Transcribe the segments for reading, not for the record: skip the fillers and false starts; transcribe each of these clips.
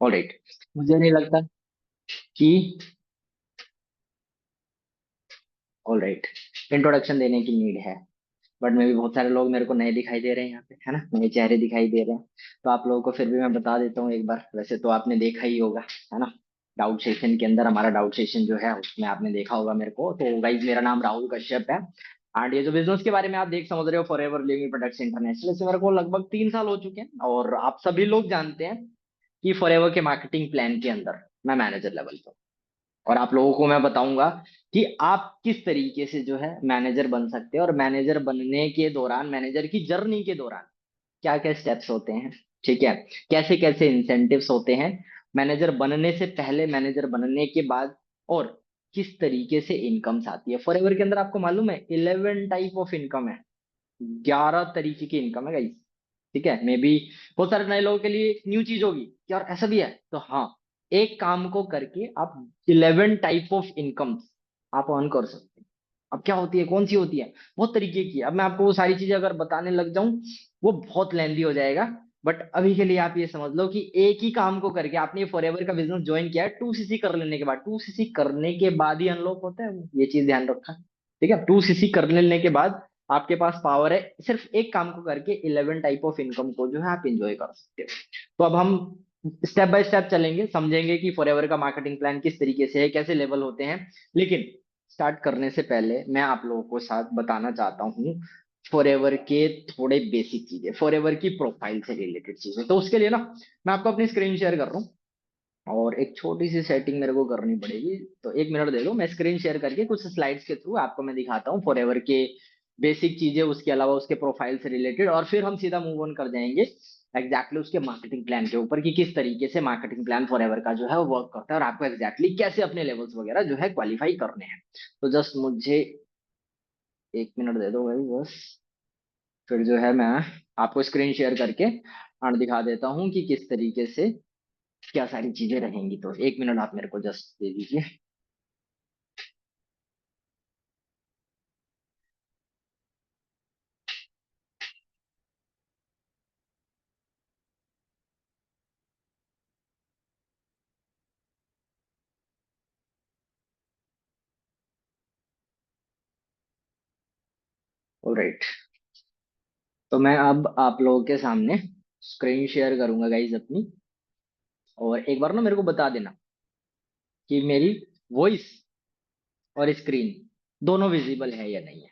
Alright, मुझे नहीं लगता कि ऑलराइट इंट्रोडक्शन देने की नीड है, बट मे भी बहुत सारे लोग मेरे को नए दिखाई दे रहे हैं यहाँ पे, है ना, नए चेहरे दिखाई दे रहे हैं। तो आप लोगों को फिर भी मैं बता देता हूँ एक बार, वैसे तो आपने देखा ही होगा, है ना। डाउट सेशन के अंदर, हमारा डाउट सेशन जो है उसमें आपने देखा होगा मेरे को। तो गाइज मेरा नाम राहुल कश्यप है। एंड ये जो बिजनेस के बारे में आप देख समझ रहे हो, for ever living products international, इसमें मेरे को लगभग 3 साल हो चुके हैं। और आप सभी लोग जानते हैं कि फॉर एवर के मार्केटिंग प्लान के अंदर मैं मैनेजर लेवल पर, और आप लोगों को मैं बताऊंगा कि आप किस तरीके से जो है मैनेजर बन सकते हैं, और मैनेजर बनने के दौरान, मैनेजर की जर्नी के दौरान क्या क्या स्टेप्स होते हैं, ठीक है, कैसे कैसे इंसेंटिव्स होते हैं मैनेजर बनने से पहले, मैनेजर बनने के बाद, और किस तरीके से इनकम्स आती है। फॉरएवर के अंदर आपको मालूम है 11 टाइप ऑफ इनकम है, 11 तरीके की इनकम है गाइस, ठीक है। मे बी बहुत सारे नए लोगों के लिए न्यू चीज होगी कि यार ऐसा भी है, तो हाँ, एक काम को करके आप 11 टाइप ऑफ इनकम आप अर्न कर सकते हैं। अब क्या होती है, कौन सी होती है, बहुत तरीके की है। अब मैं आपको वो सारी चीजें अगर बताने लग जाऊं वो बहुत लेंदी हो जाएगा। बट अभी के लिए आप ये समझ लो कि एक ही काम को करके आपने फॉरएवर का बिजनेस ज्वाइन किया है, 2cc कर लेने के बाद, 2cc करने के बाद ही अनलॉक होता है वो, ये चीज ध्यान रखा, ठीक है। 2cc कर लेने के बाद आपके पास पावर है सिर्फ एक काम को करके 11 टाइप ऑफ इनकम को जो है आप इंजॉय कर सकते हो। तो अब हम स्टेप बाय स्टेप चलेंगे, समझेंगे कि फॉरएवर का मार्केटिंग प्लान किस तरीके से है, कैसे लेवल होते हैं। लेकिन स्टार्ट करने से पहले मैं आप लोगों को साथ बताना चाहता हूँ फॉरएवर के थोड़े बेसिक चीजें, फॉरएवर की प्रोफाइल से रिलेटेड चीजें। तो उसके लिए ना मैं आपको अपनी स्क्रीन शेयर कर रहा हूँ, और एक छोटी सी सेटिंग मेरे को करनी पड़ेगी। तो 1 मिनट दे दो, मैं स्क्रीन शेयर करके कुछ स्लाइड्स के थ्रू आपको मैं दिखाता हूँ फॉरएवर के बेसिक चीजें, उसके अलावा उसके प्रोफाइल से रिलेटेड, और फिर हम सीधा मूव ऑन कर जाएंगे उसके मार्केटिंग प्लान के ऊपर कि किस तरीके से मार्केटिंग प्लान फॉरएवर का जो है वो वर्क करता है, और आपको कैसे अपने लेवल्स वगैरह जो है क्वालिफाई करने हैं। तो जस्ट मुझे 1 मिनट दे दो भाई बस, फिर जो है मैं आपको स्क्रीन शेयर करके और दिखा देता हूँ कि किस तरीके से क्या सारी चीजें रहेंगी। तो 1 मिनट आप मेरे को जस्ट दे दीजिए। ऑलराइट, तो मैं अब आप लोगों के सामने स्क्रीन शेयर करूंगा गाइज अपनी, और एक बार ना मेरे को बता देना कि मेरी वॉइस और स्क्रीन दोनों विजिबल है या नहीं है।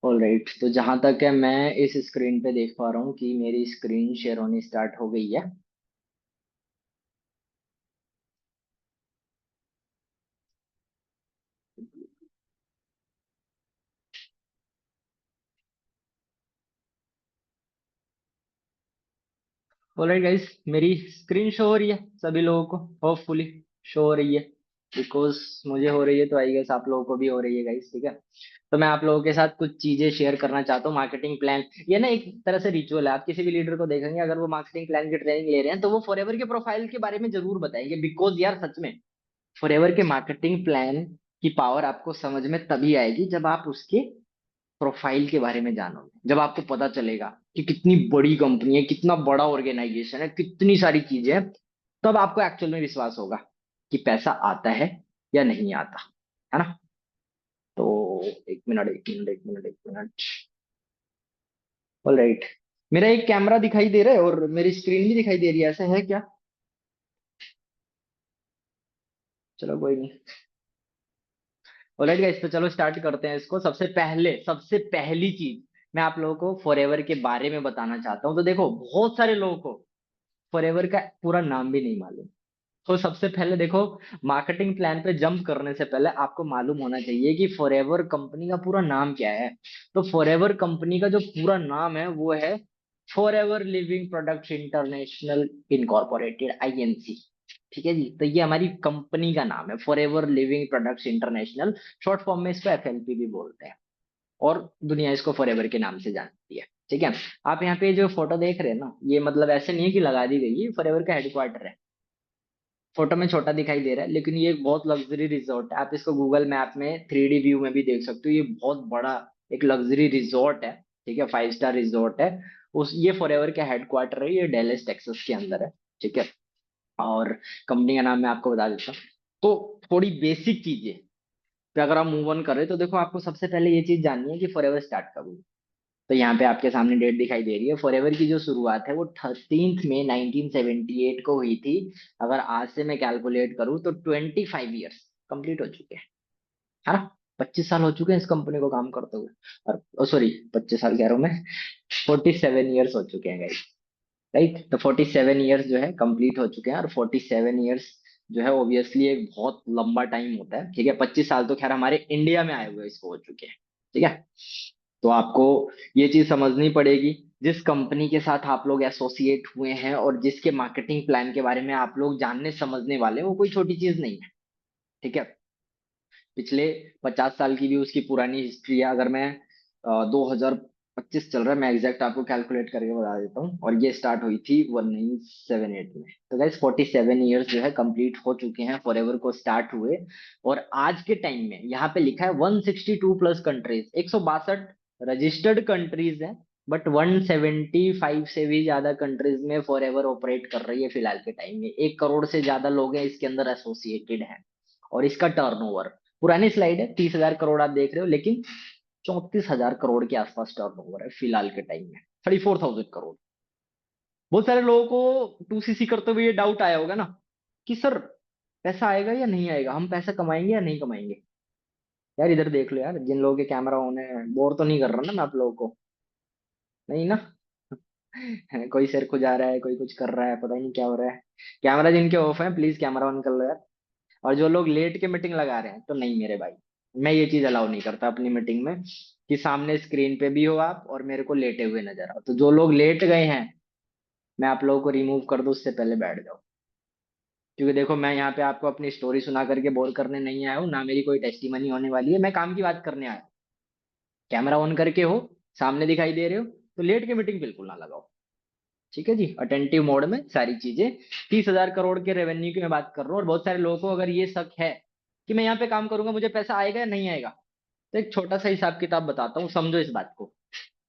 ऑलराइट, तो जहां तक है मैं इस स्क्रीन पे देख पा रहा हूँ कि मेरी स्क्रीन शेयर होनी स्टार्ट हो गई है। ऑलराइट गाइस, मेरी स्क्रीन शो हो रही है सभी लोगों को, होपफुली शो हो रही है, बिकॉज मुझे हो रही है तो आई गेस आप लोगों को भी हो रही है गाइस, ठीक है। तो मैं आप लोगों के साथ कुछ चीजें शेयर करना चाहता हूँ। मार्केटिंग प्लान ये ना एक तरह से रिचुअल है, आप किसी भी लीडर को देखेंगे अगर वो मार्केटिंग प्लान की ट्रेनिंग ले रहे हैं तो वो फॉरएवर के प्रोफाइल के बारे में जरूर बताएंगे, बिकॉज यार सच में फॉरएवर के मार्केटिंग प्लान की पावर आपको समझ में तभी आएगी जब आप उसके प्रोफाइल के बारे में जानोगे, जब आपको पता चलेगा कि कितनी बड़ी कंपनी है, कितना बड़ा ऑर्गेनाइजेशन है, कितनी सारी चीजें हैं, तब आपको एक्चुअल में विश्वास होगा कि पैसा आता है या नहीं आता, है ना। तो 1 minute, 1 minute, 1 minute, 1 minute. Alright, मेरा एक कैमरा दिखाई दे रहा है और मेरी स्क्रीन भी दिखाई दे रही है, ऐसा है क्या? चलो कोई नहीं। ऑलराइट गाइस, तो चलो स्टार्ट करते हैं इसको। सबसे पहली चीज मैं आप लोगों को फॉरएवर के बारे में बताना चाहता हूँ। तो देखो, बहुत सारे लोगों को फॉरएवर का पूरा नाम भी नहीं मालूम। तो सबसे पहले देखो, मार्केटिंग प्लान पे जंप करने से पहले आपको मालूम होना चाहिए कि फॉरएवर कंपनी का पूरा नाम क्या है। तो फॉरएवर कंपनी का जो पूरा नाम है वो है forever living products international incorporated, INC, ठीक है जी। तो ये हमारी कंपनी का नाम है, forever living products international, short form में इसको एफएलपी भी बोलते हैं, और दुनिया इसको फॉरएवर के नाम से जानती है, ठीक है। आप यहाँ पे जो फोटो देख रहे हैं ना, ये मतलब ऐसे नहीं है कि लगा दी गई, ये फॉरएवर का हेडक्वार्टर है। फोटो में छोटा दिखाई दे रहा है लेकिन ये एक बहुत लग्जरी रिजॉर्ट है, आप इसको गूगल मैप में 3D व्यू में भी देख सकते हो, ये बहुत बड़ा एक लग्जरी रिजॉर्ट है, ठीक है, 5 स्टार रिजॉर्ट है। उस ये फॉरएवर का हेडक्वार्टर है, ये डेलस टेक्सास के अंदर है। ठीक है। और कंपनी का नाम मैं आपको बता देता हूँ। तो थोड़ी बेसिक चीजें पे अगर आप मूव ऑन कर रहे हैं, तो देखो आपको सबसे पहले ये चीज जाननी है कि फॉरएवर स्टार्ट कब हुई। तो यहाँ पे आपके सामने डेट दिखाई दे रही है। फॉरएवर की जो शुरुआत है वो 13 मई 1978 को हुई थी। अगर आज से मैं कैलकुलेट करूँ तो 25 ईयर्स कंप्लीट हो चुके हैं, है ना। 25 साल हो चुके हैं इस कंपनी को काम करते हुए। और सॉरी, 25 साल कह रहा हूँ मैं, 47 ईयर्स हो चुके हैं गाइस। राइट, तो 47 ईयर्स जो है कंप्लीट हो चुके हैं। और 47 ईयर्स जो है ऑब्वियसली एक बहुत लंबा टाइम होता है। ठीक है, 25 साल तो खैर हमारे इंडिया में आए हुए इसको हो चुके हैं। ठीक है। तो आपको ये चीज समझनी पड़ेगी, जिस कंपनी के साथ आप लोग एसोसिएट हुए हैं और जिसके मार्केटिंग प्लान के बारे में आप लोग जानने समझने वाले हैं, वो कोई छोटी चीज नहीं है। ठीक है। पिछले 50 साल की भी उसकी पुरानी हिस्ट्री है। अगर मैं 2025 चल रहा है, मैं एग्जैक्ट आपको कैलकुलेट करके बता देता हूँ। और ये स्टार्ट हुई थी 1978 में। तो गाइस 47 ईयर्स जो है कंप्लीट हो चुके हैं फॉरएवर को स्टार्ट हुए। और आज के टाइम में यहाँ पे लिखा है 162 प्लस कंट्रीज, 162 रजिस्टर्ड कंट्रीज है। बट 175 से भी ज्यादा कंट्रीज में फॉरएवर ऑपरेट कर रही है फिलहाल के टाइम में। 1 करोड़ से ज्यादा लोग हैं इसके अंदर एसोसिएटेड हैं। और इसका टर्नओवर, पुरानी स्लाइड है, 30,000 करोड़ आप देख रहे हो, लेकिन 34,000 करोड़ के आसपास टर्नओवर है फिलहाल के टाइम में, 34,000 करोड़। बहुत सारे लोगों को 2सीसी करते हुए ये डाउट आया होगा ना कि सर पैसा आएगा या नहीं आएगा, हम पैसा कमाएंगे या नहीं कमाएंगे। यार इधर देख लो यार, जिन लोगों के कैमरा ऑन है, बोर तो नहीं कर रहा ना मैं आप लोगों को, नहीं ना। कोई सिर खुजा रहा है, कोई कुछ कर रहा है, पता ही नहीं क्या हो रहा है। कैमरा जिनके ऑफ है प्लीज कैमरा ऑन कर लो यार। और जो लोग लेट के मीटिंग लगा रहे हैं, तो नहीं मेरे भाई, मैं ये चीज अलाउ नहीं करता अपनी मीटिंग में कि सामने स्क्रीन पे भी हो आप और मेरे को लेटे हुए नजर आओ। तो जो लोग लेट गए हैं, मैं आप लोगों को रिमूव कर दूं उससे पहले बैठ जाओ। क्योंकि देखो मैं यहाँ पे आपको अपनी स्टोरी सुना करके बोर करने नहीं आया हूँ, ना मेरी कोई टेस्टिमनी होने वाली है, मैं काम की बात करने आया हूँ। कैमरा ऑन करके हो, सामने दिखाई दे रहे हो, तो लेट के मीटिंग बिल्कुल ना लगाओ। ठीक है जी, अटेंटिव मोड में सारी चीजें। 30,000 करोड़ के रेवेन्यू की मैं बात कर रहा हूँ। और बहुत सारे लोगों को अगर ये शक है कि मैं यहाँ पे काम करूंगा मुझे पैसा आएगा या नहीं आएगा, तो एक छोटा सा हिसाब किताब बताता हूँ, समझो इस बात को।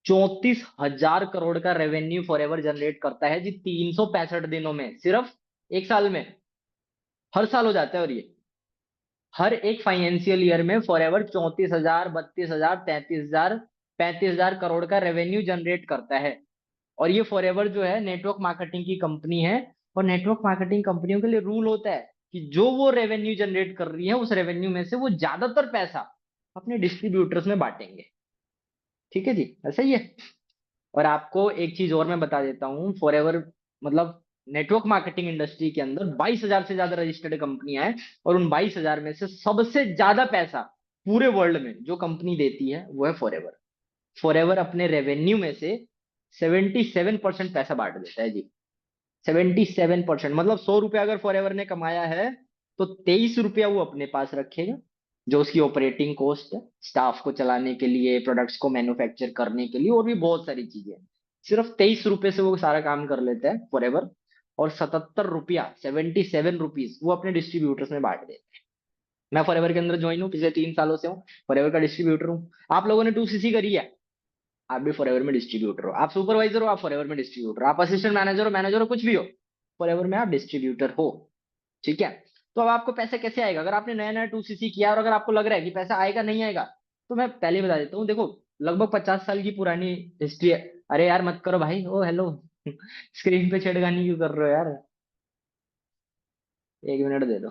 34,000 करोड़ का रेवेन्यू फॉरएवर जनरेट करता है जी, 365 दिनों में, सिर्फ एक साल में। हर साल हो जाता है। और ये हर एक फाइनेंशियल ईयर में फॉरएवर 34,000, 32,000, 33,000, 35,000 करोड़ का रेवेन्यू जनरेट करता है। और ये फॉरएवर जो है नेटवर्क मार्केटिंग की कंपनी है। और नेटवर्क मार्केटिंग कंपनियों के लिए रूल होता है कि जो वो रेवेन्यू जनरेट कर रही है, उस रेवेन्यू में से वो ज्यादातर पैसा अपने डिस्ट्रीब्यूटर्स में बांटेंगे। ठीक है जी, ऐसा ही है। और आपको एक चीज और मैं बता देता हूँ, फॉरएवर मतलब नेटवर्क मार्केटिंग इंडस्ट्री के अंदर 22,000 से ज्यादा रजिस्टर्ड कंपनियां हैं। और उन 22,000 में से सबसे ज्यादा पैसा पूरे वर्ल्ड में जो कंपनी देती है वो है फॉरएवर। फॉरएवर अपने रेवेन्यू में से 77% पैसा बांट देता है जी। 77%, मतलब 100 रुपया अगर फॉरएवर ने कमाया है, तो 23 रुपया वो अपने पास रखेगा, जो उसकी ऑपरेटिंग कॉस्ट है, स्टाफ को चलाने के लिए, प्रोडक्ट्स को मैन्युफैक्चर करने के लिए, और भी बहुत सारी चीजें। सिर्फ 23 रुपए से वो सारा काम कर लेता है फॉरएवर। और 77 रुपया, 77 रुपीज वो अपने डिस्ट्रीब्यूटर्स में बांट देते हैं। मैं फॉरएवर के अंदर ज्वाइन हूँ, पिछले 3 सालों से हूँ, फॉरएवर का डिस्ट्रीब्यूटर हूँ। आप लोगों ने 2सीसी करी है, आप भी फॉरएवर में डिस्ट्रीब्यूटर हो। आप सुपरवाइजर हो, आप फॉरएवर में डिस्ट्रीब्यूटर हो। आप असिस्टेंट मैनेजर हो, मैनेजर हो, कुछ भी हो, फॉरएवर में आप डिस्ट्रीब्यूटर हो। ठीक है। तो अब आपको पैसा कैसे आएगा, अगर आपने नया नया 2सीसी किया और अगर आपको लग रहा है कि पैसा आएगा नहीं आएगा, तो मैं पहले ही बता देता हूँ। देखो, लगभग 50 साल की पुरानी हिस्ट्री है। अरे यार मत करो भाई, ओ हेलो। स्क्रीन पे छेड़खानी क्यों कर रहे हो यार। 1 मिनट दे दो।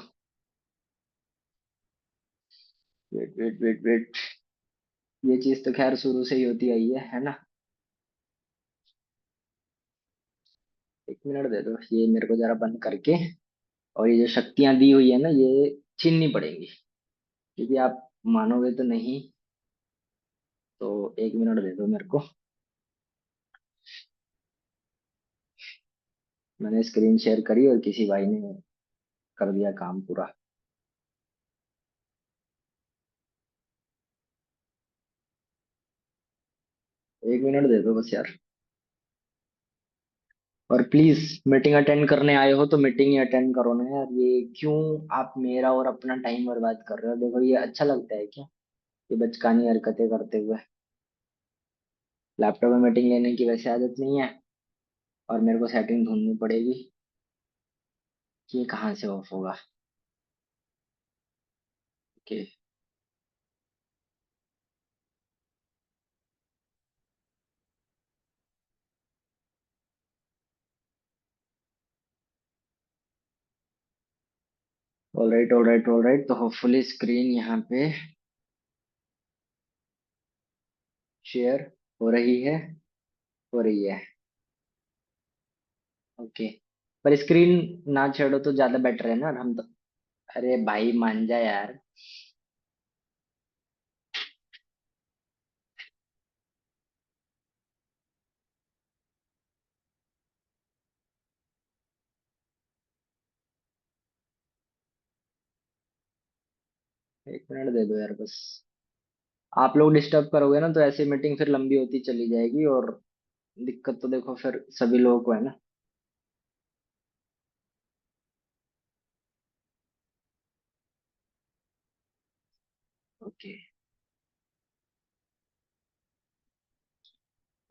Wait wait wait wait. ये चीज तो खैर शुरू से ही होती आई है ना। 1 मिनट दे दो, ये मेरे को जरा बंद करके। और ये जो शक्तियां दी हुई है ना, ये छीननी पड़ेंगी। क्योंकि आप मानोगे तो नहीं, तो 1 मिनट दे दो मेरे को। मैंने स्क्रीन शेयर करी और किसी भाई ने कर दिया काम पूरा। 1 मिनट दे दो बस यार। और प्लीज, मीटिंग अटेंड करने आए हो तो मीटिंग ही अटेंड करो ना यार। ये क्यों आप मेरा और अपना टाइम बर्बाद कर रहे हो। देखो ये अच्छा लगता है क्या, ये बचकानी हरकतें करते हुए। लैपटॉप में मीटिंग लेने की वैसे आदत नहीं है, और मेरे को सेटिंग ढूंढनी पड़ेगी कि ये कहाँ से ऑफ होगा। ओके। ऑलराइट ऑलराइट ऑलराइट, तो होपफुली स्क्रीन यहाँ पे शेयर हो रही है, हो रही है। ओके। पर स्क्रीन ना छेड़ो तो ज्यादा बेटर है ना, हम तो। अरे भाई मान जा यार। एक मिनट दे दो यार बस। आप लोग डिस्टर्ब करोगे ना तो ऐसी मीटिंग फिर लंबी होती चली जाएगी, और दिक्कत तो देखो फिर सभी लोगों को है ना। ओके।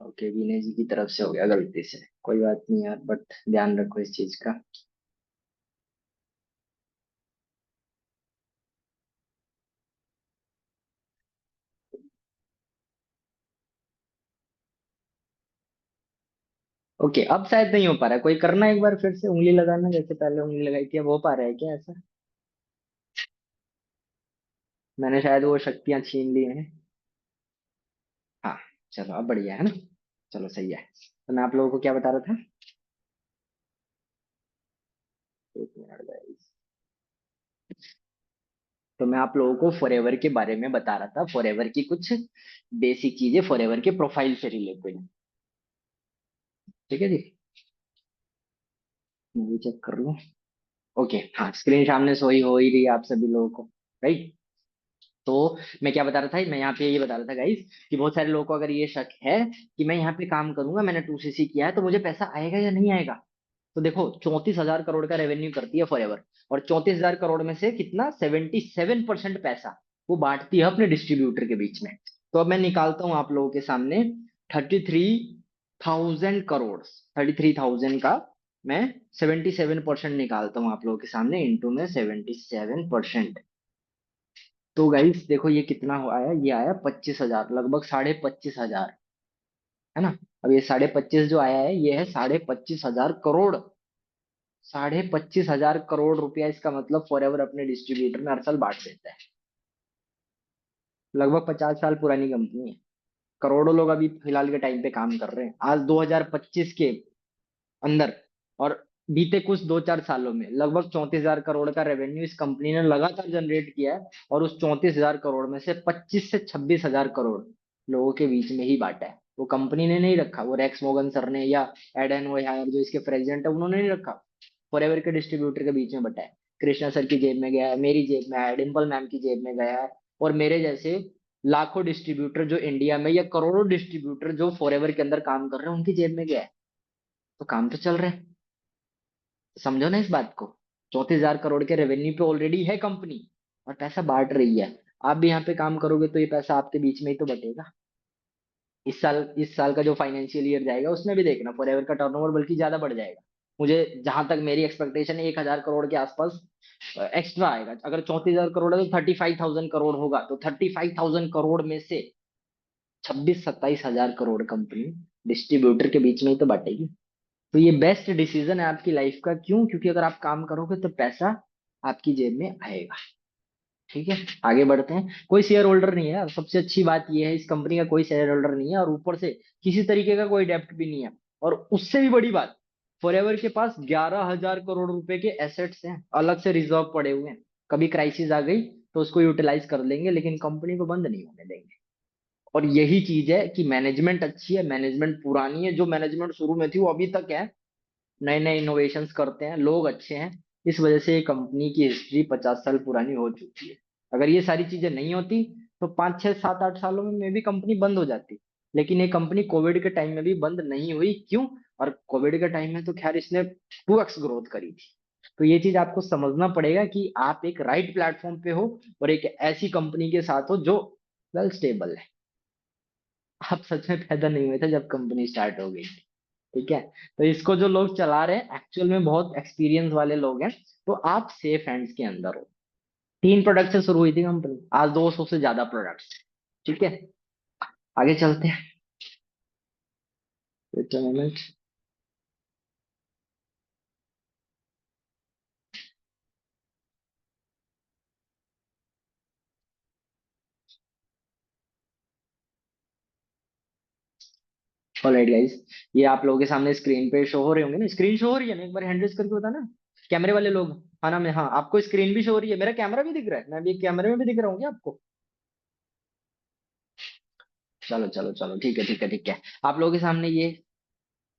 ओके, विनय जी की तरफ से हो गया गलती से, कोई बात नहीं यार, बट ध्यान रखो इस चीज का। ओके, अब शायद नहीं हो पा रहा है, कोई करना एक बार फिर से उंगली लगाना, जैसे पहले उंगली लगाई थी, अब हो पा रहा है क्या ऐसा? मैंने शायद वो शक्तियां छीन ली हैं। हाँ। चलो अब बढ़िया है ना। चलो सही है। तो मैं आप लोगों को क्या बता रहा था? एक मिनट guys। तो मैं आप लोगों को फॉरएवर के बारे में बता रहा था, फॉरएवर की कुछ बेसिक चीजें, फॉरएवर के प्रोफाइल से रिलेटेड। ठीक है जी। मूवी चेक कर लो। ओके, हाँ, स्क्रीन सामने सो ही हो ही रही है आप सभी लोगों को, राइट? तो मैं क्या बता रहा था, मैं यहाँ पे ये बता रहा था गाइस, कि बहुत सारे लोगों को अगर ये शक है कि मैं यहाँ पे काम करूंगा, मैंने 2cc किया है, तो मुझे पैसा आएगा या नहीं आएगा। तो देखो, 34,000 करोड़ का रेवेन्यू करती है फॉरएवर, और 34,000 करोड़ में से कितना, 77% पैसा वो बांटती है अपने डिस्ट्रीब्यूटर के बीच में। तो अब मैं निकालता हूँ आप लोगों के सामने 33,000 करोड़, 33,000 का मैं 77% निकालता हूँ आप लोगों के सामने, इंटू में 77%। तो गाइस देखो ये कितना आया, ये आया 25,000, लगभग 25,500, है ना। अब ये 25,500 जो आया है, ये है 25,500 करोड़। 25,500 करोड़ रुपया, इसका मतलब फॉरएवर अपने डिस्ट्रीब्यूटर में हर साल बांट देता है। लगभग 50 साल पुरानी कंपनी है। करोड़ों लोग अभी फिलहाल के टाइम पे काम कर रहे हैं, आज 2025 के अंदर। और बीते कुछ 2-4 सालों में लगभग 34,000 करोड़ का रेवेन्यू इस कंपनी ने लगातार जनरेट किया है, और उस 34,000 करोड़ में से 25 से 26,000 करोड़ लोगों के बीच में ही बांटा है। वो कंपनी ने नहीं रखा, वो रेक्स मोगन सर ने या एडन ओहायर जो इसके प्रेसिडेंट है उन्होंने नहीं रखा। फॉरएवर के डिस्ट्रीब्यूटर के बीच में बटा है। कृष्णा सर की जेब में गया है, मेरी जेब में आया है, डिम्पल मैम की जेब में गया है, और मेरे जैसे लाखों डिस्ट्रीब्यूटर जो इंडिया में, या करोड़ों डिस्ट्रीब्यूटर जो फॉरएवर के अंदर काम कर रहे हैं, उनकी जेब में गया है। तो काम तो चल रहा है। समझो ना इस बात को। 34,000 करोड़ के रेवेन्यू पे ऑलरेडी है कंपनी, और पैसा बांट रही है। आप भी यहाँ पे काम करोगे तो ये पैसा आपके बीच में ही तो बटेगा। इस साल का जो फाइनेंशियल ईयर जाएगा उसमें भी देखना, फॉरएवर का टर्नओवर बल्कि ज्यादा बढ़ जाएगा। मुझे जहां तक मेरी एक्सपेक्टेशन है, 1,000 करोड़ के आसपास एक्स्ट्रा आएगा। अगर 34,000 करोड़ है तो 35,000 करोड़ होगा, तो 35,000 करोड़ में से 26-27 हजार करोड़ कंपनी डिस्ट्रीब्यूटर के बीच में ही तो बांटेगी। तो ये बेस्ट डिसीजन है आपकी लाइफ का। क्यों? क्योंकि अगर आप काम करोगे तो पैसा आपकी जेब में आएगा। ठीक है, आगे बढ़ते हैं। कोई शेयर होल्डर नहीं है यार, सबसे अच्छी बात ये है, इस कंपनी का कोई शेयर होल्डर नहीं है, और ऊपर से किसी तरीके का कोई डेप्ट भी नहीं है। और उससे भी बड़ी बात, फॉरएवर के पास 11,000 करोड़ रुपए के एसेट्स हैं, अलग से रिजर्व पड़े हुए हैं। कभी क्राइसिस आ गई तो उसको यूटिलाइज कर लेंगे, लेकिन कंपनी को बंद नहीं होने देंगे। और यही चीज है कि मैनेजमेंट अच्छी है, मैनेजमेंट पुरानी है, जो मैनेजमेंट शुरू में थी वो अभी तक है, नए नए इनोवेशंस करते हैं, लोग अच्छे हैं। इस वजह से ये कंपनी की हिस्ट्री 50 साल पुरानी हो चुकी है। अगर ये सारी चीजें नहीं होती तो 5-6-7-8 सालों में भी कंपनी बंद हो जाती। लेकिन ये कंपनी कोविड के टाइम में भी बंद नहीं हुई। क्यों? और कोविड के टाइम में तो खैर इसने 2x ग्रोथ करी थी। तो ये चीज आपको समझना पड़ेगा कि आप एक राइट प्लेटफॉर्म पे हो, और एक ऐसी कंपनी के साथ हो जो वेल स्टेबल है। आप सच में पैदा नहीं हुए थे जब कंपनी स्टार्ट हो गई थी। ठीक है। तो इसको जो लोग चला रहे हैं एक्चुअल में बहुत एक्सपीरियंस वाले लोग हैं। तो आप सेफ हैंड्स के अंदर हो। 3 प्रोडक्ट से शुरू हुई थी कंपनी, आज 200 से ज्यादा प्रोडक्ट्स। ठीक है। आगे चलते हैं। Wait a minute. Alright guys, ये आप लोगों के सामने स्क्रीन पे शो हो रहे होंगे ना, स्क्रीन शो हो रही है ना, एक बार हैंड रेस करके बता ना। कैमरे वाले लोग। हाँ ना, मैं, हाँ आपको स्क्रीन भी शो हो रही है, मेरा कैमरा भी दिख रहा है, मैं भी कैमरे में भी दिख रहा हूँ क्या आपको? चलो चलो चलो, ठीक है ठीक है ठीक है। आप लोगों के सामने ये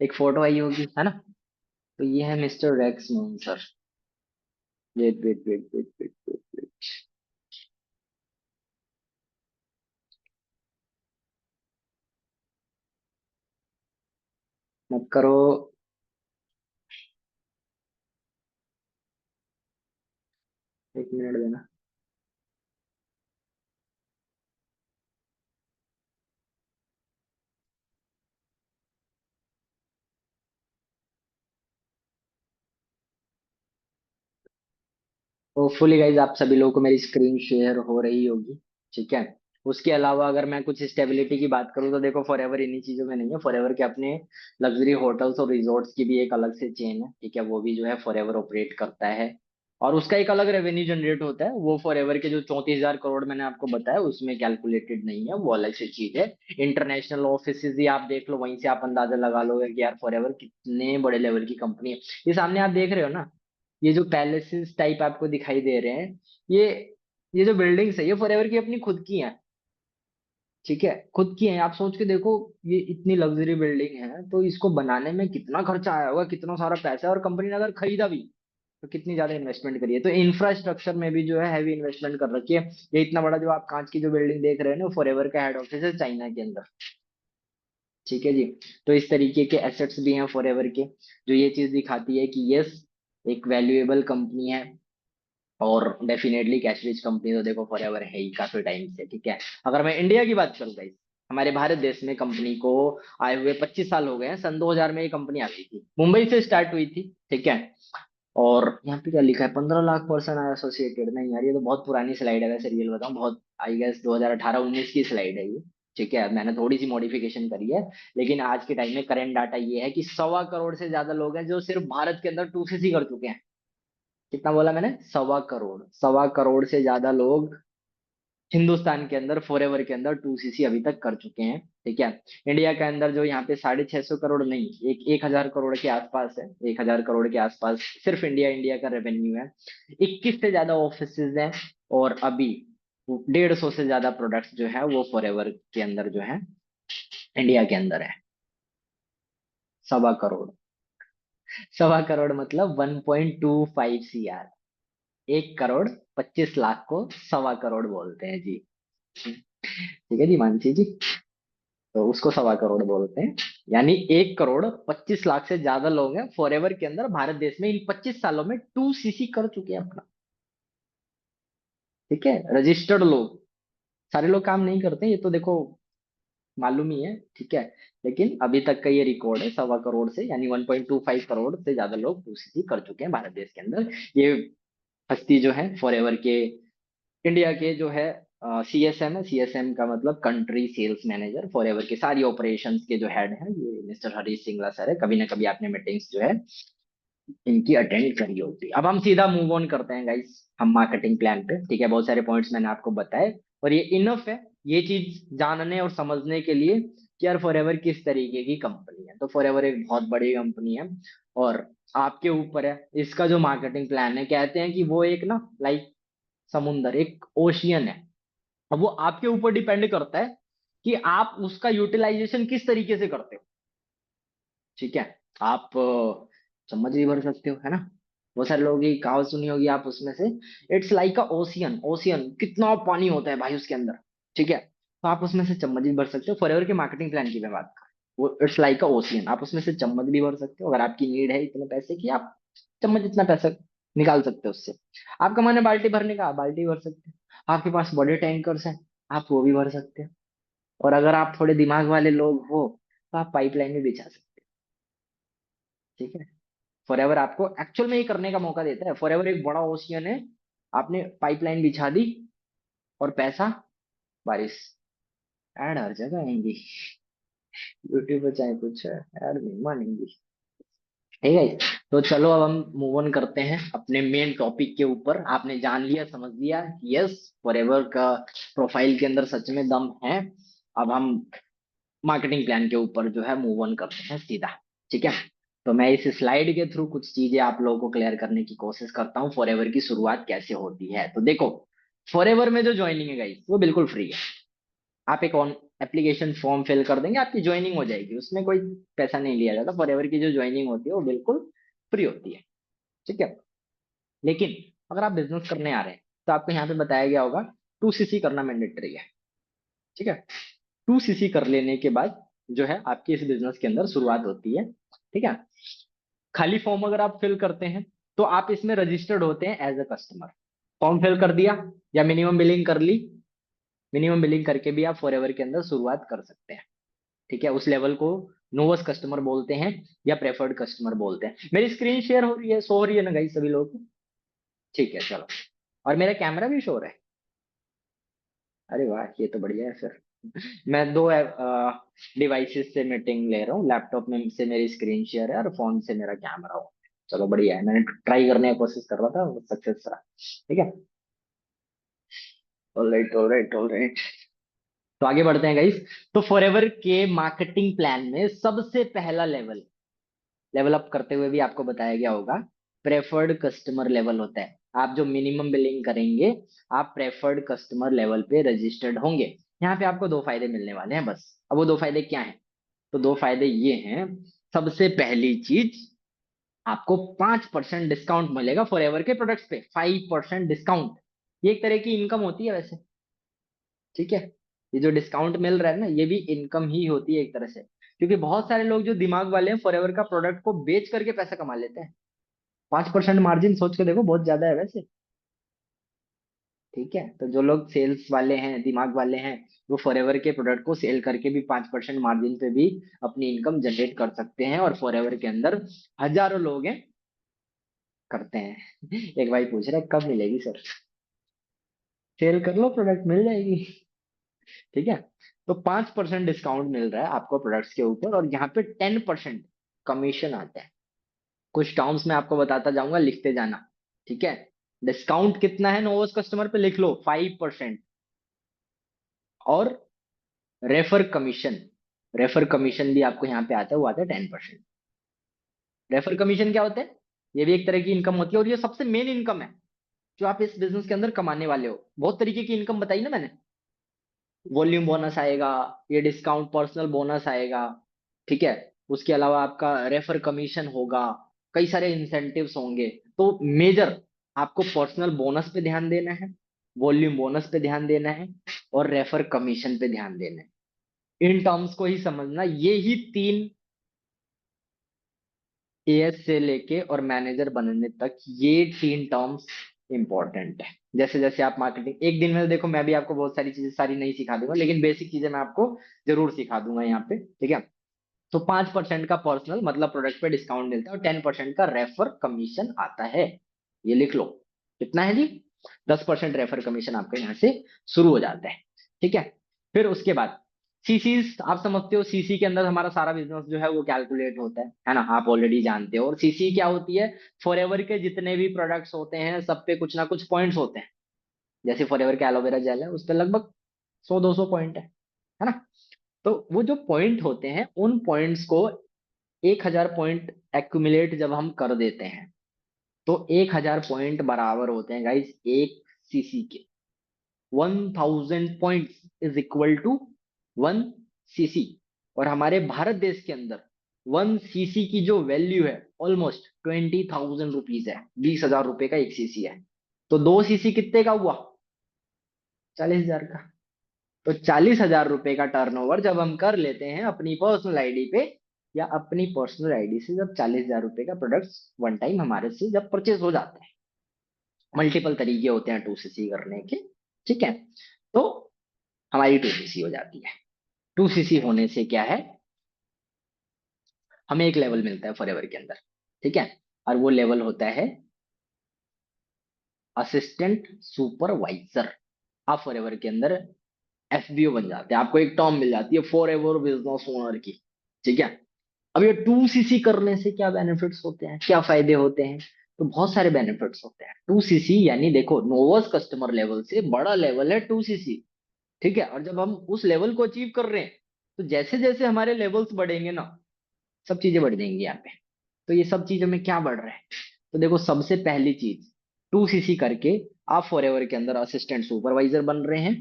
एक फोटो आई होगी, है ना? तो ये है mister Rex Mohan sir. Wait wait wait wait wait wait wait. मत करो। 1 मिनट देना। होपफुली गाइज आप सभी लोगों को मेरी स्क्रीन शेयर हो रही होगी। ठीक है। उसके अलावा अगर मैं कुछ स्टेबिलिटी की बात करूँ तो देखो, फॉरएवर इन्हीं चीजों में नहीं है। फॉरएवर के अपने लग्जरी होटल्स और रिजॉर्ट्स की भी एक अलग से चेन है। ठीक है, वो भी जो है फॉरएवर ऑपरेट करता है। और उसका एक अलग रेवेन्यू जनरेट होता है। वो फॉरएवर के जो 34,000 करोड़ मैंने आपको बताया उसमें कैलकुलेटेड नहीं है, वो अलग से चीज है। इंटरनेशनल ऑफिस ही आप देख लो, वहीं से आप अंदाजा लगा लोगे कि यार फॉरएवर कितने बड़े लेवल की कंपनी है। ये सामने आप देख रहे हो ना, ये जो पैलेसेस टाइप आपको दिखाई दे रहे हैं, ये ये जो बिल्डिंग्स है ये फॉरएवर की अपनी खुद की हैं। ठीक है, खुद की हैं। आप सोच के देखो, ये इतनी लग्जरी बिल्डिंग है तो इसको बनाने में कितना खर्चा आया होगा, कितना सारा पैसा है। और कंपनी ने अगर खरीदा भी तो कितनी ज्यादा इन्वेस्टमेंट करी है। तो इंफ्रास्ट्रक्चर में भी जो है हैवी इन्वेस्टमेंट कर रखी है। ये इतना बड़ा जो आप कांच की जो बिल्डिंग देख रहे हैं ना, फॉरएवर का हेड ऑफिस है चाइना के अंदर। ठीक है जी। तो इस तरीके के एसेट्स भी हैं फॉरएवर के, जो ये चीज दिखाती है कि यस, एक वैल्यूएबल कंपनी है। और डेफिनेटली कैश रिच कंपनी तो देखो फॉरएवर है ही काफी टाइम से। ठीक है। अगर मैं इंडिया की बात करूँ गाइस, हमारे भारत देश में कंपनी को आए हुए 25 साल हो गए हैं। सन 2000 में ये कंपनी आ गई थी, मुंबई से स्टार्ट हुई थी। ठीक है। और यहाँ पे क्या लिखा है, 15 लाख पर्सन आर एसोसिएटेड? नहीं यार, ये तो बहुत पुरानी स्लाइड है, वैसे रियल बताऊं, बहुत आई गेस 2018-19 की स्लाइड है ये। ठीक है, मैंने थोड़ी सी मॉडिफिकेशन करी है। लेकिन आज के टाइम में करंट डाटा ये है कि 1.25 करोड़ से ज्यादा लोग हैं जो सिर्फ भारत के अंदर 2cc कर चुके हैं। कितना बोला मैंने? 1.25 करोड़। 1.25 करोड़ से ज्यादा लोग हिंदुस्तान के अंदर फॉरएवर के अंदर 2cc अभी तक कर चुके हैं। ठीक है। इंडिया के अंदर जो यहाँ पे 650 करोड़ नहीं, 1,000 करोड़ के आसपास है। 1,000 करोड़ के आसपास सिर्फ इंडिया इंडिया का रेवेन्यू है। 21 से ज्यादा ऑफिसेज हैं। और अभी 150 से ज्यादा प्रोडक्ट्स जो है वो फॉरएवर के अंदर जो है इंडिया के अंदर है। 1.25 करोड़। 1.25 करोड़ मतलब 1.25 CR। 1 करोड़ 25 लाख को 1.25 करोड़ बोलते हैं जी। ठीक है जी मानसी जी। तो उसको 1.25 करोड़ बोलते हैं। यानी 1 करोड़ 25 लाख से ज्यादा लोग हैं फॉरएवर के अंदर भारत देश में, इन 25 सालों में 2cc कर चुके हैं अपना। ठीक है, रजिस्टर्ड लोग। सारे लोग काम नहीं करते ये तो देखो, मालूम ही है। ठीक है। लेकिन अभी तक का ये रिकॉर्ड है 1.25 करोड़ से, यानी 1.25 करोड़ से ज्यादा लोग 2cc कर चुके हैं भारत देश के अंदर। ये हस्ती जो है फॉरएवर के इंडिया के जो है CSM है। CSM का मतलब कंट्री सेल्स मैनेजर। फॉरएवर के सारी ऑपरेशंस के जो हेड है ये मिस्टर हरीश सिंगला सर है। कभी ना कभी आपने मीटिंग्स जो है इनकी अटेंड करी होगी। अब हम सीधा मूव ऑन करते हैं गाइस, हम मार्केटिंग प्लान पे। ठीक है, बहुत सारे पॉइंट्स मैंने आपको बताए और ये इनफ है ये चीज जानने और समझने के लिए कि यार फॉरएवर किस तरीके की कंपनी है। तो फॉरएवर एक बहुत बड़ी कंपनी है और आपके ऊपर है इसका जो मार्केटिंग प्लान है। कहते हैं कि वो एक ना, लाइक समुंदर, एक ओशियन है। अब वो आपके ऊपर डिपेंड करता है कि आप उसका यूटिलाइजेशन किस तरीके से करते हो। ठीक है। आप चम्मच भी भर सकते हो, है ना? बहुत सारे लोगों की कहावत सुनी होगी आप उसमें से। It's like a ocean. Ocean कितना पानी होता है भाई उसके अंदर। ठीक है। तो आप उसमें से चम्मच भी भर सकते हो। फॉरएवर के मार्केटिंग प्लान की मैं बात करूं, वो इट्स लाइक अ ओशियन। आप उसमें से चम्मच भी भर सकते हो, अगर आपकी नीड है इतने पैसे की, आप चम्मच इतना पैसा निकाल सकते हो उससे। आपका मन है बाल्टी भरने का, आप बाल्टी भर सकते हो। आपके पास बड़े टैंकर्स हैं, आप वो भी भर सकते हो। और अगर आप थोड़े दिमाग वाले लोग हो तो आप पाइपलाइन भी बिछा सकते हैं, ठीक है। फॉरएवर आपको एक्चुअल में ये करने का मौका देता है। फॉरएवर एक बड़ा ओशियन है, आपने पाइपलाइन बिछा दी और पैसा बारिश। ऐड हर जगह आएंगी, यूट्यूब पे चाहे कुछ है, ऐड नहीं मानेंगी। ठीक है, तो चलो अब हम मूव ऑन करते हैं अपने मेन टॉपिक के ऊपर। आपने जान लिया, समझ लिया, यस फॉरएवर का प्रोफाइल के अंदर सच में दम है। अब हम मार्केटिंग प्लान के ऊपर जो है मूव ऑन करते हैं सीधा, ठीक है। तो मैं इस स्लाइड के थ्रू कुछ चीजें आप लोगों को क्लियर करने की कोशिश करता हूँ, फॉरएवर की शुरुआत कैसे होती है। तो देखो, फॉरएवर में जो ज्वाइनिंग है गाइस वो बिल्कुल फ्री है। आप एक ऑन एप्लीकेशन फॉर्म फिल कर देंगे, आपकी ज्वाइनिंग हो जाएगी, उसमें कोई पैसा नहीं लिया जाता। फॉरएवर की जो ज्वाइनिंग होती है वो बिल्कुल फ्री होती है, ठीक है। लेकिन अगर आप बिजनेस करने आ रहे हैं तो आपको यहाँ पे बताया गया होगा 2cc करना मैंडेटरी है, ठीक है। 2cc कर लेने के बाद जो है आपकी इस बिजनेस के अंदर शुरुआत होती है, ठीक है। खाली फॉर्म अगर आप फिल करते हैं तो आप इसमें रजिस्टर्ड होते हैं as a customer. Form fill कर दिया या मिनिमम बिलिंग कर ली, मिनिमम बिलिंग करके भी आप फॉरएवर के अंदर शुरुआत कर सकते हैं, ठीक है। उस लेवल को नोवस कस्टमर बोलते हैं या प्रेफर्ड कस्टमर बोलते हैं। मेरी स्क्रीन शेयर हो रही है, शो हो रही है ना गाइस सभी लोग? ठीक है चलो। और मेरा कैमरा भी शो हो रहा है? अरे वाह, ये तो बढ़िया है फिर। मैं दो डिवाइसेस से मीटिंग ले रहा हूँ, लैपटॉप में से मेरी स्क्रीन शेयर है और फोन से मेरा कैमरा हो। चलो बढ़िया है, मैंने ट्राई करने की कोशिश कर रहा था, सक्सेस रहा, ठीक है। ऑलराइट ऑलराइट ऑलराइट, तो आगे बढ़ते हैं गाइस। तो फॉरएवर के मार्केटिंग प्लान में सबसे पहला लेवल, लेवल अप करते हुए भी आपको बताया गया होगा, प्रेफर्ड कस्टमर लेवल होता है। आप जो मिनिमम बिलिंग करेंगे, आप प्रेफर्ड कस्टमर लेवल पे रजिस्टर्ड होंगे। यहाँ पे आपको दो फायदे मिलने वाले हैं बस। अब वो दो फायदे क्या हैं? तो दो फायदे ये हैं, सबसे पहली चीज, आपको 5% डिस्काउंट मिलेगा फॉरएवर के प्रोडक्ट्स पे। 5% डिस्काउंट, ये एक तरह की इनकम होती है वैसे, ठीक है। ये जो डिस्काउंट मिल रहा है ना, ये भी इनकम ही होती है एक तरह से, क्योंकि बहुत सारे लोग जो दिमाग वाले हैं फॉरएवर का प्रोडक्ट को बेच करके पैसा कमा लेते हैं। 5% मार्जिन सोच के देखो, बहुत ज्यादा है वैसे, ठीक है। तो जो लोग सेल्स वाले हैं, दिमाग वाले हैं, वो फॉरएवर के प्रोडक्ट को सेल करके भी 5% मार्जिन पे भी अपनी इनकम जनरेट कर सकते हैं। और फॉरएवर के अंदर हजारों लोग हैं, करते हैं। एक भाई पूछ रहा है कब मिलेगी सर? सेल कर लो, प्रोडक्ट मिल जाएगी, ठीक है। तो 5% डिस्काउंट मिल रहा है आपको प्रोडक्ट्स के ऊपर, और यहाँ पे 10% कमीशन आता है। कुछ टर्म्स में आपको बताता जाऊंगा, लिखते जाना, ठीक है। डिस्काउंट कितना है नोवस कस्टमर पे, लिख लो 5%। और रेफर कमीशन, रेफर कमीशन भी आपको यहाँ पे आता है, वो आता है 10%। रेफर कमीशन क्या होता है? ये भी एक तरह की इनकम होती है, और ये सबसे मेन इनकम है जो आप इस बिजनेस के अंदर कमाने वाले हो। बहुत तरीके की इनकम बताई ना मैंने, वॉल्यूम बोनस आएगा, ये डिस्काउंट पर्सनल बोनस आएगा, ठीक है। उसके अलावा आपका रेफर कमीशन होगा, कई सारे इंसेंटिव्स होंगे। तो मेजर आपको पर्सनल बोनस पे ध्यान देना है, वॉल्यूम बोनस पे ध्यान देना है, और रेफर कमीशन पे ध्यान देना है। इन टर्म्स को ही समझना, ये ही तीन, एएस से लेके और मैनेजर बनने तक, ये तीन टर्म्स इंपॉर्टेंट है। जैसे जैसे आप मार्केटिंग, एक दिन में देखो मैं भी आपको बहुत सारी चीजें सारी नहीं सिखा दूंगा, लेकिन बेसिक चीजें मैं आपको जरूर सिखा दूंगा यहाँ पे, ठीक है। तो 5% का पर्सनल मतलब प्रोडक्ट पे डिस्काउंट मिलता है, और 10% का रेफर कमीशन आता है। ये लिख लो, कितना है जी? 10% रेफर कमीशन आपके यहाँ से शुरू हो जाता है, ठीक है। फिर उसके बाद सीसीज, आप समझते हो सीसी के अंदर हमारा सारा बिजनेस जो है वो कैलकुलेट होता है ना, आप ऑलरेडी जानते हो। और सीसी क्या होती है? फॉरएवर के जितने भी प्रोडक्ट्स होते हैं सब पे कुछ ना कुछ पॉइंट्स होते हैं। जैसे फॉरएवर का एलोवेरा जेल है, उस पर लगभग 100-200 पॉइंट है ना। तो वो जो पॉइंट होते हैं, उन पॉइंट्स को 1000 पॉइंट एक्यूमुलेट जब हम कर देते हैं, तो 1000 पॉइंट बराबर होते हैं गाइस एक सीसी के। 1000 points is equal to 1 CC. और हमारे भारत देश के अंदर 1 सीसी की जो वैल्यू है ऑलमोस्ट 20,000 रुपीज है, 20,000 रुपए का एक सीसी है। तो 2 सीसी कितने का हुआ? 40,000 का। तो 40,000 रुपए का टर्नओवर जब हम कर लेते हैं अपनी पर्सनल आईडी पे, या अपनी पर्सनल आईडी से जब 40,000 रुपए का प्रोडक्ट्स वन टाइम हमारे से जब परचेज हो जाते हैं, मल्टीपल तरीके होते हैं 2 सीसी करने के, ठीक है। तो हमारी 2 सीसी हो जाती है, 2cc होने से क्या है, हमें एक लेवल मिलता है फॉरएवर के अंदर, ठीक है, और वो लेवल होता है असिस्टेंट सुपरवाइजर। आप फॉरएवर के अंदर एफबीओ बन जाते हैं, आपको एक टर्म मिल जाती है फॉरएवर बिजनेस ओनर की, ठीक है। अब ये 2cc करने से क्या बेनिफिट्स होते हैं, क्या फायदे होते हैं, तो बहुत सारे बेनिफिट्स होते हैं। 2cc यानी देखो नोवस कस्टमर लेवल से बड़ा लेवल है 2cc, ठीक है। और जब हम उस लेवल को अचीव कर रहे हैं, तो जैसे जैसे हमारे लेवल्स बढ़ेंगे ना, सब चीजें बढ़ जाएंगी यहाँ पे। तो ये सब चीजों में क्या बढ़ रहा है, तो देखो सबसे पहली चीज, 2cc करके आप फॉरएवर के अंदर असिस्टेंट सुपरवाइजर बन रहे हैं,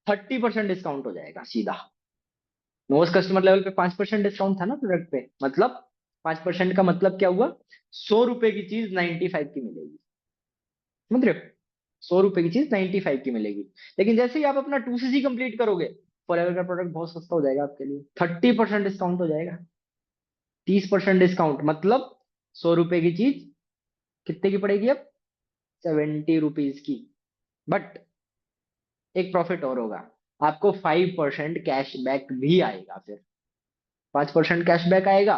30% डिस्काउंट हो जाएगा सीधा। नोवस कस्टमर लेवल पे 5% डिस्काउंट था ना प्रोडक्ट पे, मतलब 5% का मतलब क्या हुआ, 100 रुपए की चीज 95 की मिलेगी, समझ रहे हो। 100 रुपए की चीज 95 की मिलेगी। लेकिन जैसे ही आप अपना 2cc कंप्लीट करोगे, फॉरएवर का प्रोडक्ट बहुत सस्ता हो जाएगा आपके लिए, 30% डिस्काउंट हो जाएगा। 30% डिस्काउंट मतलब 100 रुपए की चीज कितने की पड़ेगी अब, 70 रुपीज की। बट एक प्रॉफिट और होगा, आपको 5% कैशबैक भी आएगा फिर, 5% कैशबैक आएगा,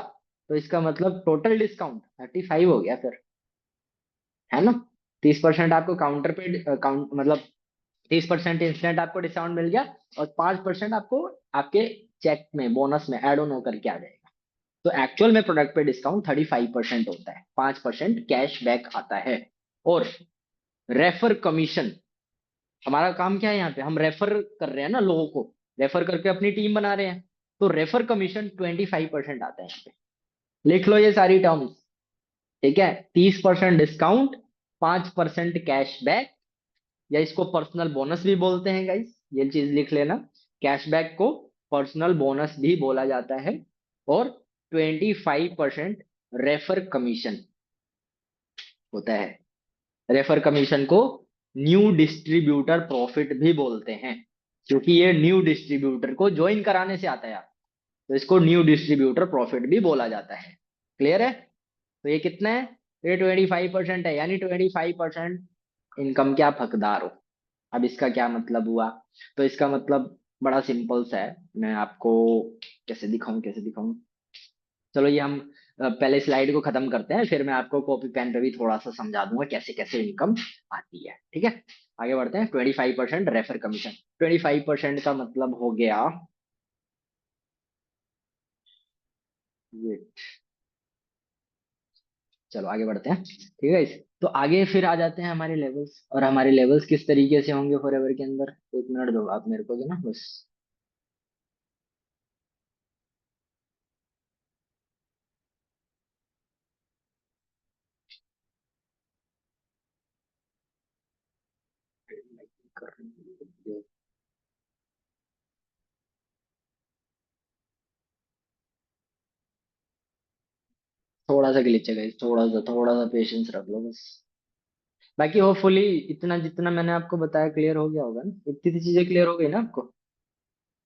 तो इसका मतलब टोटल डिस्काउंट 35 हो गया फिर, है ना। 30% आपको काउंटर पे काउंट मतलब 30% इंस्टेंट आपको डिस्काउंट मिल गया, और 5% आपको आपके चेक में बोनस में एड ऑन होकर के आ जाएगा। तो एक्चुअल में प्रोडक्ट पे डिस्काउंट 35% होता है, 5% कैश बैक आता है। और रेफर कमीशन, हमारा काम क्या है यहाँ पे, हम रेफर कर रहे हैं ना लोगों को, रेफर करके अपनी टीम बना रहे हैं, तो रेफर कमीशन 25% आता है यहाँ पे। लिख लो ये सारी टर्म्स, ठीक है। 30% डिस्काउंट, 5% कैश बैक, या इसको पर्सनल बोनस भी बोलते हैं गाइस, ये चीज लिख लेना। कैशबैक को पर्सनल बोनस भी बोला जाता है। और 25% रेफर कमीशन होता है। रेफर कमीशन को न्यू डिस्ट्रीब्यूटर प्रॉफिट भी बोलते हैं, क्योंकि ये न्यू डिस्ट्रीब्यूटर को ज्वाइन कराने से आता है आप, तो इसको न्यू डिस्ट्रीब्यूटर प्रॉफिट भी बोला जाता है। क्लियर है। तो ये कितना है, ये 25% है, यानी 25% इनकम के आप हकदार हो। अब इसका क्या मतलब हुआ, तो इसका मतलब बड़ा सिंपल सा है, मैं आपको कैसे दिखाऊं। चलो ये हम पहले स्लाइड को खत्म करते हैं, फिर मैं आपको कॉपी पेन पे भी थोड़ा सा समझा दूंगा कैसे कैसे इनकम आती है, ठीक है। आगे बढ़ते हैं। 25% रेफर कमीशन, 25% का मतलब हो गया ये। चलो आगे बढ़ते हैं, ठीक है इस, तो आगे फिर आ जाते हैं हमारे लेवल्स, और हमारे लेवल्स किस तरीके से होंगे फॉरएवर के अंदर। 1 मिनट दो आप मेरे को, जो ना बस। थोड़ा सा ग्लिच है guys, थोड़ा सा पेशेंस रख लो बस। बाकी होपफुली इतना जितना मैंने आपको बताया क्लियर हो गया होगा ना, इतनी सी चीजें क्लियर हो गई ना आपको,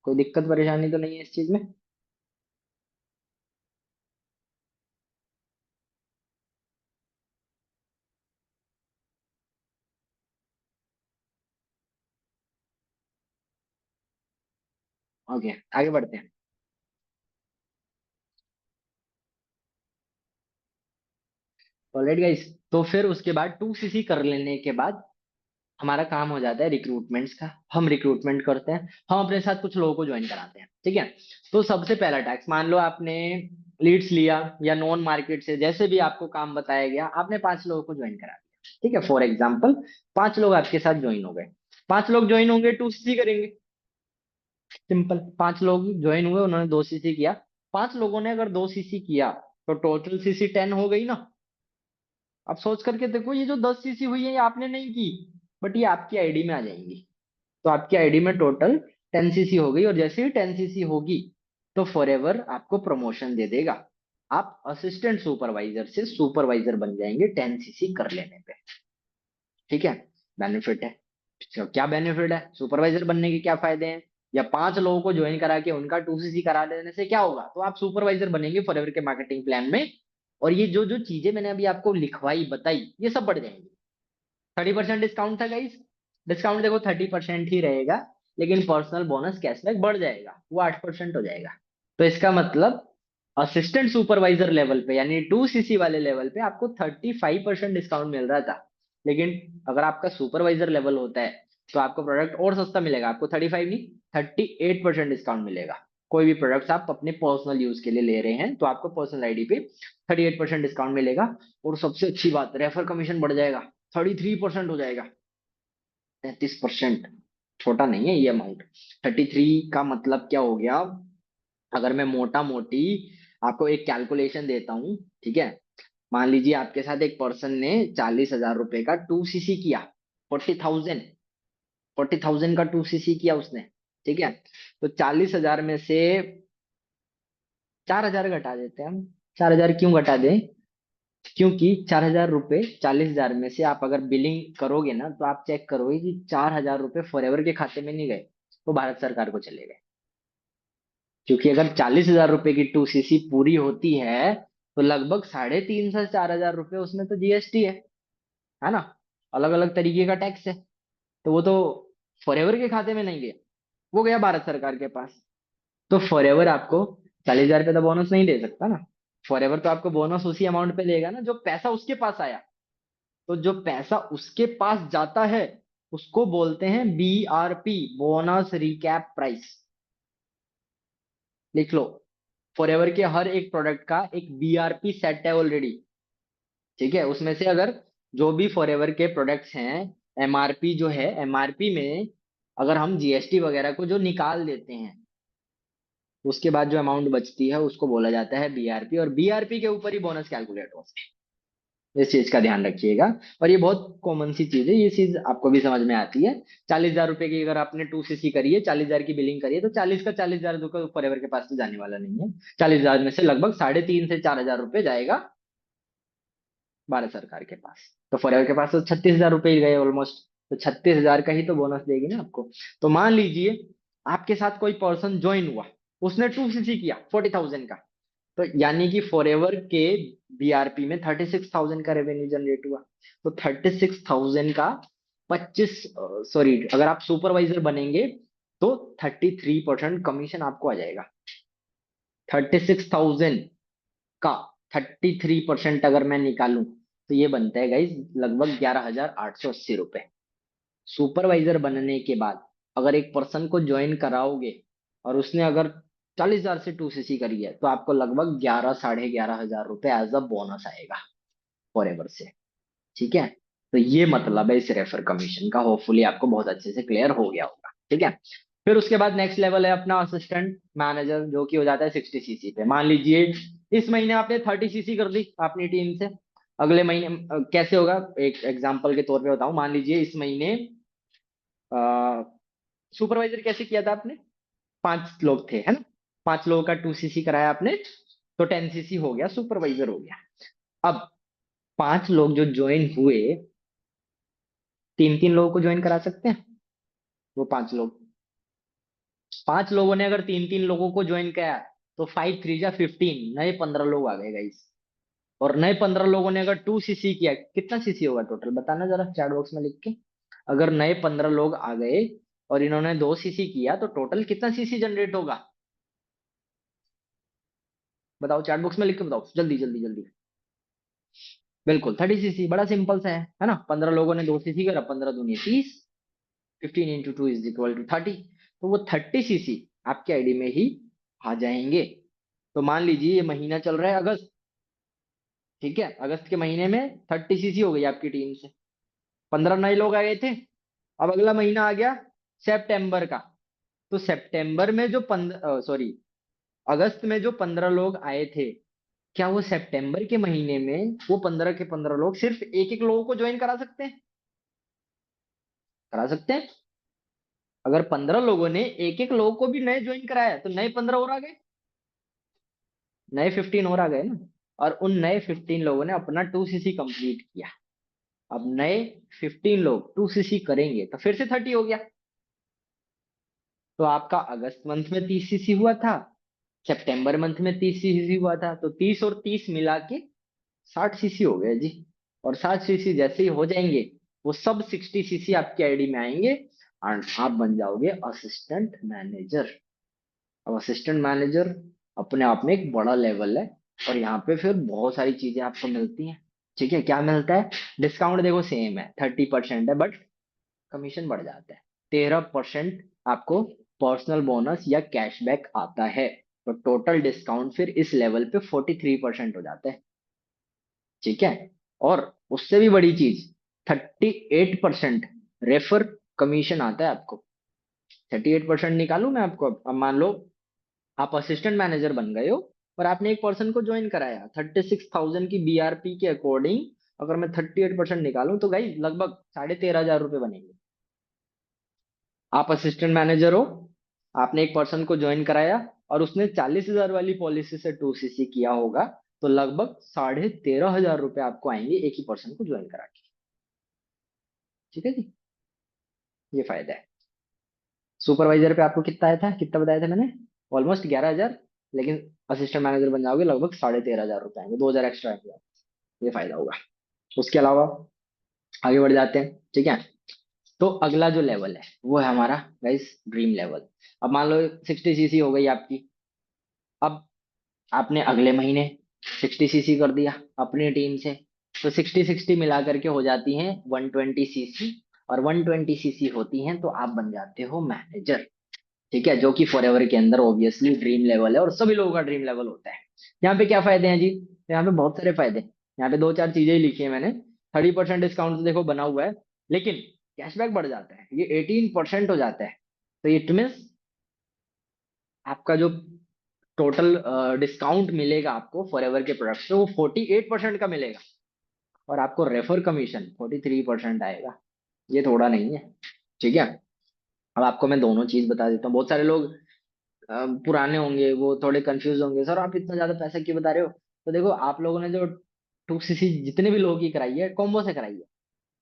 कोई दिक्कत परेशानी तो नहीं है इस चीज में। ओके आगे बढ़ते हैं। ऑलराइट गाइस, तो फिर उसके बाद 2cc कर लेने के बाद हमारा काम हो जाता है रिक्रूटमेंट्स का। हम रिक्रूटमेंट करते हैं, हम अपने साथ कुछ लोगों को ज्वाइन कराते हैं, ठीक है। तो सबसे पहला टैक्स, मान लो आपने लीड्स लिया या नॉन मार्केट से, जैसे भी आपको काम बताया गया, आपने 5 लोगों को ज्वाइन करा दिया, ठीक है। फॉर एग्जाम्पल 5 लोग आपके साथ ज्वाइन हो गए, 5 लोग ज्वाइन होंगे 2cc करेंगे, सिंपल। 5 लोग ज्वाइन हुए, उन्होंने 2cc किया, 5 लोगों ने अगर 2cc किया, तो टोटल सीसी 10 हो गई ना। अब सोच करके देखो, ये जो 10cc हुई है ये आपने नहीं की, बट ये आपकी आईडी में आ जाएंगी, तो आपकी आईडी में टोटल 10cc हो गई। और जैसे ही 10cc होगी, तो फॉरएवर आपको प्रमोशन दे देगा, आप असिस्टेंट सुपरवाइजर से सुपरवाइजर बन जाएंगे 10cc कर लेने पे, ठीक है। बेनिफिट है। तो क्या बेनिफिट है, सुपरवाइजर बनने के क्या फायदे हैं, या 5 लोगों को ज्वाइन करा के उनका 2cc करा देने से क्या होगा, तो आप सुपरवाइजर बनेंगे फॉरएवर के मार्केटिंग प्लान में। और ये जो जो चीजें मैंने अभी आपको लिखवाई बताई, ये सब बढ़ जाएंगी। 30% डिस्काउंट था गाइस, डिस्काउंट देखो 30% ही रहेगा, लेकिन पर्सनल बोनस कैशबैक बढ़ जाएगा, वो 8% हो जाएगा। तो इसका मतलब असिस्टेंट सुपरवाइजर लेवल पे यानी 2cc वाले लेवल पे आपको 35% डिस्काउंट मिल रहा था, लेकिन अगर आपका सुपरवाइजर लेवल होता है तो आपको प्रोडक्ट और सस्ता मिलेगा, आपको 35 नहीं 38% डिस्काउंट मिलेगा। कोई भी प्रोडक्ट्स आप अपने पर्सनल यूज के लिए ले रहे हैं तो आपको पर्सनल आईडी पे 38% डिस्काउंट मिलेगा। और सबसे अच्छी बात, रेफर कमीशन बढ़ जाएगा, 33% हो जाएगा। 33% छोटा नहीं है ये अमाउंट। 33 का मतलब क्या हो गया, अगर मैं मोटा मोटी आपको एक कैलकुलेशन देता हूं, ठीक है। मान लीजिए आपके साथ एक पर्सन ने 40,000 रुपए का 2cc किया, 40,000 का 2cc किया उसने, ठीक है। तो 40,000 में से 4,000 घटा देते हैं हम। 4,000 क्यों घटा दें, क्योंकि 4,000 रुपए 40,000 में से आप अगर बिलिंग करोगे ना तो आप चेक करोगे कि 4,000 रुपए फॉरएवर के खाते में नहीं गए, वो भारत सरकार को चले गए। क्योंकि अगर 40,000 रुपए की 2cc पूरी होती है तो लगभग 3,500 से 4,000 रुपए उसमें तो जीएसटी है ना, अलग अलग तरीके का टैक्स है। तो वो तो फॉरएवर के खाते में नहीं गया, वो गया भारत सरकार के पास। तो फॉरएवर आपको 40,000 रुपए तो बोनस नहीं दे सकता ना। फॉरएवर तो आपको बोनस उसी अमाउंट पे देगा ना जो पैसा उसके पास आया। तो जो पैसा उसके पास जाता है उसको बोलते हैं बीआरपी, बोनस रिकैप प्राइस। लिख लो, फॉरएवर के हर एक प्रोडक्ट का एक बीआरपी सेट है ऑलरेडी, ठीक है। उसमें से अगर जो भी फॉरएवर के प्रोडक्ट्स हैं, एमआरपी जो है, एमआरपी में अगर हम जीएसटी वगैरह को जो निकाल देते हैं उसके बाद जो अमाउंट बचती है उसको बोला जाता है बीआरपी, और बीआरपी के ऊपर ही बोनस कैलकुलेट होता है। इस चीज का ध्यान रखिएगा। और ये बहुत कॉमन सी चीज है, ये चीज आपको भी समझ में आती है। 40,000 रुपए की अगर आपने 2cc करी है, 40,000 की बिलिंग करी है, तो 40 का 40,000 रुपए फॉरएवर के पास तो जाने वाला नहीं है। 40,000 में से लगभग 3,500 से 4,000 रुपए जाएगा भारत सरकार के पास। तो फॉरएवर के पास तो 36,000 रुपए ही गए ऑलमोस्ट। तो 36,000 का ही तो बोनस देगी ना आपको। तो मान लीजिए आपके साथ कोई पर्सन ज्वाइन हुआ, उसने 2cc किया 40,000 का, तो यानी कि फॉरएवर के बीआरपी में 36,000 का रेवेन्यू जनरेट हुआ। तो 36,000 का 25, सॉरी, अगर आप सुपरवाइजर बनेंगे तो 33% कमीशन आपको आ जाएगा। 36,000 का 33% अगर मैं निकालूं तो ये बनता है गाइज लगभग 11,880 रुपए। सुपरवाइजर बनने के बाद अगर एक पर्सन को ज्वाइन कराओगे और उसने अगर 40,000 से 2cc करी है तो आपको लगभग 11, 11,500 रुपए एज अ बोनस आएगा फॉरएवर से, ठीक है। तो ये मतलब है इस रेफर कमीशन का। होपफुली आपको बहुत अच्छे से क्लियर हो गया होगा, ठीक है। फिर उसके बाद नेक्स्ट लेवल है अपना असिस्टेंट मैनेजर, जो कि हो जाता है 60cc पे। मान लीजिए इस महीने आपने 30cc कर ली अपनी टीम से, अगले महीने कैसे होगा, एक एग्जांपल के तौर पे बताऊं। मान लीजिए इस महीने सुपरवाइजर कैसे किया था आपने, 5 लोग थे है ना, 5 लोगों का 2cc कराया आपने, तो 10cc हो गया, सुपरवाइजर हो गया। अब 5 लोग जो ज्वाइन हुए, 3 3 लोगों को ज्वाइन करा सकते हैं वो 5 लोग। 5 लोगों ने अगर 3 3 लोगों को ज्वाइन किया तो 5 3 जा 15, नए 15 लोग आ गए गाइस। और नए 15 लोगों ने अगर 2cc किया, कितना सीसी होगा टोटल बताना जरा चैट बॉक्स में लिख के। अगर नए 15 लोग आ गए और इन्होंने 2cc किया तो टोटल कितना सीसी जनरेट होगा, बताओ चैट बॉक्स में लिख के बताओ जल्दी जल्दी जल्दी। बिल्कुल 30cc, बड़ा सिंपल सा है ना। 15 लोगों ने 2cc करा, 15 दूनी 30, 15 × 2 = 30। तो वो 30cc आपके आईडी में ही आ जाएंगे। तो मान लीजिए ये महीना चल रहा है अगस्त, ठीक है। अगस्त के महीने में 30cc हो गई आपकी टीम से, 15 नए लोग आ गए थे। अब अगला महीना आ गया सितंबर का। तो सितंबर में जो 15, सॉरी, अगस्त में जो 15 लोग आए थे, क्या वो सितंबर के महीने में वो 15 के 15 लोग सिर्फ एक एक लोगों को ज्वाइन करा सकते हैं, करा सकते हैं। अगर 15 लोगों ने एक एक लोगों को भी नए ज्वाइन कराया तो नए 15 और आ गए, नए 15 और आ गए ना। और उन नए 15 लोगों ने अपना 2cc कंप्लीट किया। अब नए 15 लोग 2cc करेंगे तो फिर से 30 हो गया। तो आपका अगस्त मंथ में 30cc हुआ था, सितंबर मंथ में 30cc हुआ था, तो 30 और 30 मिला के 60cc हो गया जी। और 60cc जैसे ही हो जाएंगे वो सब 60cc आपकी आईडी में आएंगे। एंड आप बन जाओगे असिस्टेंट मैनेजर। अब असिस्टेंट मैनेजर अपने आप में एक बड़ा लेवल है, और यहाँ पे फिर बहुत सारी चीजें आपको मिलती हैं। ठीक है, क्या मिलता है? डिस्काउंट देखो सेम है, 30% है, बट कमीशन बढ़ जाता है। 13% आपको पर्सनल बोनस या कैशबैक आता है। तो टोटल डिस्काउंट फिर इस लेवल पे 43% हो जाता है। ठीक है, और उससे भी बड़ी चीज, 38% रेफर कमीशन आता है आपको। 38% निकालू मैं आपको। अब मान लो आप असिस्टेंट मैनेजर बन गए हो, और आपने एक पर्सन को ज्वाइन कराया 36,000 की बीआरपी के अकॉर्डिंग। अगर मैं 38% निकालूं तो भाई लगभग 13,500 रुपये बनेंगे। आप असिस्टेंट मैनेजर हो, आपने एक पर्सन को ज्वाइन कराया, और उसने 40,000 वाली पॉलिसी से 2cc किया होगा, तो लगभग 13,500 रुपये आपको आएंगे एक ही पर्सन को ज्वाइन करा के। ठीक है जी, ये फायदा है। सुपरवाइजर पे आपको कितना आया था, कितना बताया था मैंने? ऑलमोस्ट 11,000। लेकिन असिस्टेंट मैनेजर बन जाओगे लगभग 13,500 रुपये आएंगे, 2,000 एक्स्ट्रा आएंगे। ये फायदा होगा। उसके अलावा आगे बढ़ जाते हैं। ठीक है, तो अगला जो लेवल है वो है हमारा गाइस ड्रीम लेवल। अब मान लो 60cc हो गई आपकी। अब आपने अगले महीने 60cc कर दिया अपनी टीम से, तो 60-60 मिला करके हो जाती हैं 120cc, और 120cc होती हैं तो आप बन जाते हो मैनेजर। ठीक है, जो कि फॉरएवर के अंदर ऑब्वियसली ड्रीम लेवल है, और सभी लोगों का ड्रीम लेवल होता है। यहाँ पे क्या फायदे हैं जी? तो यहाँ पे बहुत सारे फायदे हैं। यहाँ पे दो चार चीजें ही लिखी है मैंने। 30% डिस्काउंट देखो बना हुआ है, लेकिन कैशबैक बढ़ जाता है, ये 18% हो जाता है। तो इट मीन्स आपका जो टोटल डिस्काउंट मिलेगा आपको फॉरएवर के प्रोडक्ट पे, वो 48% का मिलेगा। और आपको रेफर कमीशन 43% आएगा। ये थोड़ा नहीं है। ठीक है, अब आपको मैं दोनों चीज बता देता हूँ। बहुत सारे लोग पुराने होंगे, वो थोड़े कंफ्यूज होंगे, सर आप इतना ज्यादा पैसा क्यों बता रहे हो? तो देखो, आप लोगों ने जो 2cc जितने भी लोगों की कराई है, कॉम्बो से कराई है।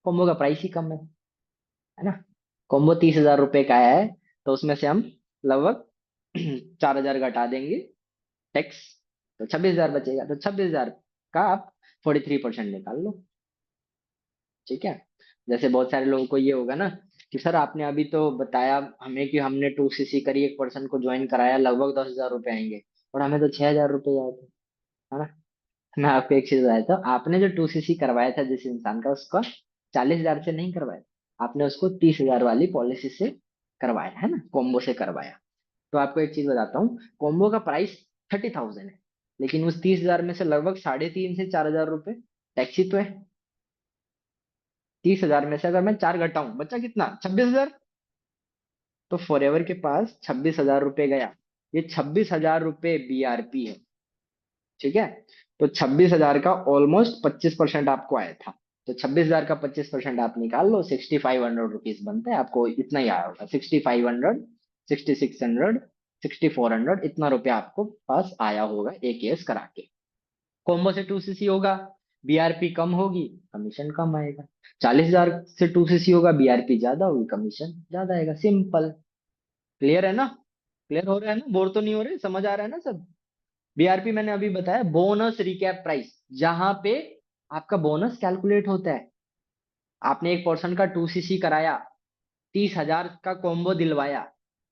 कॉम्बो का प्राइस ही कम है ना। कॉम्बो 30,000 रुपए का है, तो उसमें से हम लगभग 4,000 घटा देंगे टैक्स, तो 26,000 बचेगा। तो 26,000 का आप 43% निकाल लो। ठीक है, जैसे बहुत सारे लोगों को ये होगा ना कि सर आपने अभी तो बताया हमें कि हमने 2cc करी, एक पर्सन को ज्वाइन कराया, लगभग 10,000 रुपये आएंगे, और हमें तो 6,000 रुपये आए थे, है ना। मैं आपको एक चीज बताया था, आपने जो 2cc करवाया था जिस इंसान का, उसका 40,000 से नहीं करवाया, आपने उसको 30,000 वाली पॉलिसी से करवाया है ना, कॉम्बो से करवाया। तो आपको एक चीज बताता हूँ, कॉम्बो का प्राइस 30,000 है, लेकिन उस 30,000 में से लगभग 3,500 से 4,000 रुपये टैक्सी तो है। 30,000 में से अगर मैं चार घटाऊं, बच्चा कितना? 26,000। तो फॉरएवर के पास 26,000 रुपये गया। ये 26,000 रुपये बीआरपी है। ठीक है, तो 26,000 का ऑलमोस्ट 25% आपको आया था। तो 26,000 का 25% आप निकाल लो, 6,500 रुपीज बनता है, आपको इतना ही आया होगा। 6,500, 6,600, 6,400, इतना रुपया आपको पास आया होगा एक केस करा के। कॉम्बो से 2cc होगा, बीआरपी कम होगी, कमीशन कम आएगा। 40,000 से 2cc होगा, बीआरपी ज्यादा होगी, कमीशन ज्यादा आएगा। सिंपल। क्लियर है ना? क्लियर हो रहा है ना? बोर तो नहीं हो रहे? समझ आ रहा है ना सब? बीआरपी मैंने अभी बताया, बोनस रिकैप प्राइस, जहां पे आपका बोनस कैलकुलेट होता है। आपने एक पर्सन का 2cc कराया, 30,000 का कॉम्बो दिलवाया,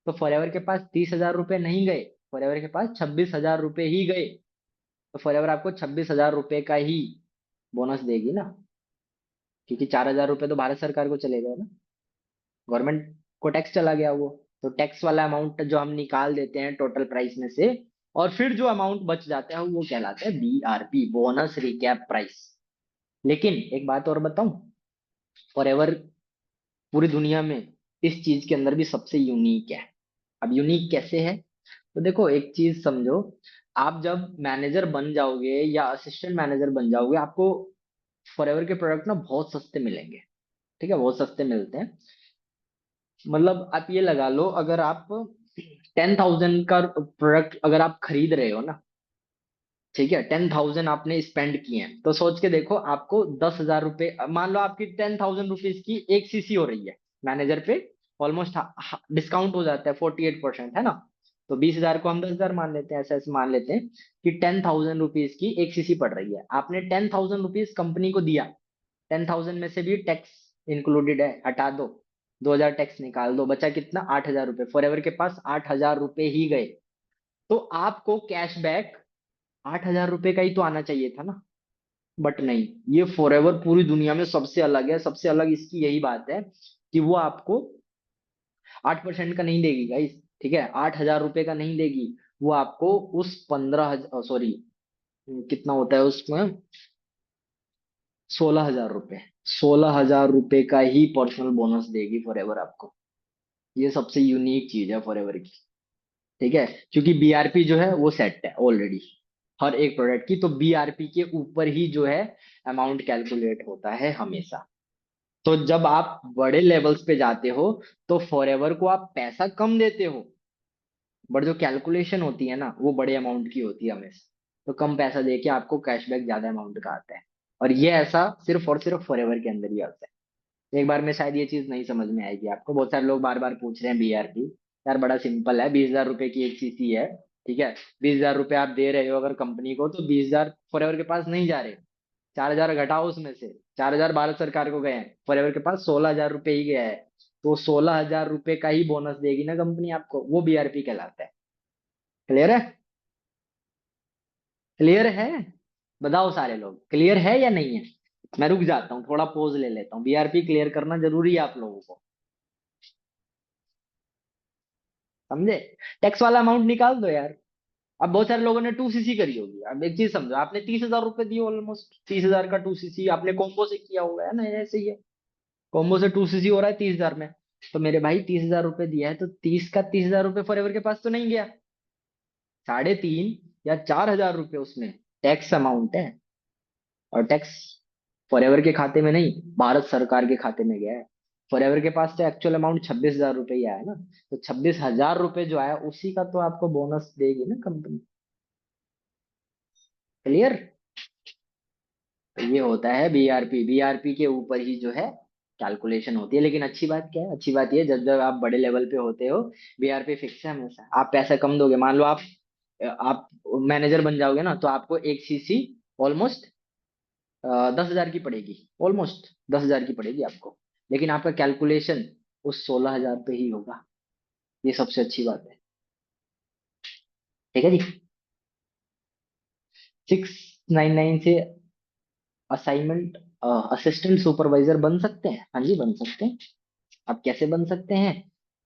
तो फॉरएवर के पास 30,000 रुपये नहीं गए, फॉरएवर के पास 26,000 रुपये ही गए। तो फॉरएवर आपको 26,000 रुपये का ही बोनस देगी ना, क्योंकि 4,000 रुपये तो भारत सरकार को चले गए ना, गवर्नमेंट को टैक्स चला गया वो। तो टैक्स वाला अमाउंट जो हम निकाल देते हैं टोटल प्राइस में से, और फिर जो अमाउंट बच जाता है वो कहलाता है बीआरपी, बोनस रिकैप प्राइस। लेकिन एक बात और बताऊं, फॉरएवर पूरी दुनिया में इस चीज के अंदर भी सबसे यूनिक है। अब यूनिक कैसे है? तो देखो, एक चीज समझो, आप जब मैनेजर बन जाओगे या असिस्टेंट मैनेजर बन जाओगे, आपको फॉरएवर के प्रोडक्ट ना बहुत सस्ते मिलेंगे। ठीक है, बहुत सस्ते मिलते हैं। मतलब आप ये लगा लो, अगर आप 10,000 का प्रोडक्ट अगर आप खरीद रहे हो ना, ठीक है, 10,000 आपने स्पेंड किए हैं, तो सोच के देखो, आपको 10,000 रुपये, मान लो आपकी 10,000 रुपीज की एक सीसी हो रही है मैनेजर पे, ऑलमोस्ट डिस्काउंट हो जाता है 48%, है ना। तो 20,000 को हम 10,000 मान लेते हैं, ऐसे ऐसे मान लेते हैं कि 10,000 रुपीज की एक सीसी पड़ रही है, आपने 10,000 रुपीज कंपनी को दिया। 10,000 में से भी टैक्स इंक्लूडेड है, हटा दो, 2000 टैक्स निकाल दो, बचा कितना, 8000 रुपये। फॉरएवर के पास 8000 रुपये ही गए। तो आपको कैशबैक 8000 रुपये का ही तो आना चाहिए था ना। बट नहीं, ये फॉरएवर पूरी दुनिया में सबसे अलग है। सबसे अलग इसकी यही बात है कि वो आपको 8% का नहीं देगी गाइस। ठीक है, 8000 रुपये का नहीं देगी। वो आपको उस 15 हजार, सॉरी, कितना होता है उसमें, 16 हजार रुपये, 16 हजार रुपये का ही पर्सनल बोनस देगी फॉरएवर आपको। ये सबसे यूनिक चीज है फॉरएवर की। ठीक है, क्योंकि बीआरपी जो है वो सेट है ऑलरेडी हर एक प्रोडक्ट की। तो बीआरपी के ऊपर ही जो है अमाउंट कैलकुलेट होता है हमेशा। तो जब आप बड़े लेवल्स पे जाते हो तो फॉरएवर को आप पैसा कम देते हो, बट जो कैलकुलेशन होती है ना वो बड़े अमाउंट की होती है हमेशा। तो कम पैसा देके आपको कैशबैक ज्यादा अमाउंट का आता है। और ये ऐसा सिर्फ और सिर्फ फॉरएवर के अंदर ही आता है। एक बार में शायद ये चीज नहीं समझ में आएगी आपको। बहुत सारे लोग बार बार पूछ रहे हैं बीआरपी। यार बड़ा सिंपल है, 20 हजार रुपए की एक सीसी है। ठीक है, 20 हजार रुपये आप दे रहे हो अगर कंपनी को, तो 20 हजार फॉरएवर के पास नहीं जा रहे। 4000 घटाओ उसमें से, 4000 भारत सरकार को गए हैं, फॉरएवर के पास 16 हजार रुपये ही गया है। तो 16 हजार रुपये का ही बोनस देगी ना कंपनी आपको, वो बीआरपी कहलाता है। क्लियर है? क्लियर है? बताओ सारे लोग, क्लियर है या नहीं है? मैं रुक जाता हूँ, थोड़ा पोज ले लेता हूँ। बीआरपी क्लियर करना जरूरी है आप लोगों को। समझे? टैक्स वाला अमाउंट निकाल दो यार। अब बहुत सारे लोगों ने 2 सीसी करी होगी। अब एक चीज समझो, आपने 30 हजार रुपये दिए, ऑलमोस्ट 30 हजार का 2 सीसी आपने कॉम्बो से किया होगा, है ना? ऐसे ही है, कॉम्बो से 2 सीसी हो रहा है 30 हजार में। तो मेरे भाई 30 हजार रुपये दिया है, तो 30 का 30 हजार रुपये फॉरएवर के पास तो नहीं गया। 3.5 या 4 हजार रुपये उसमें टैक्स अमाउंट है। और टैक्स फॉरएवर के खाते में नहीं, भारत सरकार के खाते में गया है। फॉरएवर के पास तो एक्चुअल अमाउंट 26 हजार रुपये ही आया ना। तो 26 हजार रुपये जो आया उसी का तो आपको बोनस देगी ना कंपनी। क्लियर? तो ये होता है बीआरपी। बीआरपी के ऊपर ही जो है कैलकुलेशन होती है। लेकिन अच्छी बात क्या है, अच्छी बात ये, जब जब आप बड़े लेवल पे होते हो, बीआरपी फिक्स है हमेशा। आप पैसा कम दोगे, मान लो आप मैनेजर बन जाओगे ना, तो आपको एक सीसी ऑलमोस्ट 10 हजार की पड़ेगी। ऑलमोस्ट 10 हजार की पड़ेगी आपको। लेकिन आपका कैलकुलेशन उस 16 हजार पे ही होगा। ये सबसे अच्छी बात है। ठीक है जी। 699 से असाइनमेंट असिस्टेंट सुपरवाइजर बन सकते हैं। हाँ जी, बन सकते हैं। अब कैसे बन सकते हैं,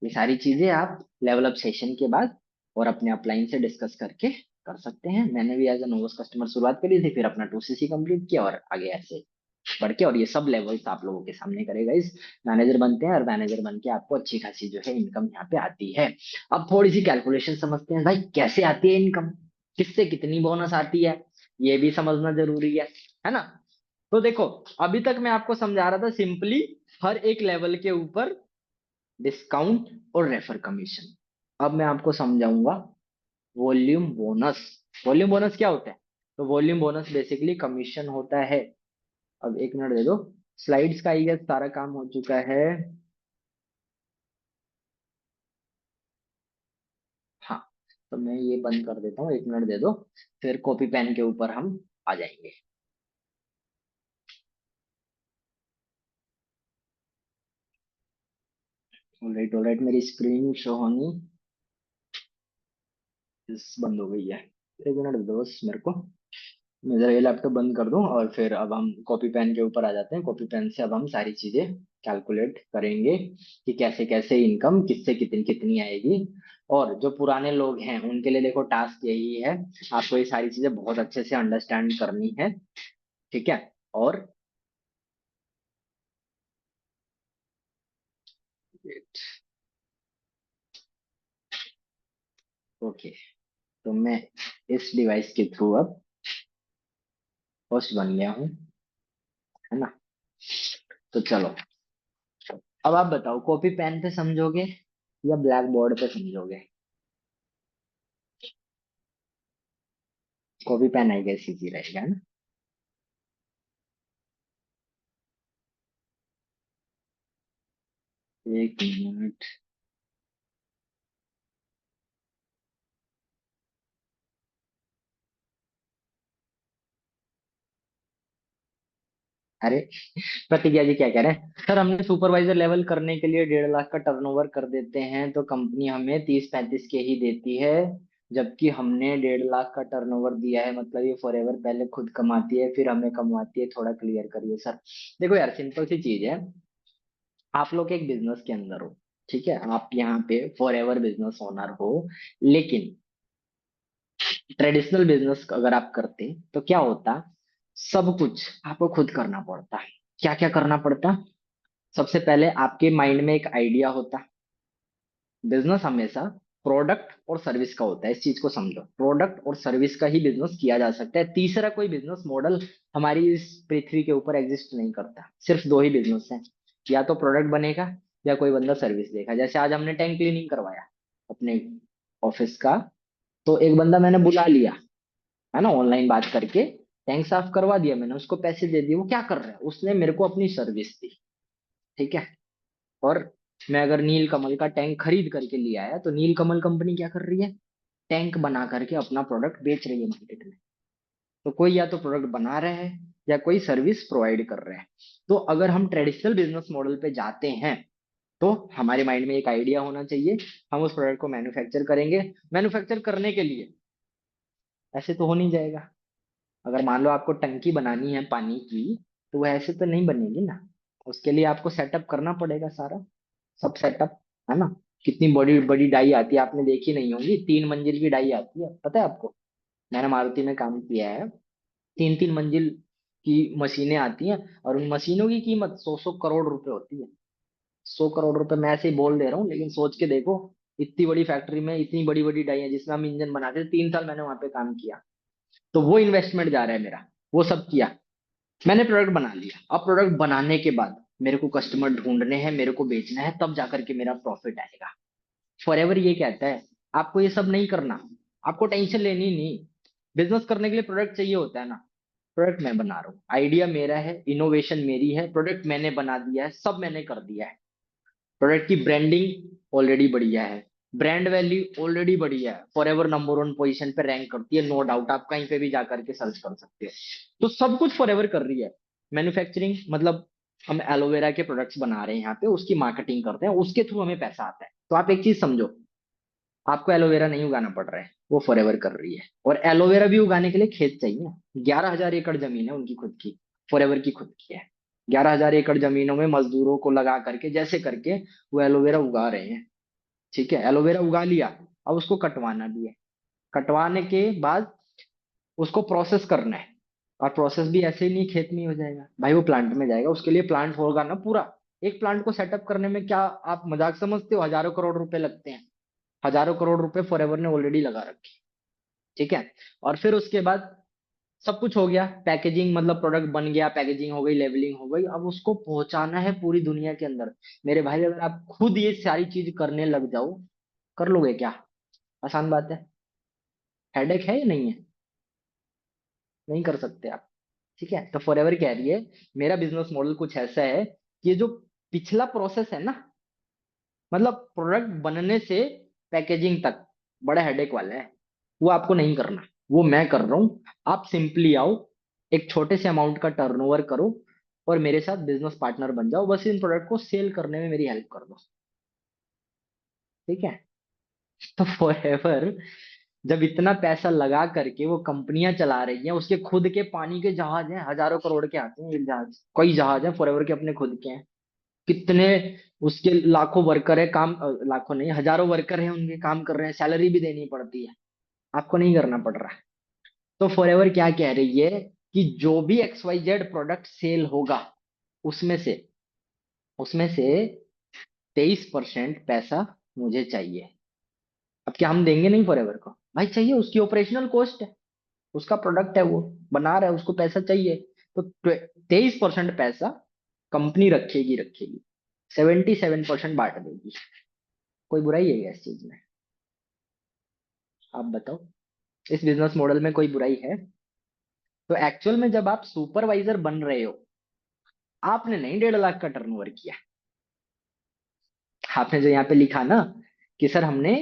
ये सारी चीजें आप लेवल अप सेशन के बाद और अपने अपलाइन से डिस्कस करके कर सकते हैं। मैंने भी एज अ नोवस कस्टमर शुरुआत करी थी, फिर अपना 2 सीसी कंप्लीट किया और आगे ऐसे बढ़ के, और ये सब लेवल्स आप लोगों के सामने करेगा इस मैनेजर बनते हैं। और मैनेजर बन के आपको अच्छी खासी जो है इनकम यहाँ पे आती है। अब थोड़ी सी कैलकुलेशन समझते हैं भाई, कैसे आती है इनकम, किससे कितनी बोनस आती है, ये भी समझना जरूरी है ना? तो देखो, अभी तक मैं आपको समझा रहा था सिंपली हर एक लेवल के ऊपर डिस्काउंट और रेफर कमीशन। अब मैं आपको समझाऊंगा वॉल्यूम बोनस। वॉल्यूम बोनस क्या होता है? तो वॉल्यूम बोनस बेसिकली कमीशन होता है। अब एक मिनट दे दो, स्लाइड्स का ये सारा काम हो चुका है। हाँ, तो मैं ये बंद कर देता हूँ, एक मिनट दे दो, फिर कॉपी पेन के ऊपर हम आ जाएंगे। ऑलराइट ऑलराइट, मेरी स्क्रीन शो होनी बंद हो गई है। एक मिनट दे दो बस मेरे को, मैं जरा ये लैपटॉप बंद कर दूं और फिर अब हम कॉपी पेन के ऊपर आ जाते हैं। कॉपी पेन से अब हम सारी चीजें कैलकुलेट करेंगे कि कैसे कैसे इनकम किससे कितनी कितनी आएगी। और जो पुराने लोग हैं उनके लिए देखो टास्क यही है, आपको ये सारी चीजें बहुत अच्छे से अंडरस्टैंड करनी है। ठीक है? और ओके, तो मैं इस डिवाइस के थ्रू अब होस्ट बन गया हूँ, है ना? तो चलो, अब आप बताओ कॉपी पेन पे समझोगे या ब्लैक बोर्ड पे समझोगे? Copy pen I guess easy रहेगा, है ना? एक मिनट। अरे प्रतिज्ञा जी क्या कह रहे हैं, सर हमने सुपरवाइजर लेवल करने के लिए 1.5 लाख का टर्नओवर कर देते हैं तो कंपनी हमें 30-35 के ही देती है, जबकि हमने 1.5 लाख का टर्नओवर दिया है, मतलब ये फॉरएवर पहले खुद कमाती है फिर हमें कमाती है, थोड़ा क्लियर करिए सर। देखो यार सिंपल सी चीज है, आप लोग एक बिजनेस के अंदर हो, ठीक है, आप यहाँ पे फॉरएवर बिजनेस ओनर हो, लेकिन ट्रेडिशनल बिजनेस अगर आप करते तो क्या होता, सब कुछ आपको खुद करना पड़ता। क्या क्या करना पड़ता, सबसे पहले आपके माइंड में एक आइडिया होता। बिजनेस हमेशा प्रोडक्ट और सर्विस का होता है, इस चीज को समझो, प्रोडक्ट और सर्विस का ही बिजनेस किया जा सकता है, तीसरा कोई बिजनेस मॉडल हमारी इस पृथ्वी के ऊपर एग्जिस्ट नहीं करता, सिर्फ दो ही बिजनेस हैं, या तो प्रोडक्ट बनेगा या कोई बंदा सर्विस देगा। जैसे आज हमने टैंक क्लीनिंग करवाया अपने ऑफिस का, तो एक बंदा मैंने बुला लिया, है ना, ऑनलाइन बात करके टैंक साफ करवा दिया, मैंने उसको पैसे दे दिए, वो क्या कर रहा है, उसने मेरे को अपनी सर्विस दी, ठीक है। और मैं अगर नील कमल का टैंक खरीद करके लिया है तो नील कमल कंपनी क्या कर रही है, टैंक बना करके अपना प्रोडक्ट बेच रही है मार्केट में। तो कोई या तो प्रोडक्ट बना रहा है या कोई सर्विस प्रोवाइड कर रहा है। तो अगर हम ट्रेडिशनल बिजनेस मॉडल पे जाते हैं तो हमारे माइंड में एक आइडिया होना चाहिए, हम उस प्रोडक्ट को मैन्युफैक्चर करेंगे। मैन्युफैक्चर करने के लिए ऐसे तो हो नहीं जाएगा, अगर मान लो आपको टंकी बनानी है पानी की, तो वो ऐसे तो नहीं बनेगी ना, उसके लिए आपको सेटअप करना पड़ेगा सारा, सब सेटअप, है ना। कितनी बड़ी बड़ी डाई आती है, आपने देखी नहीं होगी, 3 मंजिल की डाई आती है, पता है आपको, मैंने मारुति में काम किया है, 3-3 मंजिल की मशीनें आती हैं, और उन मशीनों की कीमत 100-100 करोड़ रुपए होती है। 100 करोड़ रुपए मैं ऐसे ही बोल दे रहा हूँ, लेकिन सोच के देखो, इतनी बड़ी फैक्ट्री में इतनी बड़ी बड़ी डाई है जिसमें हम इंजन बनाते थे, 3 साल मैंने वहां पे काम किया, तो वो इन्वेस्टमेंट जा रहा है मेरा, वो सब किया। मैंने प्रोडक्ट बना लिया, अब प्रोडक्ट बनाने के बाद मेरे को कस्टमर ढूंढने हैं, मेरे को बेचना है, तब जाकर के मेरा प्रॉफिट आएगा। फॉरएवर ये कहता है आपको ये सब नहीं करना, आपको टेंशन लेनी नहीं। बिजनेस करने के लिए प्रोडक्ट चाहिए होता है ना, प्रोडक्ट मैं बना रहा हूँ, आइडिया मेरा है, इनोवेशन मेरी है, प्रोडक्ट मैंने बना दिया है, सब मैंने कर दिया है। प्रोडक्ट की ब्रांडिंग ऑलरेडी बढ़िया है, ब्रांड वैल्यू ऑलरेडी बढ़िया है, फॉरएवर नंबर 1 पोजीशन पे रैंक करती है, नो डाउट, आप कहीं पे भी जाकर के सर्च कर सकते हो। तो सब कुछ फॉरएवर कर रही है। मैन्युफैक्चरिंग मतलब हम एलोवेरा के प्रोडक्ट्स बना रहे हैं यहाँ पे, उसकी मार्केटिंग करते हैं, उसके थ्रू हमें पैसा आता है। तो आप एक चीज समझो, आपको एलोवेरा नहीं उगाना पड़ रहा है, वो फॉरएवर कर रही है। और एलोवेरा भी उगाने के लिए खेत चाहिए, 11,000 एकड़ जमीन है उनकी खुद की, फॉरएवर की खुद की है। 11,000 एकड़ जमीनों में मजदूरों को लगा करके जैसे करके वो एलोवेरा उगा रहे हैं, ठीक है। एलोवेरा उगा लिया, अब उसको कटवाना भी है, कटवाने के बाद उसको प्रोसेस करना है, और प्रोसेस भी ऐसे ही नहीं खेत में ही हो जाएगा भाई, वो प्लांट में जाएगा, उसके लिए प्लांट होगा ना पूरा। एक प्लांट को सेटअप करने में क्या आप मजाक समझते हो, हजारों करोड़ रुपए लगते हैं, हजारों करोड़ रुपए फॉरएवर ने ऑलरेडी लगा रखे, ठीक है। और फिर उसके बाद सब कुछ हो गया, पैकेजिंग मतलब प्रोडक्ट बन गया, पैकेजिंग हो गई, लेवलिंग हो गई, अब उसको पहुंचाना है पूरी दुनिया के अंदर। मेरे भाई अगर आप खुद ये सारी चीज करने लग जाओ, कर लोगे क्या, आसान बात है, हेडेक है या नहीं है, नहीं कर सकते आप, ठीक है। तो फॉरएवर कह रही है मेरा बिजनेस मॉडल कुछ ऐसा है कि ये जो पिछला प्रोसेस है ना, मतलब प्रोडक्ट बनने से पैकेजिंग तक, बड़ा हेडेक वाला है, वो आपको नहीं करना, वो मैं कर रहा हूँ। आप सिंपली आओ, एक छोटे से अमाउंट का टर्नओवर करो, और मेरे साथ बिजनेस पार्टनर बन जाओ, बस इन प्रोडक्ट को सेल करने में मेरी हेल्प कर दो, ठीक है। तो फॉरएवर जब इतना पैसा लगा करके वो कंपनियां चला रही हैं, उसके खुद के पानी के जहाज हैं, हजारों करोड़ के आते हैं एक जहाज, कई जहाज हैं फॉरएवर के अपने खुद के हैं, कितने उसके लाखों वर्कर है काम, लाखों नहीं हजारों वर्कर हैं उनके, काम कर रहे हैं, सैलरी भी देनी पड़ती है, आपको नहीं करना पड़ रहा है। तो फॉरएवर क्या कह रही है कि जो भी XYZ प्रोडक्ट सेल होगा, उसमें से उसमें से 23% पैसा मुझे चाहिए। अब क्या हम देंगे नहीं फॉरएवर को, भाई चाहिए, उसकी ऑपरेशनल कॉस्ट है, उसका प्रोडक्ट है, वो बना रहा है, उसको पैसा चाहिए। तो 23% पैसा कंपनी रखेगी रखेगी, 77% बांट देगी। कोई बुराई है क्या इस चीज में, आप बताओ, इस बिजनेस मॉडल में कोई बुराई है। तो एक्चुअल में जब आप सुपरवाइजर बन रहे हो, आपने नहीं 1.5 लाख का टर्नओवर किया, आपने जो यहाँ पे लिखा ना कि सर हमने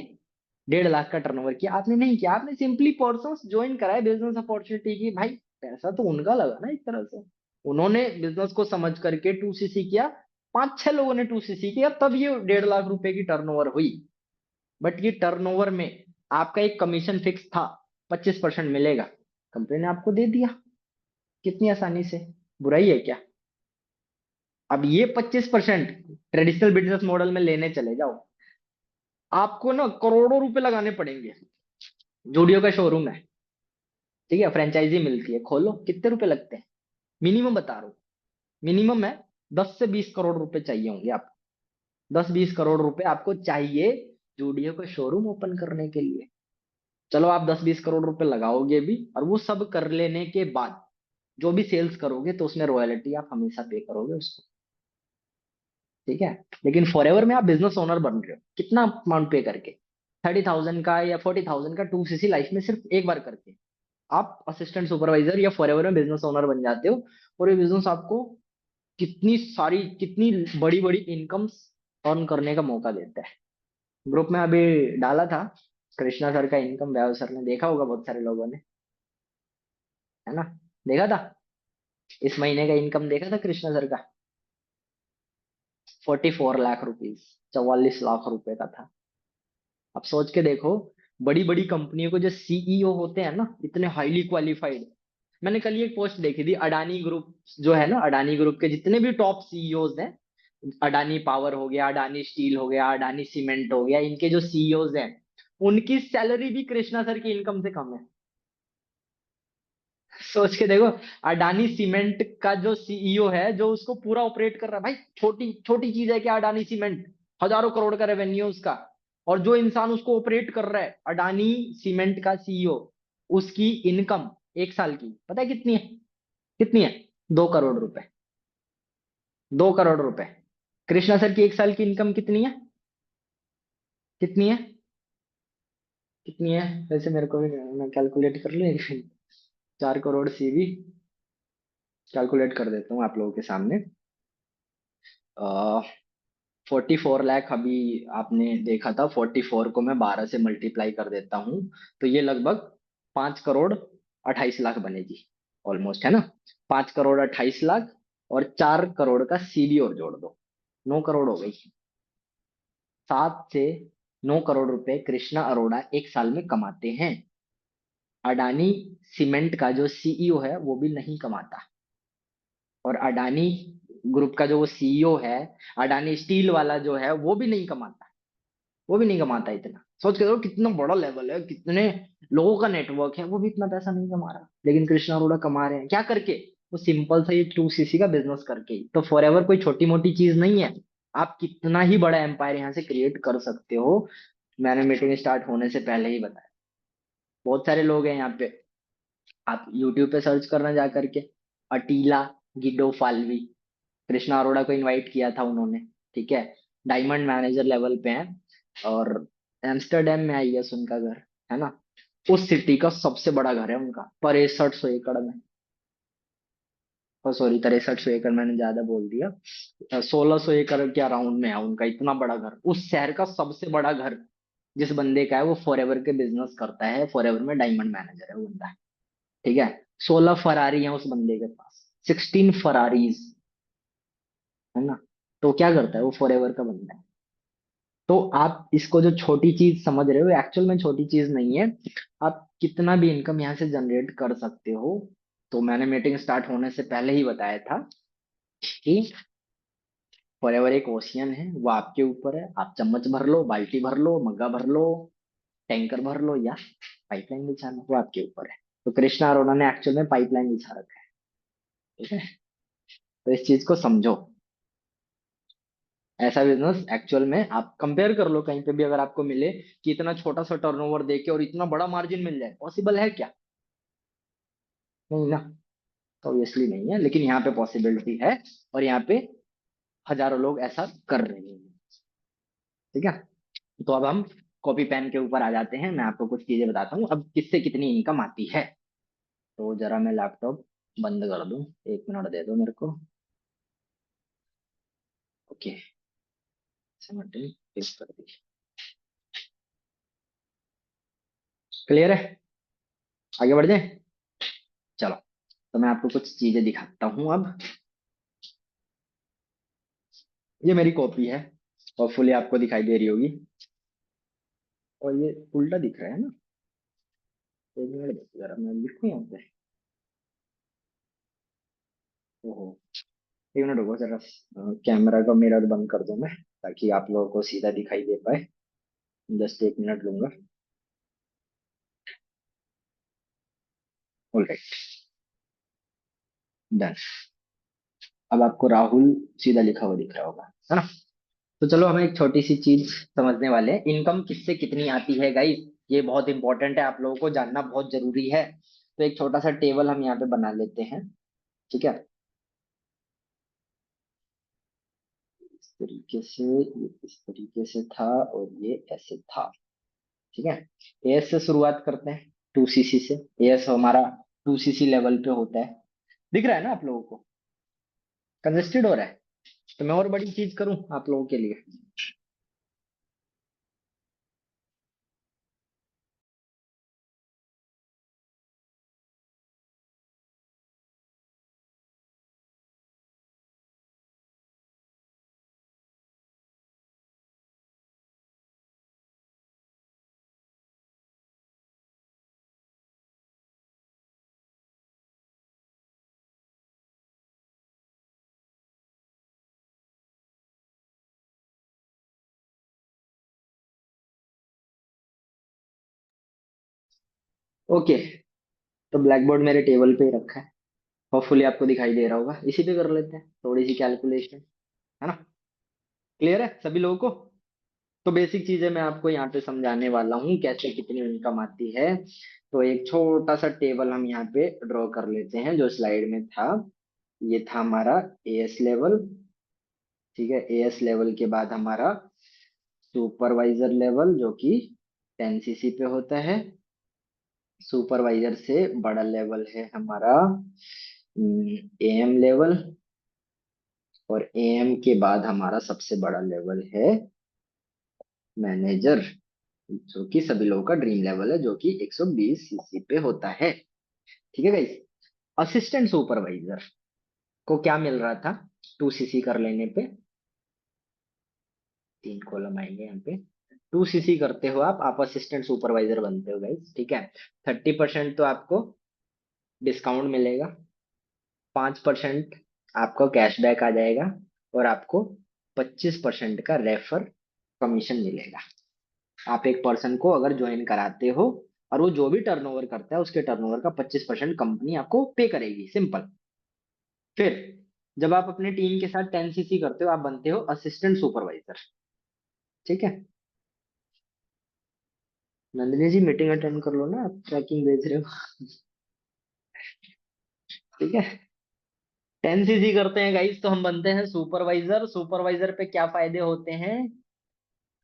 1.5 लाख का टर्नओवर किया, आपने नहीं किया, आपने सिंपली पर्सन ज्वाइन कराया बिजनेस अपॉर्चुनिटी की, भाई पैसा तो उनका लगा ना एक तरह से, उन्होंने बिजनेस को समझ करके 2cc किया, 5-6 लोगों ने 2cc किया, तब ये 1.5 लाख रुपए की टर्नओवर हुई। बट ये टर्नओवर में आपका एक कमीशन फिक्स था, 25% मिलेगा, कंपनी ने आपको दे दिया, कितनी आसानी से, बुराई है क्या? अब ये 25% ट्रेडिशनल बिजनेस मॉडल में लेने चले जाओ, आपको ना करोड़ों रुपए लगाने पड़ेंगे। जूडियो का शोरूम है, ठीक है, फ्रेंचाइजी मिलती है, खोलो, कितने रुपए लगते हैं? मिनिमम बता रहा हूँ, मिनिमम है 10 से 20 करोड़ रुपए चाहिए होंगे आपको। 10-20 करोड़ रुपए आपको चाहिए जूडियो का शोरूम ओपन करने के लिए। चलो आप 10-20 करोड़ रुपए लगाओगे भी, और वो सब कर लेने के बाद जो भी सेल्स करोगे तो उसमें रॉयल्टी आप हमेशा पे करोगे उसको, ठीक है। लेकिन फॉर एवर में आप बिजनेस ओनर बन रहे हो, कितना अमाउंट पे करके? 30,000 का या 40,000 का 2cc लाइफ में सिर्फ एक बार करके आप असिस्टेंट सुपरवाइजर या फॉर एवर में बिजनेस ओनर बन जाते हो। और ये बिजनेस आपको कितनी सारी, कितनी बड़ी बड़ी इनकम्स अर्न करने का मौका देता है। ग्रुप में अभी डाला था कृष्णा सर का इनकम, व्याव सर ने देखा होगा, बहुत सारे लोगों ने, है ना, देखा था। इस महीने का इनकम देखा था कृष्णा सर का, 44 लाख रुपीज, 44 लाख रुपए का था। अब सोच के देखो, बड़ी बड़ी कंपनियों को जो सीईओ होते हैं ना, इतने हाईली क्वालिफाइड। मैंने कल ही एक पोस्ट देखी थी, अडानी ग्रुप जो है ना, अडानी ग्रुप के जितने भी टॉप सीईओज हैं, अडानी पावर हो गया, अडानी स्टील हो गया, अडानी सीमेंट हो गया, इनके जो सीईओज हैं, उनकी सैलरी भी कृष्णा सर की इनकम से कम है। सोच के देखो, अडानी सीमेंट का जो सीईओ है, जो उसको पूरा ऑपरेट कर रहा है, भाई छोटी छोटी चीज है क्या? अडानी सीमेंट हजारों करोड़ का रेवेन्यू उसका। और जो इंसान उसको ऑपरेट कर रहा है, अडानी सीमेंट का सीईओ, उसकी इनकम एक साल की पता है कितनी है? कितनी है? 2 करोड़ रुपए। 2 करोड़ रुपए। कृष्णा सर की एक साल की इनकम कितनी है? कितनी है? कितनी है वैसे? मेरे को भी, मैं कैलकुलेट कर लूं एक मिनट। 4 करोड़ सीवी कैलकुलेट कर देता हूँ आप लोगों के सामने। 44 लाख अभी आपने देखा था, 44 को मैं 12 से मल्टीप्लाई कर देता हूँ, तो ये लगभग 5 करोड़ 28 लाख बनेगी, ऑलमोस्ट, है ना। 5 करोड़ 28 लाख, और 4 करोड़ का सीबी और जोड़ दो, 9 करोड़ हो गई। 7 से 9 करोड़ रुपए कृष्णा अरोड़ा एक साल में कमाते हैं। अडानी सीमेंट का जो सीईओ है वो भी नहीं कमाता, और अडानी ग्रुप का जो वो सीईओ है, अडानी स्टील वाला जो है, वो भी नहीं कमाता। वो भी नहीं कमाता इतना। सोच के देखो कितना बड़ा लेवल है, कितने लोगों का नेटवर्क है, वो भी इतना पैसा नहीं कमा रहा, लेकिन कृष्णा अरोड़ा कमा रहे हैं, क्या करके? वो सिंपल सा ये 2cc का बिजनेस करके ही। तो फॉर एवर कोई छोटी मोटी चीज नहीं है, आप कितना ही बड़ा एम्पायर यहाँ से क्रिएट कर सकते हो। मैंने मीटिंग स्टार्ट होने से पहले ही बताया, बहुत सारे लोग हैं यहाँ पे, आप यूट्यूब पे सर्च करना जा करके, अटीला गिडो फाल्वी, कृष्णा अरोड़ा को इनवाइट किया था उन्होंने, ठीक है, डायमंड मैनेजर लेवल पे हैं, और एम्स्टरडेम में आई गेस उनका घर, है ना। उस सिटी का सबसे बड़ा घर है उनका, 6300 एकड़ में। और सॉरी, 6300 एकड़ मैंने ज्यादा बोल दिया, 1600 एकड़ के अराउंड में है उनका, इतना बड़ा घर, उस शहर का सबसे बड़ा घर जिस बंदे का है, वो फॉरएवर के बिजनेस करता है, फॉरएवर में डायमंड मैनेजर है वो बंदा, ठीक है। 16 फरारी है उस बंदे के पास, 16 फरारीज, है ना। तो क्या करता है वो? फॉरएवर का बंदा है। तो आप इसको जो छोटी चीज समझ रहे हो, एक्चुअल में छोटी चीज नहीं है। आप कितना भी इनकम यहाँ से जनरेट कर सकते हो। तो मैंने मीटिंग स्टार्ट होने से पहले ही बताया था कि फॉरएवर एक ओशियन है, वो आपके ऊपर है, आप चम्मच भर लो, बाल्टी भर लो, मग्गा भर लो, टैंकर भर लो, या पाइपलाइन बिछा लो, वो आपके ऊपर है। तो कृष्णा अरोड़ा ने एक्चुअल में पाइपलाइन बिछा रखा है, ठीक है। तो इस चीज को समझो। ऐसा बिजनेस एक्चुअल में आप कंपेयर कर लो कहीं पे भी, अगर आपको मिले कि इतना छोटा सा टर्नओवर देके और इतना बड़ा मार्जिन मिल जाए, पॉसिबल है क्या? नहीं ना। तो ऑब्वियसली नहीं है, लेकिन यहाँ पे पॉसिबिलिटी है, और यहाँ पे हजारों लोग ऐसा कर रहे हैं, ठीक है। तो अब हम कॉपी पेन के ऊपर आ जाते हैं, मैं आपको कुछ चीजें बताता हूँ अब किससे कितनी इनकम आती है। तो जरा मैं लैपटॉप बंद कर दूं, 1 मिनट दे दो मेरे को। ओके, पेस्ट कर दी, क्लियर है? आगे बढ़ जाए, चलो। तो मैं आपको कुछ चीजें दिखाता हूँ अब। ये मेरी कॉपी है, होपफुली आपको दिखाई दे रही होगी। और ये उल्टा दिख रहा है ना? एक मिनट देखो जरा, मैं लिखूँ यहाँ पे। ओहो, एक मिनट रुको जरा, कैमरा का मिरर बंद कर दूं मैं, ताकि आप लोगों को सीधा दिखाई दे पाए। जस्ट एक मिनट लूंगा। Alright, done. अब आपको राहुल सीधा लिखा हुआ दिख रहा होगा, है ना? तो चलो हम एक छोटी सी चीज समझने वाले हैं, इनकम किससे कितनी आती है गाइस। ये बहुत इंपॉर्टेंट है, आप लोगों को जानना बहुत जरूरी है। तो एक छोटा सा टेबल हम यहाँ पे बना लेते हैं, ठीक है? इस तरीके से, ये इस तरीके से था, और ये ऐसे था, ठीक है? एएस से शुरुआत करते हैं, 2 सीसी से। एएस हमारा 2 सीसी लेवल पे होता है। दिख रहा है ना आप लोगों को? कंजेस्टेड हो रहा है? तो मैं और बड़ी चीज करूं आप लोगों के लिए। ओके, तो ब्लैक बोर्ड मेरे टेबल पे ही रखा है, होपफुली आपको दिखाई दे रहा होगा। इसी पे कर लेते हैं थोड़ी सी कैलकुलेशन, है ना? क्लियर है सभी लोगों को? तो बेसिक चीजें मैं आपको यहाँ पे समझाने वाला हूँ, कैसे कितनी इनकम आती है। तो एक छोटा सा टेबल हम यहाँ पे ड्रॉ कर लेते हैं, जो स्लाइड में था। ये था हमारा एएस लेवल, ठीक है? एएस लेवल के बाद हमारा सुपरवाइजर लेवल, जो कि 10 सीसी पे होता है। सुपरवाइजर से बड़ा लेवल है हमारा एएम लेवल, और एएम के बाद हमारा सबसे बड़ा लेवल है मैनेजर, जो कि सभी लोगों का ड्रीम लेवल है, जो कि 120 सीसी पे होता है। ठीक है गाइस? असिस्टेंट सुपरवाइजर को क्या मिल रहा था 2 सीसी कर लेने पे? 3 कॉलम आएंगे यहाँ पे। 2 सीसी करते हो आप असिस्टेंट सुपरवाइजर बनते हो गाइस, ठीक है? 30% तो आपको डिस्काउंट मिलेगा, 5% आपको कैशबैक आ जाएगा, और आपको 25% का रेफर कमीशन मिलेगा। आप एक पर्सन को अगर ज्वाइन कराते हो, और वो जो भी टर्नओवर करता है, उसके टर्नओवर का 25% कंपनी आपको पे करेगी, सिंपल। फिर जब आप अपने टीम के साथ 10 सीसी करते हो, आप बनते हो असिस्टेंट सुपरवाइजर, ठीक है? नंदिनी जी, मीटिंग अटेंड कर लो ना, आप ट्रैकिंग भेज रहे हो। ठीक है? 10 सीसी करते हैं गाइस तो हम बनते हैं सुपरवाइजर। सुपरवाइजर पे क्या फायदे होते हैं?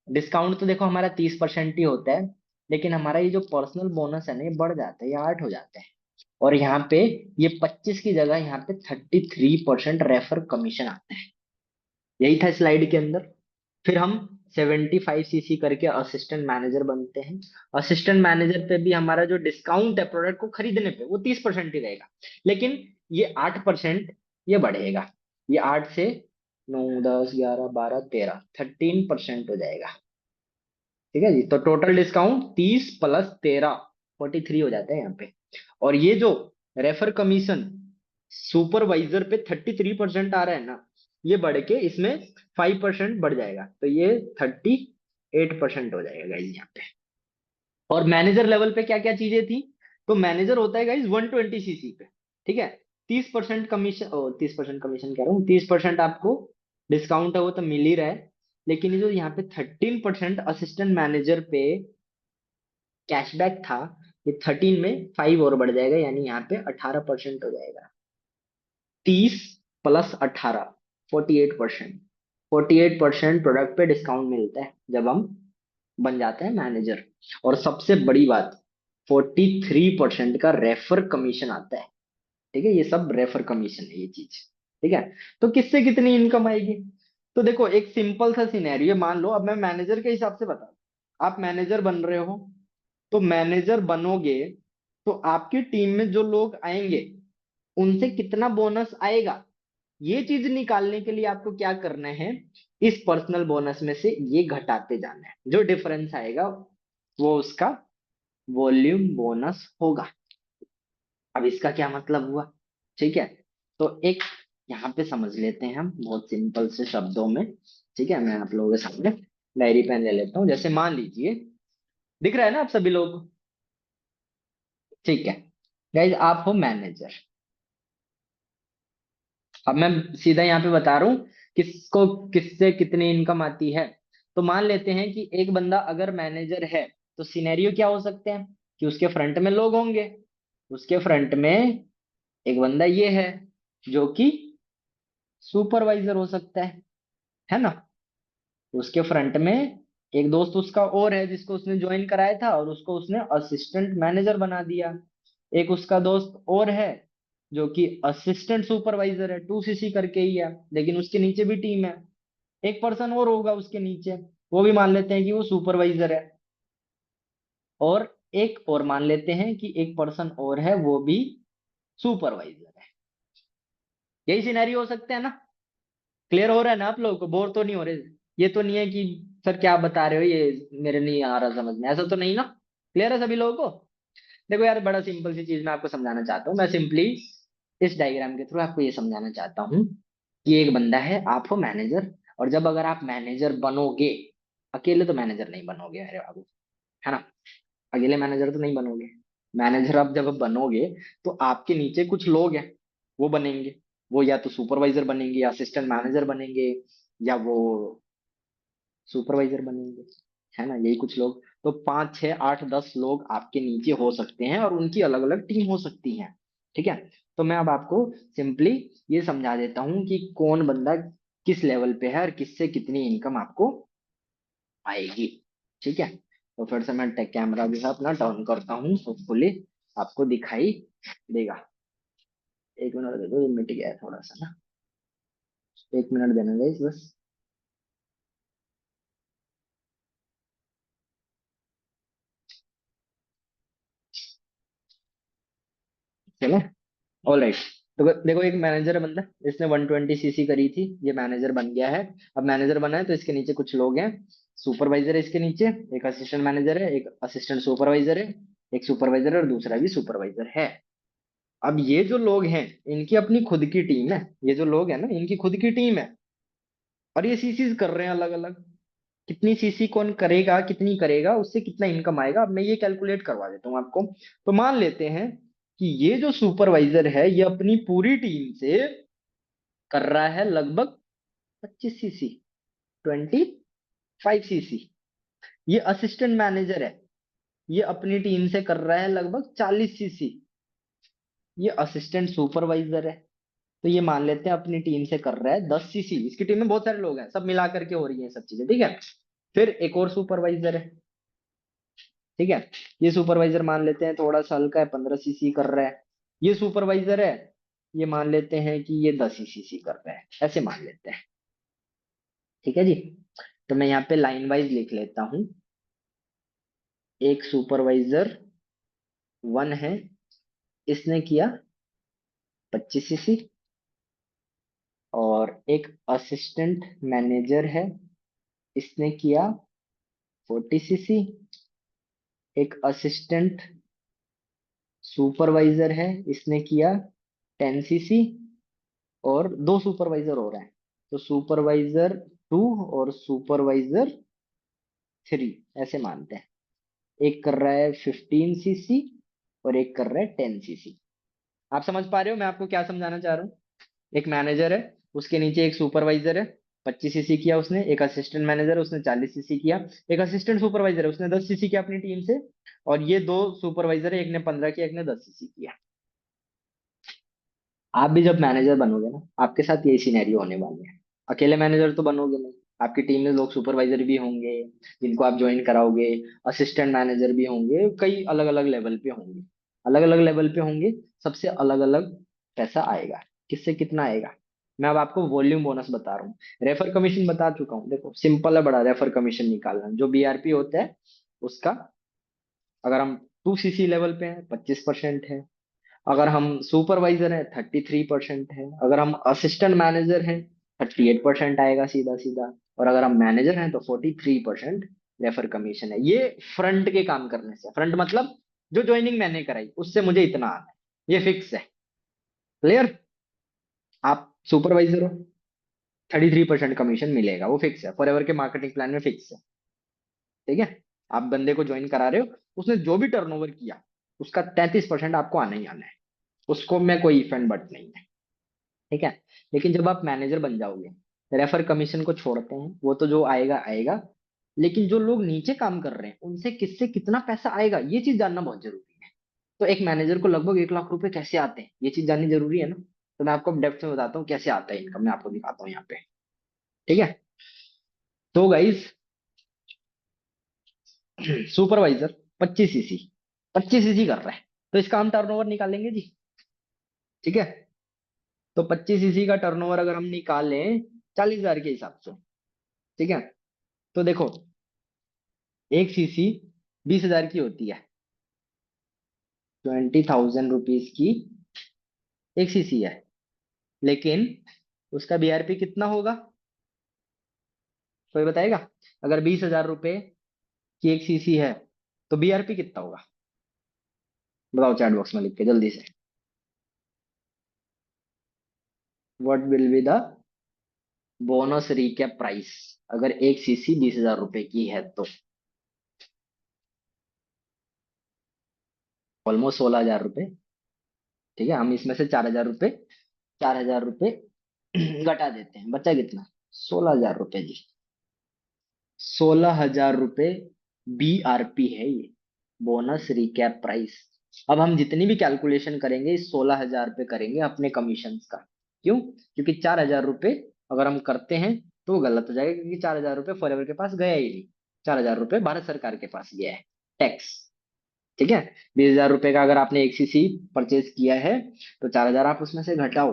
डिस्काउंट तो देखो हमारा 30% ही होता है, लेकिन हमारा ये जो पर्सनल बोनस है ना, ये बढ़ जाता है, ये 8 हो जाता है। और यहाँ पे ये 25 की जगह यहाँ पे 33% रेफर कमीशन आता है। यही था स्लाइड के अंदर। फिर हम 75 सीसी करके असिस्टेंट मैनेजर बनते हैं। असिस्टेंट मैनेजर पे भी हमारा जो डिस्काउंट है प्रोडक्ट को खरीदने पे, वो 30% ही रहेगा, लेकिन ये 8% ये बढ़ेगा। ये 8 से 9, 10, 11, 12, 13, 13% हो जाएगा। ठीक है जी? तो टोटल डिस्काउंट 30 + 13, 43 हो जाता है यहाँ पे। और ये जो रेफर कमीशन सुपरवाइजर पे 33% आ रहा है ना, ये बढ़ के इसमें 5% बढ़ जाएगा, तो ये 38% हो जाएगा गाइज यहाँ पे। और मैनेजर लेवल पे क्या क्या चीजें थी? तो मैनेजर होता है गाइज 120 सीसी पे, ठीक है? 30% कमीशन, ओ 30% कमीशन कह रहा हूँ, 30% आपको डिस्काउंट है, वो तो मिल ही रहा है। लेकिन ये जो यहाँ पे 13% असिस्टेंट मैनेजर पे कैशबैक था, ये 13 में 5 और बढ़ जाएगा, यानी यहाँ पे 18% हो जाएगा। 30 + 18, 48%। 48% प्रोडक्ट पे डिस्काउंट मिलता है जब हम बन जाते हैं मैनेजर। और सबसे बड़ी बात, 43% का रेफर कमीशन आता है। ठीक है? ये सब रेफर कमीशन है ये चीज, ठीक है? तो किससे कितनी इनकम आएगी? तो देखो, एक सिंपल सा सिनेरियो मान लो, अब मैं मैनेजर के हिसाब से बता, आप मैनेजर बन रहे हो, तो मैनेजर बनोगे तो आपकी टीम में जो लोग आएंगे, उनसे कितना बोनस आएगा, ये चीज निकालने के लिए आपको क्या करना है, इस पर्सनल बोनस में से ये घटाते जाना है, जो डिफरेंस आएगा वो उसका वॉल्यूम बोनस होगा। अब इसका क्या मतलब हुआ, ठीक है। तो एक यहाँ पे समझ लेते हैं हम बहुत सिंपल से शब्दों में। ठीक है, मैं आप लोगों के सामने डायरी पेन ले लेता हूँ। जैसे मान लीजिए, दिख रहा है ना आप सभी लोग, ठीक है। गाइज आप हो मैनेजर। अब मैं सीधा यहाँ पे बता रहा हूँ किसको किससे कितनी इनकम आती है। तो मान लेते हैं कि एक बंदा अगर मैनेजर है, तो सिनेरियो क्या हो सकते हैं कि उसके फ्रंट में लोग होंगे। उसके फ्रंट में एक बंदा ये है जो कि सुपरवाइजर हो सकता है ना। उसके फ्रंट में एक दोस्त उसका और है जिसको उसने ज्वाइन कराया था और उसको उसने असिस्टेंट मैनेजर बना दिया। एक उसका दोस्त और है जो कि असिस्टेंट सुपरवाइजर है, 2cc करके ही है, लेकिन उसके नीचे भी टीम है। एक पर्सन और होगा उसके नीचे, वो भी मान लेते हैं कि वो सुपरवाइजर है। और एक और मान लेते हैं कि एक पर्सन और है वो भी सुपरवाइजर है। यही सिनेरियो हो सकते हैं ना। क्लियर हो रहा है ना आप लोगों को, बोर तो नहीं हो रहे। ये तो नहीं है कि सर क्या बता रहे हो, ये मेरे नहीं आ रहा समझ में, ऐसा तो नहीं ना। क्लियर है सभी लोगों को। देखो यार, बड़ा सिंपल सी चीज मैं आपको समझाना चाहता हूँ। मैं सिंपली इस डायग्राम के थ्रू आपको ये समझाना चाहता हूँ कि एक बंदा है, आप हो मैनेजर। और जब अगर आप मैनेजर बनोगे, अकेले तो मैनेजर नहीं बनोगे अरे बाबू, है ना। अकेले मैनेजर तो नहीं बनोगे। मैनेजर आप जब बनोगे तो आपके नीचे कुछ लोग हैं, वो बनेंगे। वो या तो सुपरवाइजर बनेंगे या असिस्टेंट मैनेजर बनेंगे, या वो सुपरवाइजर बनेंगे, है ना। यही कुछ लोग, तो 5 6 8 10 लोग आपके नीचे हो सकते हैं और उनकी अलग अलग टीम हो सकती है। ठीक है। तो मैं अब आपको सिंपली ये समझा देता हूँ कि कौन बंदा किस लेवल पे है और किससे कितनी इनकम आपको आएगी। ठीक है। तो फिर से मैं टेक कैमरा भी है अपना टर्न करता हूँ, होपफुली आपको दिखाई देगा। एक मिनट दे दो, ये मिट गया है थोड़ा सा ना। 1 मिनट देना गाइस बस। चले, ऑल राइट। तो देखो, एक मैनेजर है बंदा, इसने 120cc करी थी, ये मैनेजर बन गया है। अब मैनेजर बना है तो इसके नीचे कुछ लोग हैं। सुपरवाइजर है इसके नीचे, एक असिस्टेंट मैनेजर है, एक असिस्टेंट सुपरवाइजर है, एक सुपरवाइजर है और दूसरा भी सुपरवाइजर है। अब ये जो लोग हैं, इनकी अपनी खुद की टीम है। ये जो लोग हैं ना, इनकी खुद की टीम है। और ये सीसीज कर रहे हैं अलग अलग। कितनी सीसी कौन करेगा, कितनी करेगा, उससे कितना इनकम आएगा, अब मैं ये कैलकुलेट करवा देता हूँ आपको। तो मान लेते हैं कि ये जो सुपरवाइजर है ये अपनी पूरी टीम से कर रहा है लगभग 25cc, 25cc। ये असिस्टेंट मैनेजर है, ये अपनी टीम से कर रहा है लगभग 40cc। ये असिस्टेंट सुपरवाइजर है, तो ये मान लेते हैं अपनी टीम से कर रहा है 10cc। इसकी टीम में बहुत सारे लोग हैं, सब मिला करके हो रही है सब चीजें, ठीक है। फिर एक और सुपरवाइजर है, ठीक है। ये सुपरवाइजर मान लेते हैं थोड़ा सा हल्का है, 15cc कर रहा है। ये सुपरवाइजर है, ये मान लेते हैं कि ये 10cc कर रहा है, ऐसे मान लेते हैं। ठीक है जी। तो मैं यहाँ पे लाइन वाइज लिख लेता हूँ। एक सुपरवाइजर 1 है, इसने किया 25cc। और एक असिस्टेंट मैनेजर है, इसने किया 40cc। एक असिस्टेंट सुपरवाइजर है, इसने किया 10cc। और दो सुपरवाइजर हो रहा है, तो सुपरवाइजर 2 और सुपरवाइजर 3, ऐसे मानते हैं। एक कर रहा है 15cc और एक कर रहा है 10cc। आप समझ पा रहे हो मैं आपको क्या समझाना चाह रहा हूँ। एक मैनेजर है, उसके नीचे एक सुपरवाइजर है, 25cc किया उसने। एक असिस्टेंट मैनेजर है, उसने 40cc किया। एक असिस्टेंट सुपरवाइजर है, उसने 10cc किया अपनी टीम से। और ये दो सुपरवाइजर है, एक ने 15 किया, एक ने 10cc किया। आप भी जब मैनेजर बनोगे ना, आपके साथ यही सिनेरियो होने वाले हैं। अकेले मैनेजर तो बनोगे नहीं, आपकी टीम में लोग सुपरवाइजर भी होंगे जिनको आप ज्वाइन कराओगे। असिस्टेंट मैनेजर भी होंगे, कई अलग अलग लेवल पे होंगे। अलग अलग लेवल पे होंगे, सबसे अलग अलग पैसा आएगा। किससे कितना आएगा, मैं अब आपको वॉल्यूम बोनस बता रहा हूँ। रेफर कमीशन बता चुका हूँ, देखो सिंपल है बड़ा। रेफर कमीशन निकालना, जो बीआरपी होता है उसका, अगर हम 2cc लेवल पे हैं 25% है। अगर हम सुपरवाइजर हैं 33% है, अगर हम असिस्टेंट मैनेजर हैं 38% आएगा सीधा सीधा, और अगर हम मैनेजर हैं तो 43% रेफर कमीशन है। ये फ्रंट के काम करने से, फ्रंट मतलब जो ज्वाइनिंग मैंने कराई उससे मुझे इतना आना है, ये फिक्स है। क्लियर? आप सुपरवाइजर हो, 33% कमीशन मिलेगा, वो फिक्स है, फॉरएवर के मार्केटिंग प्लान में फिक्स है। ठीक है? आप बंदे को ज्वाइन करा रहे हो, उसने जो भी टर्नओवर किया उसका 33% आपको आना ही आना है, उसको में कोई इफ एंड बट नहीं है। ठीक है? लेकिन जब आप मैनेजर बन जाओगे, रेफर कमीशन को छोड़ते हैं, वो तो जो आएगा आएगा, लेकिन जो लोग नीचे काम कर रहे हैं उनसे किससे कितना पैसा आएगा ये चीज जानना बहुत जरूरी है। तो एक मैनेजर को लगभग 1 लाख रुपए कैसे आते हैं ये चीज जाननी जरूरी है ना। तो मैं आपको डेप्थ में बताता हूँ कैसे आता है इनकम, मैं आपको दिखाता हूँ यहाँ पे। ठीक है? तो गाइज, सुपरवाइजर 25 सीसी, 25 सीसी कर रहा है, तो इसका हम टर्नओवर निकालेंगे जी। ठीक है? तो 25 सीसी का टर्नओवर अगर हम निकालें 40,000 के हिसाब से, ठीक है, तो देखो, 1 सीसी 20,000 की होती है, 20,000 रुपीज की 1 सीसी है, लेकिन उसका बीआरपी कितना होगा, कोई बताएगा? अगर 20,000 रुपए की 1 सीसी है तो बीआरपी कितना होगा? बताओ चैट बॉक्स में लिख के जल्दी से। What will be the bonus recap price अगर 1 सीसी 20,000 रुपए की है तो? ऑलमोस्ट 16,000 रुपए। ठीक है, हम इसमें से 4,000 रुपए, 4,000 रुपए घटा देते हैं, बचा कितना? 16,000 रुपए जी। 16,000 रुपए बीआरपी है ये, बोनस रिकैप प्राइस। अब हम जितनी भी कैलकुलेशन करेंगे इस 16,000 पे करेंगे अपने कमीशन का। क्यों? क्योंकि 4,000 रुपए अगर हम करते हैं तो वो गलत हो जाएगा, क्योंकि 4,000 रुपए फॉरएवर के पास गया ही नहीं, 4,000 रुपए भारत सरकार के पास गया है, टैक्स। ठीक है? 20,000 रुपए का अगर आपने 1 सीसी परचेज किया है तो 4,000 आप उसमें से घटाओ,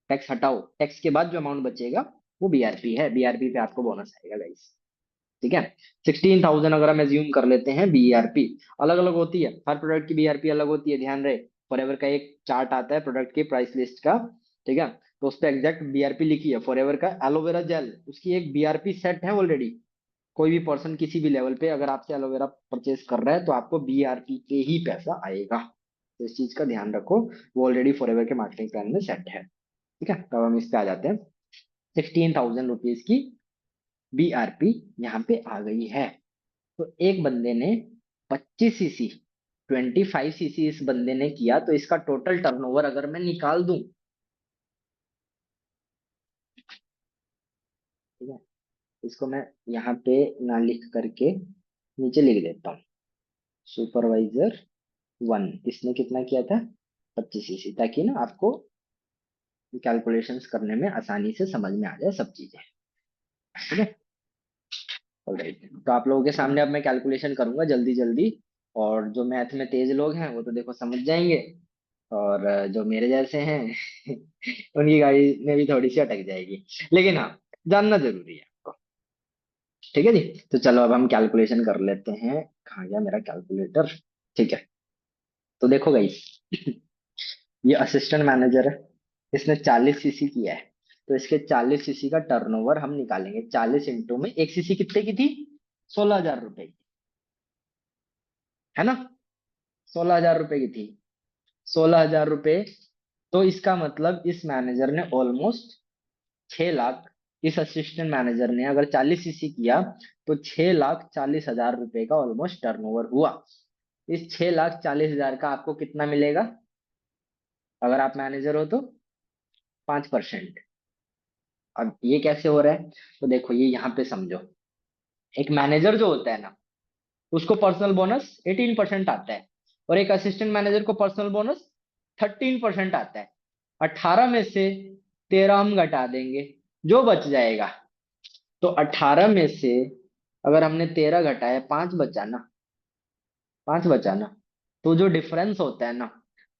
टैक्स हटाओ, टैक्स के बाद जो अमाउंट बचेगा वो बीआरपी है, बीआरपी पे आपको बोनस आएगा गाइस। ठीक है? 16,000 अगर हम एज्यूम कर लेते हैं बीआरपी, अलग अलग होती है, हर प्रोडक्ट की बीआरपी अलग होती है, ध्यान रहे। फॉरएवर का एक चार्ट आता है प्रोडक्ट की प्राइस लिस्ट का, ठीक है, तो उस पर एग्जैक्ट बीआरपी लिखी है। फॉरएवर का एलोवेरा जेल, उसकी एक बीआरपी सेट है ऑलरेडी। कोई भी पर्सन किसी भी लेवल पे अगर आपसे एलोवेरा परचेज कर रहा है तो आपको बीआरपी के ही पैसा आएगा, तो इस चीज का ध्यान रखो, वो ऑलरेडी फॉरएवर के मार्केटिंग प्लान में सेट है। ठीक है, तो अब हम इस पे आ जाते हैं। 16,000 रुपीज की बीआरपी यहाँ पे आ गई है। तो एक बंदे ने 25 सीसी, 25 सीसी इस बंदे ने किया, तो इसका टोटल टर्नओवर अगर मैं निकाल दूं, ठीक है, इसको मैं यहाँ पे ना लिख करके नीचे लिख देता हूँ। सुपरवाइजर 1, इसने कितना किया था? 25 सीसी, ताकि ना आपको कैलकुलेशंस करने में आसानी से समझ में आ जाए सब चीजें। ठीक है? ऑलराइट, तो आप लोगों के सामने अब मैं कैलकुलेशन करूंगा जल्दी जल्दी, और जो मैथ में तेज लोग हैं वो तो देखो समझ जाएंगे, और जो मेरे जैसे हैं उनकी गाड़ी में भी थोड़ी सी अटक जाएगी, लेकिन हाँ, जानना जरूरी है आपको। ठीक है जी, तो चलो अब हम कैलकुलेशन कर लेते हैं। कहाँ गया मेरा कैलकुलेटर? ठीक है, तो देखो गाइस, ये असिस्टेंट मैनेजर है, इसने 40 सीसी किया है, तो इसके 40 सीसी का टर्नओवर हम निकालेंगे। 40 इंटू में 1 सीसी कितने की थी? 16,000 रुपए की, है ना? 16,000 रुपए की थी, 16,000 रुपए। तो इसका मतलब इस मैनेजर ने ऑलमोस्ट 6 लाख, इस असिस्टेंट मैनेजर ने अगर 40 सीसी किया तो 6,40,000 रुपए का ऑलमोस्ट टर्नओवर हुआ। इस 6,40,000 का आपको कितना मिलेगा अगर आप मैनेजर हो तो? 5%। अब ये कैसे हो रहा है? तो देखो, ये यहाँ पे समझो, एक मैनेजर जो होता है ना, उसको पर्सनल बोनस 18% आता है, और एक असिस्टेंट मैनेजर को पर्सनल बोनस 13% आता है। 18 में से 13 हम घटा देंगे, जो बच जाएगा, तो 18 में से अगर हमने 13 घटाया, 5 बचा ना, 5 बचा ना, तो जो डिफरेंस होता है ना,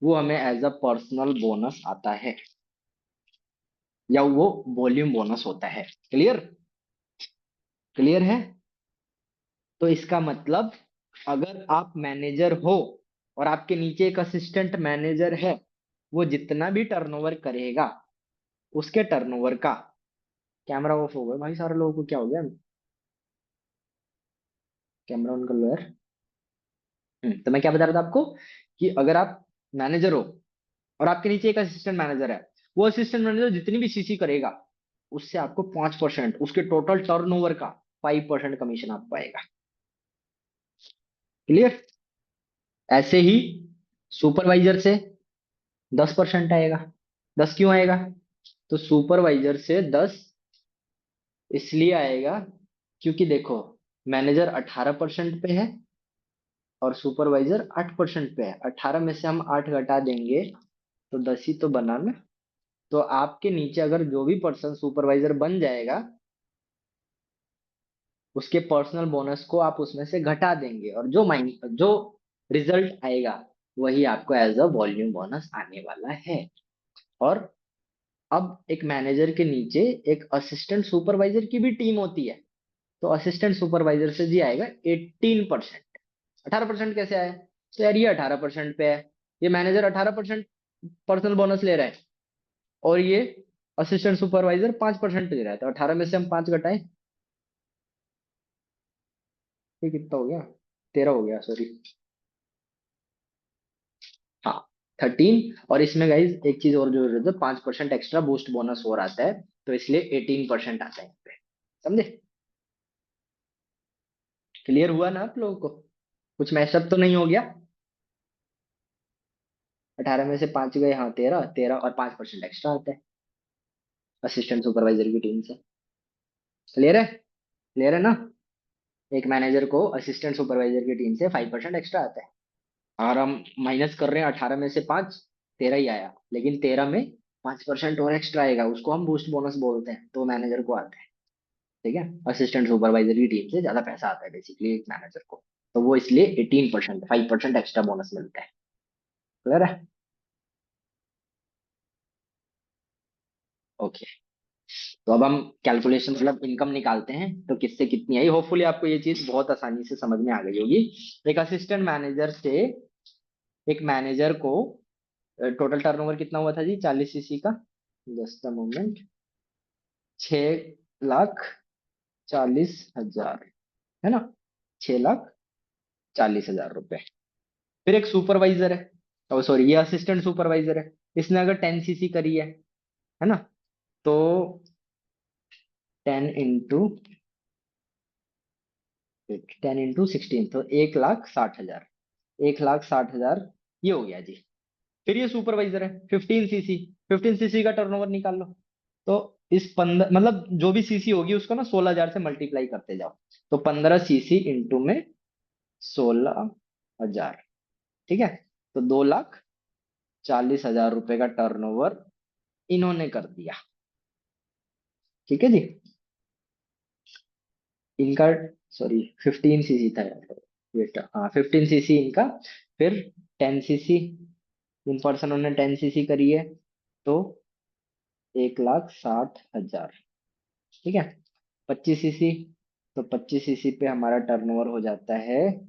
वो हमें एज अ पर्सनल बोनस आता है, या वो वॉल्यूम बोनस होता है। क्लियर? क्लियर है? तो इसका मतलब, अगर आप मैनेजर हो और आपके नीचे एक असिस्टेंट मैनेजर है, वो जितना भी टर्नओवर करेगा उसके टर्नओवर का। कैमरा ऑफ हो गया भाई, सारे लोगों को क्या हो गया? कैमरा ऑन कर लो यार। तो मैं क्या बता रहा था आपको कि अगर आप मैनेजर हो और आपके नीचे एक असिस्टेंट मैनेजर है, वो असिस्टेंट मैनेजर जितनी भी सीसी करेगा उससे आपको 5%, उसके टोटल टर्नओवर का 5% कमीशन आपको आएगा। क्लियर? ऐसे ही सुपरवाइजर से 10% आएगा। 10 क्यों आएगा? तो सुपरवाइजर से 10 इसलिए आएगा क्योंकि देखो, मैनेजर 18% पे है और सुपरवाइजर 8% पे है। 18 में से हम 8 घटा देंगे तो 10 ही तो बना ना। तो आपके नीचे अगर जो भी पर्सन सुपरवाइजर बन जाएगा उसके पर्सनल बोनस को आप उसमें से घटा देंगे, और जो रिजल्ट आएगा वही आपको एज अ वॉल्यूम बोनस आने वाला है। और अब एक मैनेजर के नीचे एक असिस्टेंट सुपरवाइजर की भी टीम होती है, तो असिस्टेंट सुपरवाइजर से जी आएगा 18%। 18% कैसे आया? तो यार ये 18% पे है, ये मैनेजर 18% पर्सनल बोनस ले रहा है और ये असिस्टेंट सुपरवाइजर 5% ले रहा है, तो 18 में से हम 5 घटाएं, ये कितना हो गया? 13 हो गया, सॉरी। हाँ, 13। और इसमें गाइज एक चीज और जो है, 5% एक्स्ट्रा बूस्ट बोनस और आता है, तो इसलिए 18% आता है यहाँ पे। समझे? क्लियर हुआ ना आप लोगों को? कुछ मैशअप तो नहीं हो गया? 18 में से 5 गए, हाँ 13, 13 और 5% एक्स्ट्रा आता है असिस्टेंट सुपरवाइजर की टीम से। क्लियर है? क्लियर है ना? एक मैनेजर को असिस्टेंट सुपरवाइजर की टीम से 5% एक्स्ट्रा आता है। और हम माइनस कर रहे हैं 18 में से 5, 13 ही आया, लेकिन 13 में 5% और एक्स्ट्रा आएगा, उसको हम बूस्ट बोनस बोलते हैं, तो मैनेजर को आता है। ठीक है? असिस्टेंट सुपरवाइजर की टीम से ज्यादा पैसा आता है बेसिकली एक मैनेजर को, तो वो इसलिए 18%, 5% एक्स्ट्रा बोनस मिलता है। क्लियर है? ओके। तो अब हम कैलकुलेशन मतलब इनकम निकालते हैं, तो किससे कितनी आई। होपफुली आपको ये चीज बहुत आसानी से समझ में आ गई होगी। एक असिस्टेंट मैनेजर से एक मैनेजर को टोटल टर्नओवर कितना हुआ था जी 40 सीसी का? Just a moment. 6,40,000, है ना? 6,40,000 रुपए। फिर एक सुपरवाइजर है, ओ सॉरी, ये असिस्टेंट सुपरवाइजर है, इसने अगर 10 सीसी करी है ना? तो 10 इंटू 16, तो 1,60,000। 1,60,000 ये हो गया जी। फिर ये सुपरवाइजर है 15 सीसी। 15 सीसी का टर्नओवर निकाल लो। तो इस 15 मतलब जो भी सीसी होगी उसको ना 16,000 से मल्टीप्लाई करते जाओ। तो 15 सीसी इंटू में 16,000। ठीक है? तो 2,40,000 रुपए का टर्नओवर इन्होंने कर दिया। ठीक है जी। इनका, सॉरी, 15 सीसी था यार, वेट, हाँ 15 सीसी इनका। फिर 10 सीसी, इन पर्सनों ने 10 सीसी करी है, तो 1,60,000। ठीक है? 25 सीसी, तो 25 सीसी पे हमारा टर्नओवर हो जाता है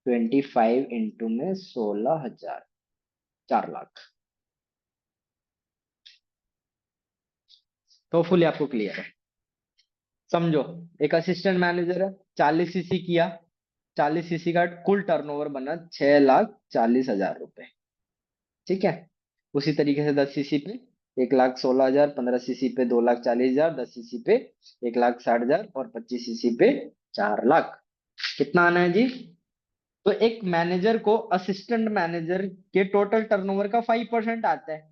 25 इंटू में 16,000, 4 लाख। तो फुली आपको क्लियर है? समझो, एक असिस्टेंट मैनेजर है, 40 सीसी किया, 40 सीसी का कुल टर्नओवर बना 6,40,000 रुपए। ठीक है? उसी तरीके से 10 सीसी पे 1,16,000, 15 सीसी पे 2,40,000, 10 सीसी पे 1,60,000 और 25 सीसी पे 4 लाख। कितना आना है जी? तो एक मैनेजर को असिस्टेंट मैनेजर के टोटल टर्नओवर का 5% आता है।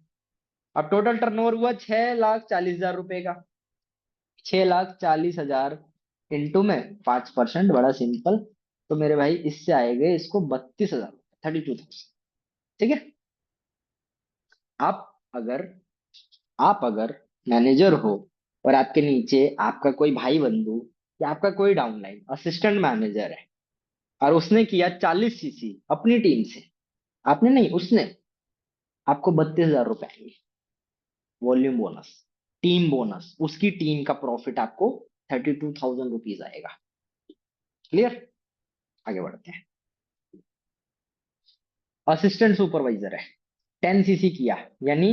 अब टोटल टर्नओवर हुआ 6,40,000 रुपए का। 6,40,000 इंटू में 5%, बड़ा सिंपल। तो मेरे भाई इससे आएंगे इसको 32,000, 32,000। ठीक है? आप अगर आप अगर मैनेजर हो और आपके नीचे आपका कोई भाई बंधु या आपका कोई डाउनलाइन असिस्टेंट मैनेजर है और उसने किया 40 सीसी अपनी टीम से, आपने नहीं, उसने, आपको 32,000 रुपए आएंगे वॉल्यूम बोनस, टीम बोनस। उसकी टीम का प्रॉफिट आपको 32,000 रुपीज आएगा। क्लियर? आगे बढ़ते हैं। असिस्टेंट सुपरवाइजर है, 10 सीसी किया, यानी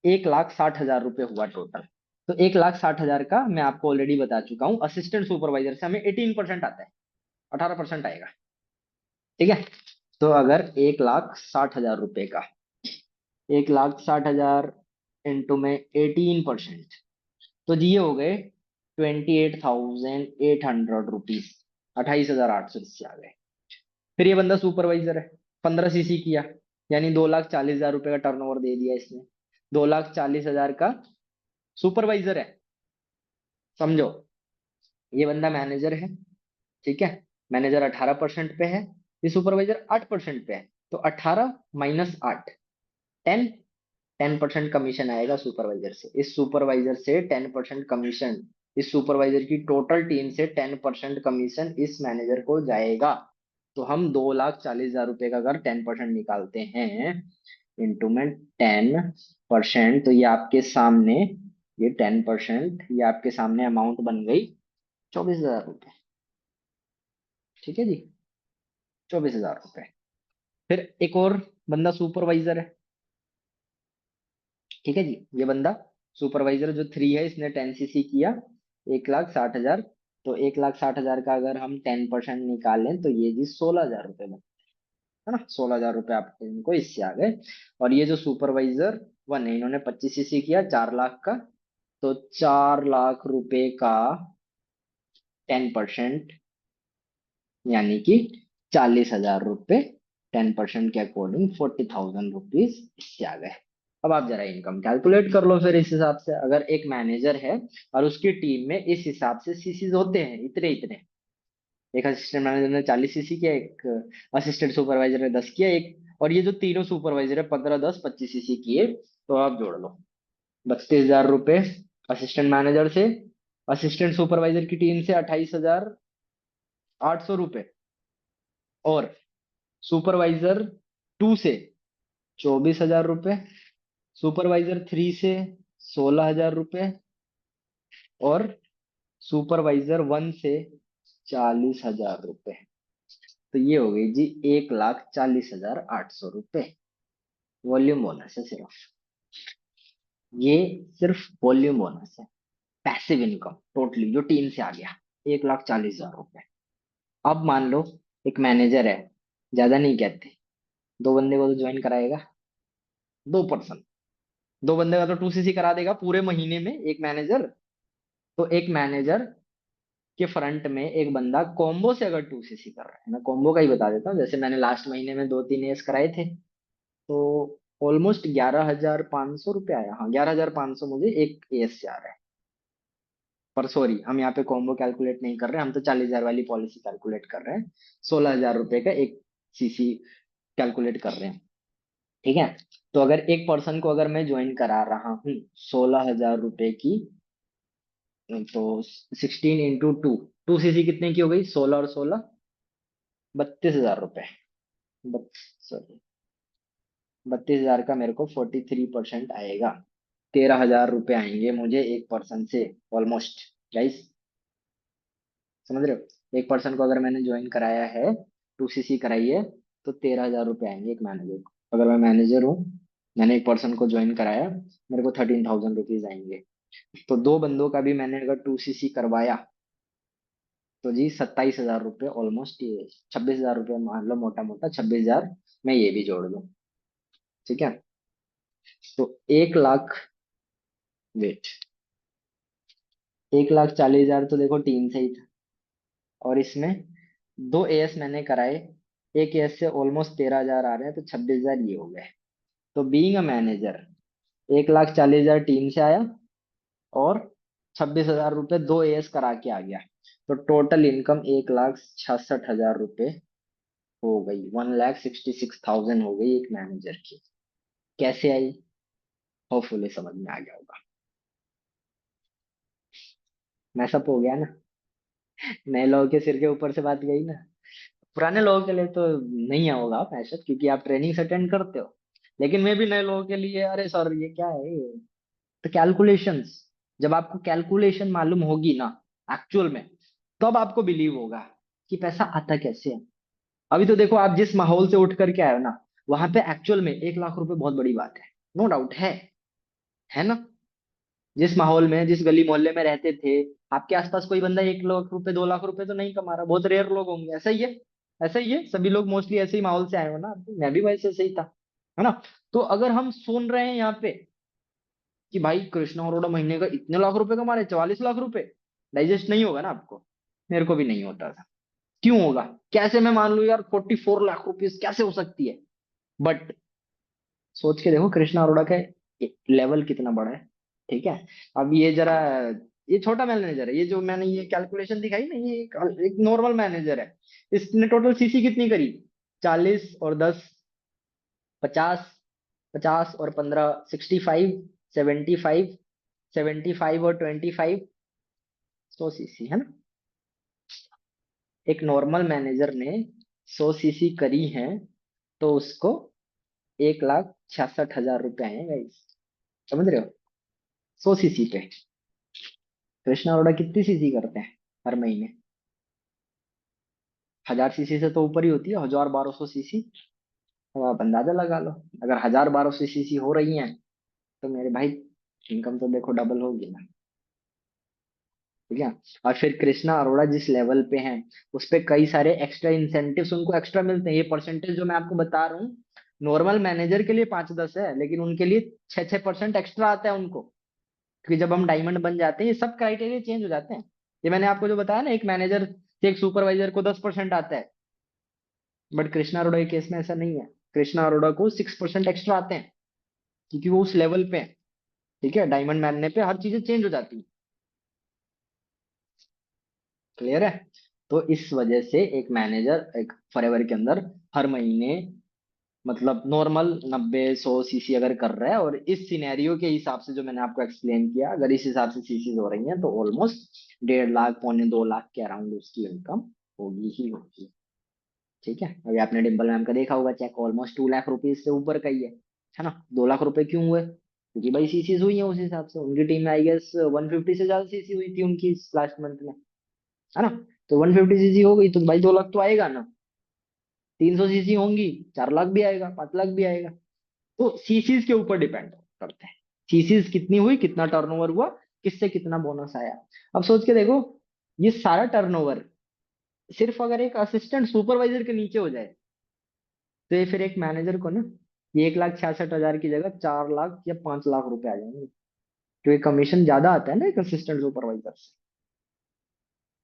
1,60,000 रुपये हुआ टोटल। तो 1,60,000 का मैं आपको ऑलरेडी बता चुका हूँ, असिस्टेंट सुपरवाइजर से हमें 18% आता है, 18% आएगा। ठीक है, तो अगर 1,60,000 रुपये का 1,60,000 इंटू में 18%, तो जी ये हो गए 28,800 रुपीज, 28,800 इससे आ गए। फिर ये बंदा सुपरवाइजर है, 15 सीसी किया, यानी 2,40,000 रुपए का टर्नओवर दे दिया इसने, 2,40,000 का सुपरवाइजर है, समझो। ये बंदा मैनेजर है, ठीक है, मैनेजर 18% पे है, ये सुपरवाइजर 8% पे है, तो 18 - 8, 10, 10% कमीशन आएगा सुपरवाइजर से, इस सुपरवाइजर से 10% कमीशन, इस सुपरवाइजर की टोटल टीम से 10% कमीशन इस मैनेजर को जाएगा। तो हम 2,40,000 रुपए का अगर 10% निकालते हैं इंटू में 10%, तो ये आपके सामने, ये 10%, ये आपके सामने अमाउंट बन गई 24,000 रुपये। ठीक है जी, 24,000 रुपये। फिर एक और बंदा सुपरवाइजर है, ठीक है जी, ये बंदा सुपरवाइजर जो 3 है, इसने 10 सीसी किया, 1,60,000। तो 1,60,000 का अगर हम 10% निकालें तो ये जी 16,000 रुपये बनते है ना, 16,000 रुपये आपको इनको इससे आ गए। और ये जो सुपरवाइजर 1 है, इन्होंने 25 सीसी किया, 4 लाख का, तो 4 लाख रुपए का 10%, यानी कि 40,000 रुपये, 10% के अकॉर्डिंग 40,000 रुपीज इससे आ गए। अब आप जरा इनकम कैलकुलेट कर लो फिर इस हिसाब से, अगर एक मैनेजर है और उसकी टीम में इस हिसाब से सीसीज होते हैं इतने इतने, एक असिस्टेंट मैनेजर ने 40 सीसी किया, एक असिस्टेंट सुपरवाइजर ने 10 किया, एक और ये जो तीनों सुपरवाइजर है 15, 10, 25 सीसी किए, तो आप जोड़ लो 32,000 रुपये असिस्टेंट मैनेजर से, असिस्टेंट सुपरवाइजर की टीम से 28,800 रुपये, और सुपरवाइजर 2 से 24,000 रुपये, सुपरवाइजर 3 से 16,000 रुपये, और सुपरवाइजर 1 से 40,000 रुपये। तो ये हो गई जी 1,40,800 रुपये। वॉल्यूम बोनस है सिर्फ, ये सिर्फ वॉल्यूम बोनस है, पैसिव इनकम टोटली जो टीम से आ गया 1,40,000 रुपये। अब मान लो एक मैनेजर है, ज्यादा नहीं कहते, 2 बंदे को तो ज्वाइन कराएगा, 2%, 2 बंदे का तो 2 सीसी करा देगा पूरे महीने में एक मैनेजर। तो एक मैनेजर के फ्रंट में एक बंदा कॉम्बो से अगर 2 सीसी कर रहा है, मैं कॉम्बो का ही बता देता हूँ, जैसे मैंने लास्ट महीने में 2-3 एस कराए थे, तो ऑलमोस्ट 11,500 रुपये आया, हाँ 11,500 मुझे एक एस से आ रहा है। पर सॉरी, हम यहाँ पे कॉम्बो कैलकुलेट नहीं कर रहे, हम तो 40,000 वाली पॉलिसी कैलकुलेट कर रहे हैं, 16,000 रुपये का एक सीसी कैलकुलेट कर रहे हैं। ठीक है, तो अगर एक पर्सन को अगर मैं ज्वाइन करा रहा हूँ 16,000 रुपये की, तो 16 × 2, 2 सीसी कितने की हो गई, 16 और 16, 32,000 रुपये, सॉरी 32,000 का मेरे को 43% आएगा, 13,000 रुपये आएंगे मुझे एक पर्सन से, ऑलमोस्ट। गाइस समझ रहे हो, एक पर्सन को अगर मैंने ज्वाइन कराया है, 2 सीसी कराई है, तो 13,000 रुपये आएंगे एक मैनेजर को। अगर मैं मैनेजर हूँ, मैंने एक पर्सन को ज्वाइन कराया, मेरे को 13,000 रुपीज आएंगे। तो 2 बंदों का भी मैंने अगर 2 सीसी करवाया, तो जी 27,000 रुपये, ऑलमोस्ट ये 26,000 रुपये मान लो, मोटा मोटा 26,000, मैं ये भी जोड़ दूं। ठीक है, तो 1 लाख, वेट, 1,40,000 तो देखो टीम से ही था, और इसमें 2 एएस मैंने कराए, एक एएस से ऑलमोस्ट 13,000 आ रहे हैं, तो 26,000 ये हो गए। तो बीइंग अ मैनेजर 1,40,000 टीम से आया, और 26,000 रुपये 2 एएस करा के आ गया, तो टोटल इनकम 1,66,000 रुपये हो गई, 1,66,000 हो गई एक मैनेजर की। कैसे आई, होपफुली समझ में आ गया होगा। मैसअप हो गया ना, नए लोगों के सिर के ऊपर से बात गई ना। पुराने लोगों के लिए तो नहीं होगा मैशअप, क्योंकि आप ट्रेनिंग अटेंड करते हो, लेकिन मैं भी नए लोगों के लिए, अरे सर ये क्या है ये? तो कैलकुलेशंस, जब आपको कैलकुलेशन मालूम होगी ना एक्चुअल में, तब आपको बिलीव होगा कि पैसा आता कैसे है। अभी तो देखो आप जिस माहौल से उठ करके आए हो ना, वहां पे एक्चुअल में 1 लाख रुपए बहुत बड़ी बात है, नो डाउट है ना। जिस माहौल में, जिस गली मोहल्ले में रहते थे, आपके आसपास कोई बंदा 1 लाख रुपए 2 लाख रुपए तो नहीं कमा रहा, बहुत रेयर लोग होंगे, ऐसा ही है। ऐसा ही है, सभी लोग मोस्टली ऐसे ही माहौल से आए हो ना, मैं भी वैसे से ही था, है ना। तो अगर हम सुन रहे हैं यहाँ पे कि भाई कृष्णा अरोड़ा महीने का इतने लाख रुपए कमा रहे, 44 लाख रुपए, डाइजेस्ट नहीं होगा ना आपको, मेरे को भी नहीं होता था। क्यों होगा, कैसे मैं मान लू यार 44 लाख रुपीज कैसे हो सकती है। बट सोच के देखो कृष्णा अरोड़ा का लेवल कितना बड़ा है, ठीक है। अब ये जरा, ये छोटा मैनेजर है, ये जो मैंने ये कैलकुलेशन दिखाई ना, ये एक नॉर्मल मैनेजर है। इसने टोटल सीसी कितनी करी, 40 और 10, 50, 50 और 15, 65, 75, 75 और 25, 100 सीसी है ना। एक नॉर्मल मैनेजर ने 100 सीसी करी है, तो उसको 1,66,000 रुपए हैं गाइस, समझ रहे हो, 100 सीसी पे। कृष्णा अरोड़ा कितनी सीसी करते हैं हर महीने, 1,000 सीसी से तो ऊपर ही होती है, 1,000 1,200 सीसी। तो आप अंदाजा लगा लो, अगर 1,000 1,200 सीसी हो रही हैं, तो मेरे भाई इनकम तो देखो डबल होगी ना, ठीक है। और फिर कृष्णा अरोड़ा जिस लेवल पे हैं, उस पे कई सारे एक्स्ट्रा इंसेंटिव्स उनको एक्स्ट्रा मिलते हैं। ये परसेंटेज जो मैं आपको बता रहा हूँ, नॉर्मल मैनेजर के लिए 5-10 है, लेकिन उनके लिए 6-6% एक्स्ट्रा आता है उनको, क्योंकि जब हम डायमंड बन जाते हैं ये सब क्राइटेरिया चेंज हो जाते हैं। ये मैंने आपको जो बताया ना, एक मैनेजर से एक सुपरवाइजर को 10% आता है, बट कृष्णा अरोड़ा के केस में ऐसा नहीं है। कृष्णा अरोड़ा को 6% एक्स्ट्रा आते हैं, क्योंकि वो उस लेवल पे है, ठीक है। डायमंड बनने पे हर चीजें चेंज हो जाती है, क्लियर है। तो इस वजह से एक मैनेजर एक फॉरएवर के अंदर हर महीने, मतलब नॉर्मल 90-100 सीसी अगर कर रहा है, और इस सिनेरियो के हिसाब से जो मैंने आपको एक्सप्लेन किया, अगर इस हिसाब से सीसीज हो रही हैं, तो ऑलमोस्ट 1.5 लाख, 1.25 लाख के अराउंड उसकी इनकम होगी ही होगी, ठीक है। अभी आपने डिम्पल मैम का देखा होगा चेक, ऑलमोस्ट 2 लाख रुपीज से ऊपर का ही है ना। 2 लाख रुपए क्यों हुए, क्योंकि भाई सीसीज हुई है, उस हिसाब से उनकी टीम में आई गेस 150 से ज्यादा सीसी हुई थी उनकी लास्ट मंथ में, है ना। तो 150 सीसी हो गई तो भाई 2 लाख तो आएगा ना। 300 सीसी होंगी, 4 लाख भी आएगा, 5 लाख भी आएगा। तो सीसीज के ऊपर डिपेंड करते हैं, सीसीज कितनी हुई, कितना टर्नओवर हुआ, किससे कितना बोनस आया। अब सोच के देखो, ये सारा टर्नओवर सिर्फ अगर एक असिस्टेंट सुपरवाइजर के नीचे हो जाए, तो ये फिर एक मैनेजर को ना, ये 1,66,000 की जगह 4 लाख या 5 लाख रुपए आ जाएंगे, क्योंकि कमीशन ज्यादा आता है ना एक असिस्टेंट सुपरवाइजर से।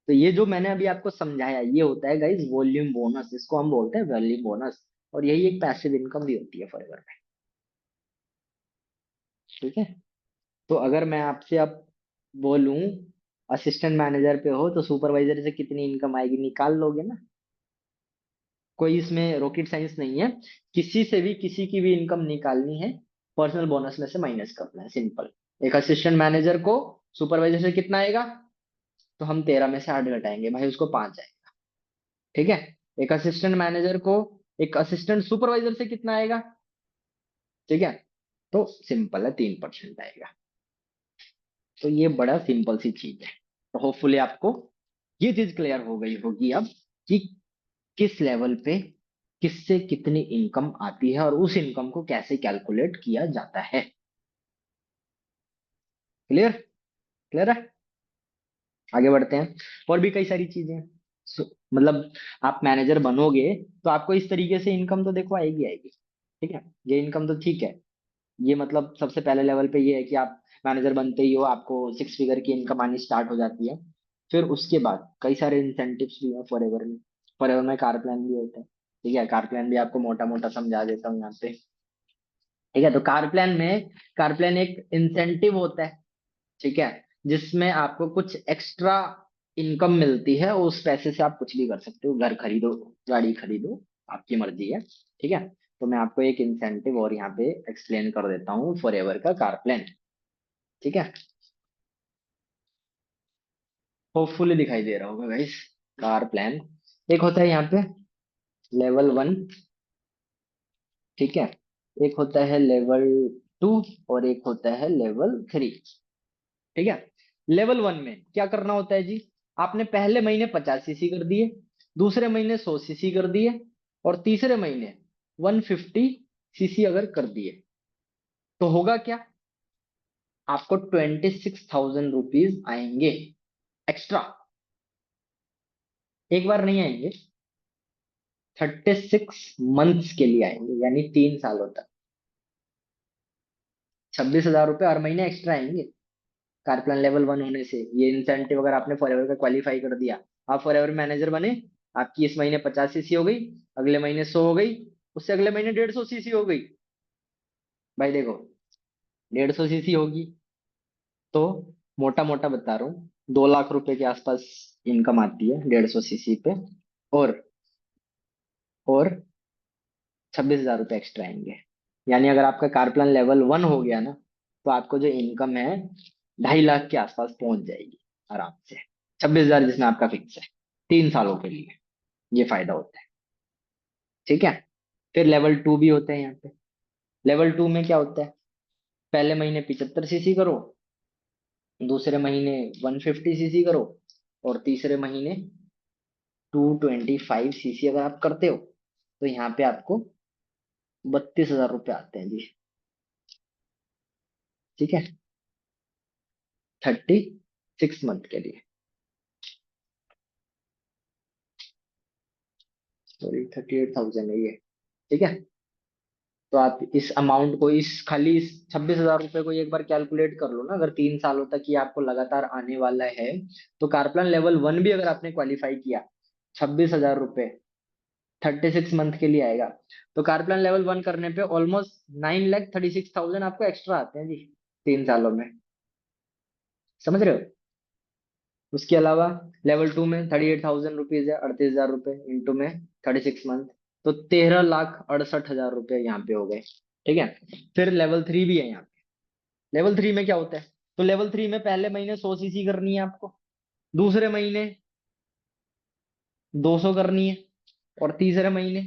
तो ये जो मैंने अभी आपको समझाया, ये होता है गाइस वॉल्यूम बोनस, इसको हम बोलते हैं वॉल्यूम बोनस। और यही एक पैसिव इनकम भी होती है फॉरएवर में, ठीक है। तो अगर मैं आपसे अब बोलूं, असिस्टेंट मैनेजर पे हो तो सुपरवाइजर से कितनी इनकम आएगी, निकाल लोगे ना। कोई इसमें रॉकेट साइंस नहीं है, किसी से भी किसी की भी इनकम निकालनी है, पर्सनल बोनस में से माइनस करना है, सिंपल। एक असिस्टेंट मैनेजर को सुपरवाइजर से कितना आएगा, तो हम 13 में से 8 घटाएंगे भाई, उसको 5 आएगा, ठीक है। एक असिस्टेंट मैनेजर को एक असिस्टेंट सुपरवाइजर से कितना आएगा, ठीक है, तो सिंपल है 3% आएगा। तो ये बड़ा सिंपल सी चीज है। तो होपफुली आपको ये चीज क्लियर हो गई होगी अब, कि किस लेवल पे किससे कितनी इनकम आती है और उस इनकम को कैसे कैलकुलेट किया जाता है। क्लियर, क्लियर है। आगे बढ़ते हैं, और भी कई सारी चीजें हैं। मतलब आप मैनेजर बनोगे तो आपको इस तरीके से इनकम तो देखो आएगी आएगी, ठीक है। ये इनकम तो ठीक है, ये मतलब सबसे पहले लेवल पे ये है कि आप मैनेजर बनते ही हो आपको 6 फिगर की इनकम आनी स्टार्ट हो जाती है। फिर उसके बाद कई सारे इंसेंटिव्स भी हैं फॉरएवर में। फॉरएवर में कार प्लान भी होता है, ठीक है। कार प्लान भी आपको मोटा मोटा समझा देता हूँ यहाँ पे, ठीक है। तो कार प्लान में, कार प्लान एक इंसेंटिव होता है, ठीक है, जिसमें आपको कुछ एक्स्ट्रा इनकम मिलती है, और उस पैसे से आप कुछ भी कर सकते हो, घर खरीदो, गाड़ी खरीदो, आपकी मर्जी है, ठीक है। तो मैं आपको एक इंसेंटिव और यहाँ पे एक्सप्लेन कर देता हूँ फॉरएवर का कार प्लान, ठीक है। होपफुली दिखाई दे रहा होगा गाइस, कार प्लान एक होता है यहाँ पे लेवल 1, ठीक है। एक होता है लेवल 2, और एक होता है लेवल 3, ठीक है। लेवल 1 में क्या करना होता है जी, आपने पहले महीने 50 सीसी कर दिए, दूसरे महीने 100 सीसी कर दिए, और तीसरे महीने 150 सीसी अगर कर दिए तो होगा क्या, आपको 26,000 रुपीज आएंगे एक्स्ट्रा। एक बार नहीं आएंगे, 36 मंथ्स के लिए आएंगे, यानी 3 सालों तक 26,000 रुपये हर महीने एक्स्ट्रा आएंगे। कार प्लान लेवल 1 होने से ये इंसेंटिव अगर आपने फॉरएवर का क्वालिफाई कर दिया, आप फॉरएवर मैनेजर बने, आपकी इस महीने 50 सीसी हो गई, अगले महीने 100 हो गई, उससे अगले महीने 150 सीसी हो गई। भाई देखो, 150 सीसी होगी तो मोटा मोटा बता रहा हूँ 2 लाख रुपए के आसपास इनकम आती है 150 सीसी पे। और और 26,000 रुपये एक्स्ट्रा आएंगे। यानी अगर आपका कार प्लान लेवल 1 हो गया ना, तो आपको जो इनकम है 2.5 लाख के आसपास पहुंच जाएगी आराम से। 26,000 जिसमें आपका फिक्स है 3 सालों के लिए, ये फायदा होता है। ठीक है। फिर लेवल 2 भी होते हैं यहाँ पे। लेवल 2 में क्या होता है, पहले महीने 75 सीसी करो, दूसरे महीने 150 सीसी करो, और तीसरे महीने 225 सीसी अगर आप करते हो तो यहाँ पे आपको 32,000 रुपये आते हैं जी। ठीक है, 36 मंथ के लिए, सॉरी 38,000 है ये। ठीक है। तो आप इस अमाउंट को, इस खाली इस 26,000 रुपये को एक बार कैलकुलेट कर लो ना, अगर 3 सालों तक ये आपको लगातार आने वाला है, तो कारप्लान लेवल 1 भी अगर आपने क्वालिफाई किया, 26,000 रुपये 36 मंथ के लिए आएगा, तो कारप्लान लेवल 1 करने पे ऑलमोस्ट 9,36,000 आपको एक्स्ट्रा आते हैं जी 3 सालों में। समझ रहे हो। उसके अलावा लेवल 2 में 38,000 रुपीज है, 38,000 रुपये इंटू में 36 मंथ, तो 13,68,000 रुपये यहाँ पे हो गए। ठीक है। फिर लेवल 3 भी है यहाँ पे। लेवल 3 में क्या होता है, तो लेवल 3 में पहले महीने 100 सीसी करनी है आपको, दूसरे महीने 200 करनी है, और तीसरे महीने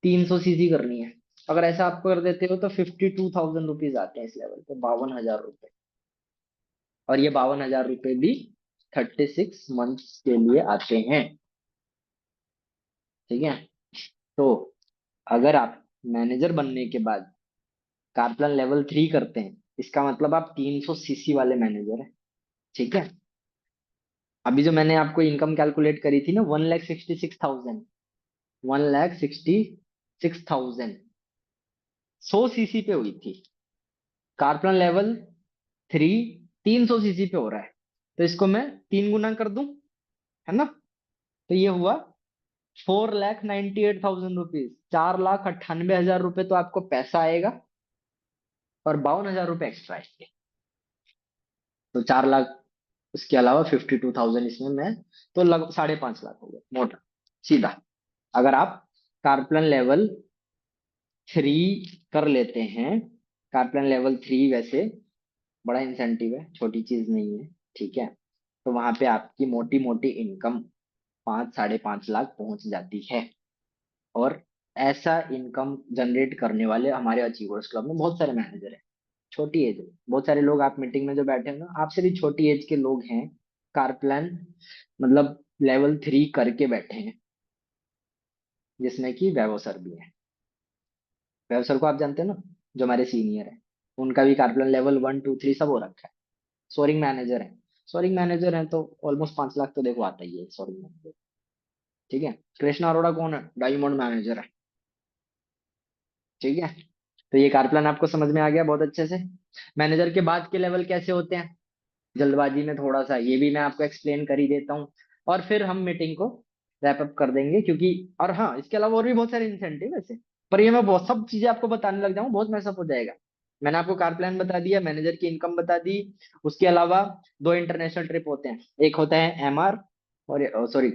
300 सीसी करनी है। अगर ऐसा आप कर देते हो तो 52,000 रुपीज आते हैं इस लेवल पे, 52,000 रुपये। और ये 52,000 रुपये भी 36 मंथ्स के लिए आते हैं। ठीक है। तो अगर आप मैनेजर बनने के बाद कारप्लान लेवल 3 करते हैं, इसका मतलब आप 300 सीसी वाले मैनेजर हैं। ठीक है। अभी जो मैंने आपको इनकम कैलकुलेट करी थी ना, 1,66,000, 1,66,000 100 सीसी पे हुई थी। कारप्लान लेवल 3 300 सीसी पे हो रहा है, तो इसको मैं 3 गुना कर दूं, है ना, तो ये हुआ 4,98,000 रुपीज, 4,98,000 रुपये तो आपको पैसा आएगा, और 52,000 रुपये एक्स्ट्रा आएंगे, तो 4 लाख। उसके अलावा 52,000 इसमें मैं, तो लग 5.5 लाख हो गए मोटा सीधा। अगर आप कारप्लन लेवल 3 कर लेते हैं। कारप्लन लेवल 3 वैसे बड़ा इंसेंटिव है, छोटी चीज नहीं है। ठीक है। तो वहां पे आपकी मोटी मोटी इनकम 5 साढ़े 5 लाख पहुंच जाती है। और ऐसा इनकम जनरेट करने वाले हमारे अचीवर्स क्लब में बहुत सारे मैनेजर हैं, छोटी एज में। बहुत सारे लोग आप मीटिंग में जो बैठे हो ना, आपसे भी छोटी एज के लोग हैं, कार प्लान मतलब लेवल 3 करके बैठे हैं, जिसमें कि वैभव सर भी है। वैभव सर को आप जानते हैं ना, जो हमारे सीनियर है, उनका भी कार प्लान लेवल 1 2 3 सब हो रखा है। सोरिंग मैनेजर है। सोरिंग मैनेजर है तो ऑलमोस्ट 5 लाख तो देखो आता ही है सोरिंग मैनेजर। ठीक है। कृष्णा अरोड़ा कौन है, डायमंड मैनेजर है। ठीक है। तो ये कार प्लान आपको समझ में आ गया बहुत अच्छे से। मैनेजर के बाद के लेवल कैसे होते हैं, जल्दबाजी में थोड़ा सा ये भी मैं आपको एक्सप्लेन कर ही देता हूँ, और फिर हम मीटिंग को रैप अप कर देंगे, क्योंकि और हाँ, इसके अलावा और भी बहुत सारे इंसेंटिव वैसे, पर ये मैं बहुत सब चीजें आपको बताने लग जाऊँ बहुत मैसअप हो जाएगा। मैंने आपको कार प्लान बता दिया, मैनेजर की इनकम बता दी। उसके अलावा 2 इंटरनेशनल ट्रिप होते हैं, एक होता है MR, और सॉरी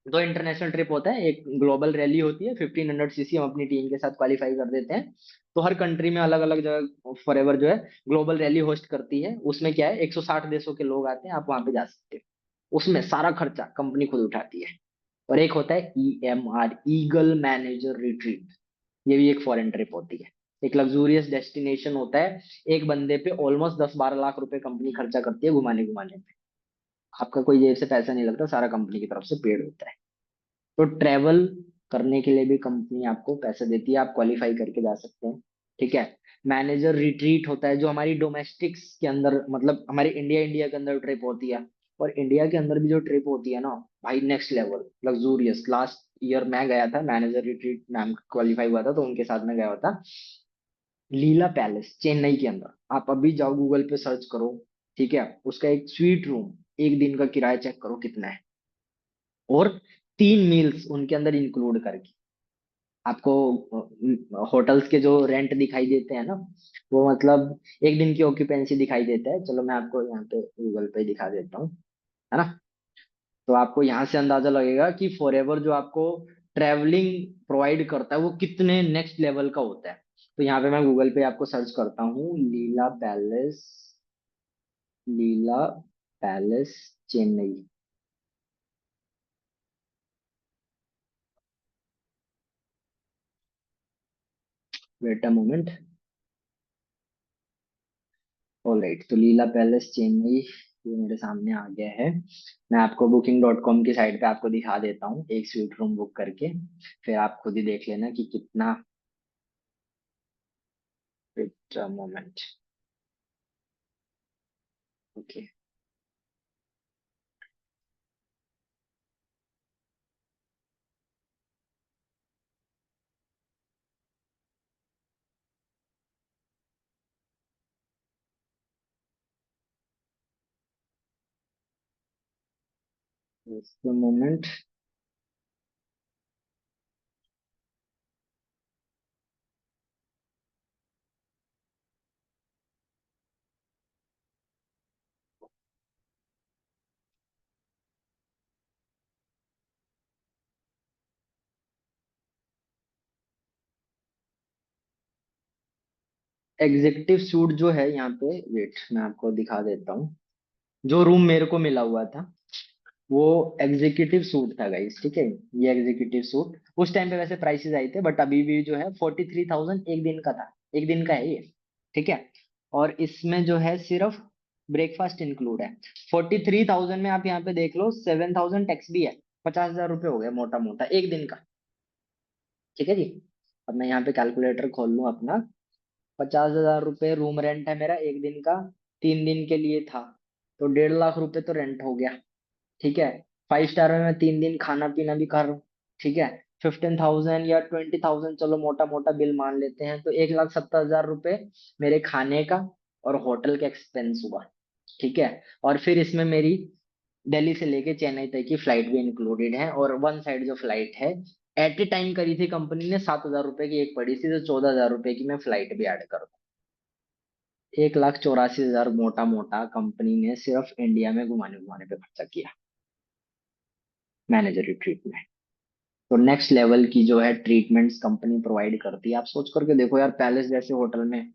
2 इंटरनेशनल ट्रिप होता है। एक ग्लोबल रैली होती है 1,500 सीसी, हम अपनी टीम के साथ क्वालिफाई कर देते हैं। तो हर कंट्री में अलग अलग जगह फॉरएवर जो है ग्लोबल रैली होस्ट करती है। उसमें क्या है, 160 देशों के लोग आते हैं, आप वहां पे जा सकते हो। उसमें सारा खर्चा कंपनी खुद उठाती है। और एक होता है EMR, ईगल मैनेजर रिट्रीट, ये भी एक फॉरेन ट्रिप होती है। एक लग्जूरियस डेस्टिनेशन होता है, एक बंदे पे ऑलमोस्ट 10 12 लाख रुपए कंपनी खर्चा करती है घुमाने घुमाने पे। आपका कोई जेब से पैसा नहीं लगता, सारा कंपनी की तरफ से पेड होता है। तो ट्रेवल करने के लिए भी कंपनी आपको पैसे देती है, आप क्वालिफाई करके जा सकते हैं। ठीक है। मैनेजर रिट्रीट होता है जो हमारी डोमेस्टिक्स के अंदर, मतलब हमारी इंडिया इंडिया के अंदर ट्रिप होती है। और इंडिया के अंदर भी जो ट्रिप होती है ना भाई, next level luxurious. Last year मैं गया था, मैनेजर रिट्रीट नाम क्वालिफाई हुआ था तो उनके साथ में गया हुआ था। लीला पैलेस चेन्नई के अंदर, आप अभी जाओ गूगल पे सर्च करो। ठीक है। उसका एक स्वीट रूम, एक दिन का किराया चेक करो कितना है। और 3 मील्स उनके अंदर इंक्लूड करके आपको। होटल्स के जो रेंट दिखाई देते हैं ना, वो मतलब एक दिन की ऑक्यूपेंसी दिखाई देता है। चलो मैं आपको यहाँ पे गूगल पे दिखा देता हूँ, है ना। तो आपको यहाँ से अंदाजा लगेगा कि फॉरएवर जो आपको ट्रैवलिंग प्रोवाइड करता है वो कितने नेक्स्ट लेवल का होता है। तो यहाँ पे मैं गूगल पे आपको सर्च करता हूँ, Leela Palace, Leela Palace Chennai. Wait a moment. Alright, तो लीला पैलेस चेन्नई ये मेरे सामने आ गया है। मैं आपको booking.com की साइट पे आपको दिखा देता हूँ एक स्वीट रूम बुक करके। फिर आप खुद ही देख लेना कि कितना। Wait a moment. Okay. Moment. Executive suite जो है यहाँ पे, वेट मैं आपको दिखा देता हूँ। जो रूम मेरे को मिला हुआ था वो एग्जीक्यूटिव सूट था गाइस। ठीक है। ये एग्जीक्यूटिव सूट उस टाइम पे वैसे प्राइसेस आए थे, बट अभी भी जो है 43,000 एक दिन का था। एक दिन का है ये। ठीक है। और इसमें जो है सिर्फ ब्रेकफास्ट इंक्लूड है। 43,000 में आप यहाँ पे देख लो, 7,000 टैक्स भी है। 50,000 रुपये हो गया मोटा मोटा एक दिन का। ठीक है जी। अब मैं यहाँ पे कैलकुलेटर खोल लूँ अपना। 50,000 रुपये रूम रेंट है मेरा एक दिन का। 3 दिन के लिए था तो 1.5 लाख रुपए तो रेंट हो गया। ठीक है। 5 स्टार में मैं 3 दिन खाना पीना भी कर रहा हूँ। ठीक है। 15,000 या 20,000 चलो मोटा मोटा बिल मान लेते हैं, तो 1,70,000 रुपये मेरे खाने का और होटल का एक्सपेंस हुआ। ठीक है। और फिर इसमें मेरी दिल्ली से लेके चेन्नई तक की फ्लाइट भी इंक्लूडेड है। और वन साइड जो फ्लाइट है एट ए टाइम करी थी कंपनी ने 7,000 रुपए की एक पड़ी थी, तो 14,000 रुपए की मैं फ्लाइट भी ऐड कर दूं। 1,84,000 मोटा मोटा कंपनी ने सिर्फ इंडिया में घुमाने घुमाने पे खर्चा किया, मैनेजरी ट्रीटमेंट। तो नेक्स्ट लेवल की जो है ट्रीटमेंट्स कंपनी प्रोवाइड करती है। आप सोच करके देखो यार, पैलेस जैसे होटल में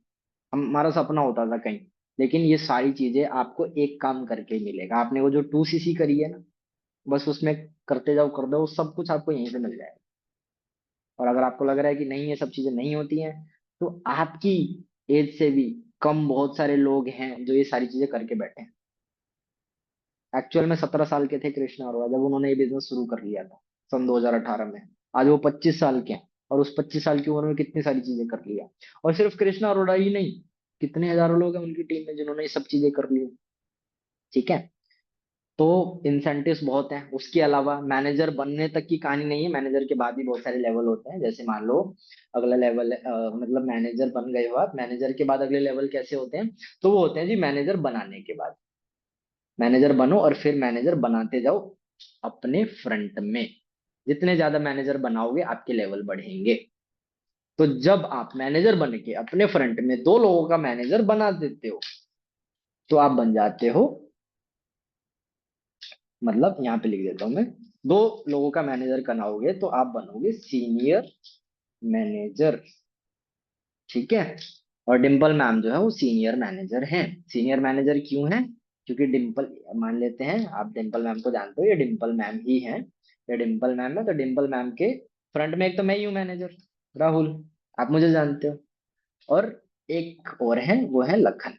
हमारा सपना होता था कहीं। लेकिन ये सारी चीजें आपको एक काम करके ही मिलेगा। आपने वो जो 2 सीसी करी है ना, बस उसमें करते जाओ कर दो, सब कुछ आपको यहीं से मिल जाएगा। और अगर आपको लग रहा है कि नहीं ये सब चीजें नहीं होती हैं, तो आपकी एज से भी कम बहुत सारे लोग हैं जो ये सारी चीजें करके बैठे हैं। एक्चुअल में 17 साल के थे कृष्णा अरोड़ा जब उन्होंने ये बिजनेस शुरू कर लिया था, सन 2018 में। आज वो 25 साल के हैं, और उस 25 साल की उम्र में कितनी सारी चीजें कर लिया। और सिर्फ कृष्णा अरोड़ा ही नहीं, कितने हजारों लोग हैं उनकी टीम में जिन्होंने ये सब चीजें कर ली। ठीक है। तो इंसेंटिव्स बहुत हैं। उसके अलावा मैनेजर बनने तक की कहानी नहीं है, मैनेजर के बाद भी बहुत सारे लेवल होते हैं। जैसे मान लो अगला लेवल, मतलब मैनेजर बन गए हो आप, मैनेजर के बाद अगले लेवल कैसे होते हैं, तो वो होते हैं जी मैनेजर बनाने के बाद। मैनेजर बनो और फिर मैनेजर बनाते जाओ अपने फ्रंट में। जितने ज्यादा मैनेजर बनाओगे आपके लेवल बढ़ेंगे। तो जब आप मैनेजर बन के अपने फ्रंट में 2 लोगों का मैनेजर बना देते हो, तो आप बन जाते हो, मतलब यहाँ पे लिख देता हूं मैं, 2 लोगों का मैनेजर बनाओगे तो आप बनोगे सीनियर मैनेजर। ठीक है। और डिम्पल मैम जो है वो सीनियर मैनेजर हैं। सीनियर मैनेजर क्यों है? क्योंकि डिम्पल, मान लेते हैं आप डिम्पल मैम को जानते हो, ये डिम्पल मैम ही हैं। ये डिम्पल मैम है, तो डिम्पल मैम के फ्रंट में एक तो मैं ही हूँ मैनेजर, राहुल, आप मुझे जानते हो। और एक और है, वो है लखन।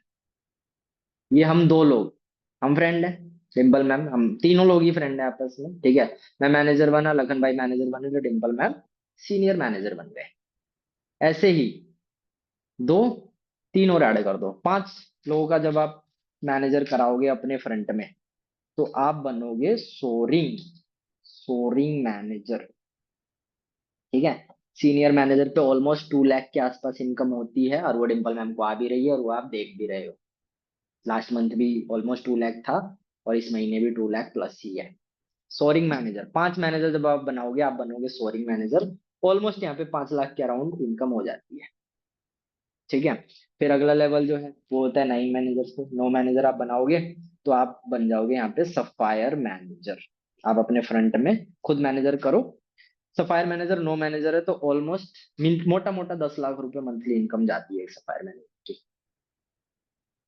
ये हम 2 लोग, हम फ्रेंड हैं। डिम्पल मैम, हम तीनों लोग ही फ्रेंड है आपस में, ठीक है। मैं मैनेजर बना, लखन भाई मैनेजर बने, तो डिम्पल मैम सीनियर मैनेजर बन गए। ऐसे ही दो, तीन और ऐड कर दो, पांच लोगों का जब आप मैनेजर कराओगे अपने फ्रंट में, तो आप बनोगे सोरिंग, सोरिंग मैनेजर, ठीक है। सीनियर मैनेजर पे ऑलमोस्ट 2 लाख के आसपास इनकम होती है, और वो डिम्पल मैम को आ भी रही है, और वो आप देख भी रहे हो। लास्ट मंथ भी ऑलमोस्ट 2 लाख था, और इस महीने भी 2 लाख प्लस ही है। सोरिंग मैनेजर, पांच मैनेजर जब आप बनाओगे, आप बनोगे सोरिंग मैनेजर। ऑलमोस्ट यहाँ पे 5 लाख के अराउंड इनकम हो जाती है, ठीक है। फिर अगला लेवल जो है वो होता है 9 मैनेजर से। 9 मैनेजर आप बनाओगे, तो आप बन जाओगे यहाँ पे सफायर मैनेजर। आप अपने फ्रंट में खुद मैनेजर करो। सफायर मैनेजर, 9 मैनेजर है, तो ऑलमोस्ट मोटा मोटा 10 लाख रुपए मंथली इनकम जाती है एक सफायर मैनेजर की,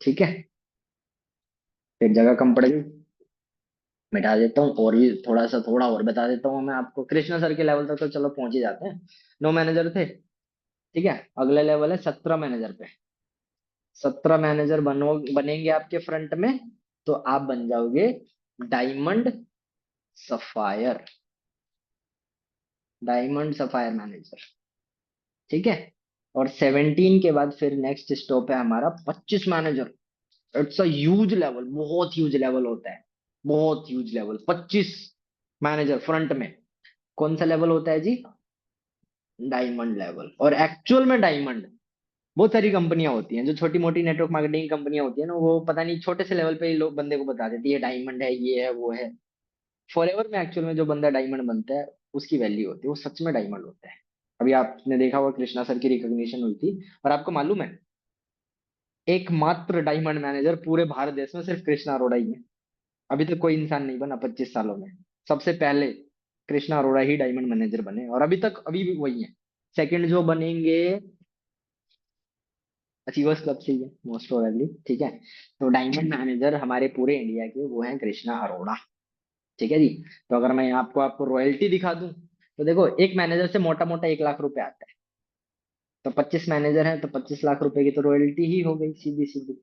ठीक है। फिर जगह कम पड़ेगी, मिटा देता हूँ, और भी थोड़ा और बता देता हूँ मैं आपको। कृष्णा सर के लेवल तक तो चलो पहुंच ही जाते हैं। 9 मैनेजर थे, ठीक है। अगला लेवल है 17 मैनेजर पे। 17 मैनेजर बनेंगे आपके फ्रंट में, तो आप बन जाओगे diamond sapphire, diamond sapphire manager, ठीक है। और 17 के बाद फिर नेक्स्ट स्टॉप है हमारा 25 manager. It's a huge level, बहुत ह्यूज लेवल होता है, बहुत ह्यूज लेवल। 25 मैनेजर फ्रंट में, कौन सा लेवल होता है जी? Diamond level. और एक्चुअल में डायमंड, बहुत सारी कंपनियां होती हैं जो छोटी मोटी नेटवर्क मार्केटिंग कंपनियां होती है ना, वो पता नहीं छोटे से लेवल पे ही लोग बंदे को बता देती है डायमंड है, ये है, वो है। फॉरएवर में एक्चुअल में जो बंदा डायमंड बनता है, उसकी वैल्यू होती है, वो सच में डायमंड होता है। अभी आपने देखा होगा कृष्णा सर की रिकॉग्निशन हुई थी, और आपको मालूम है एकमात्र डायमंड मैनेजर पूरे भारत देश में सिर्फ कृष्णा अरोड़ा ही है। अभी तक कोई इंसान नहीं बना 25 सालों में। सबसे पहले कृष्णा अरोड़ा ही डायमंड मैनेजर बने, और अभी तक अभी भी वही है। सेकंड जो बनेंगे अचीवर्स क्लब से ही है मोस्ट प्रोबेबली, ठीक है। तो डायमंड मैनेजर हमारे पूरे इंडिया के वो हैं कृष्णा अरोड़ा, ठीक है जी। तो अगर मैं आपको आपको रॉयल्टी दिखा दूं, तो देखो एक मैनेजर से मोटा मोटा 1 लाख रुपए आता है। तो 25 मैनेजर हैं, तो 25 लाख रुपए की तो रॉयल्टी ही हो गई सीधी सीधी,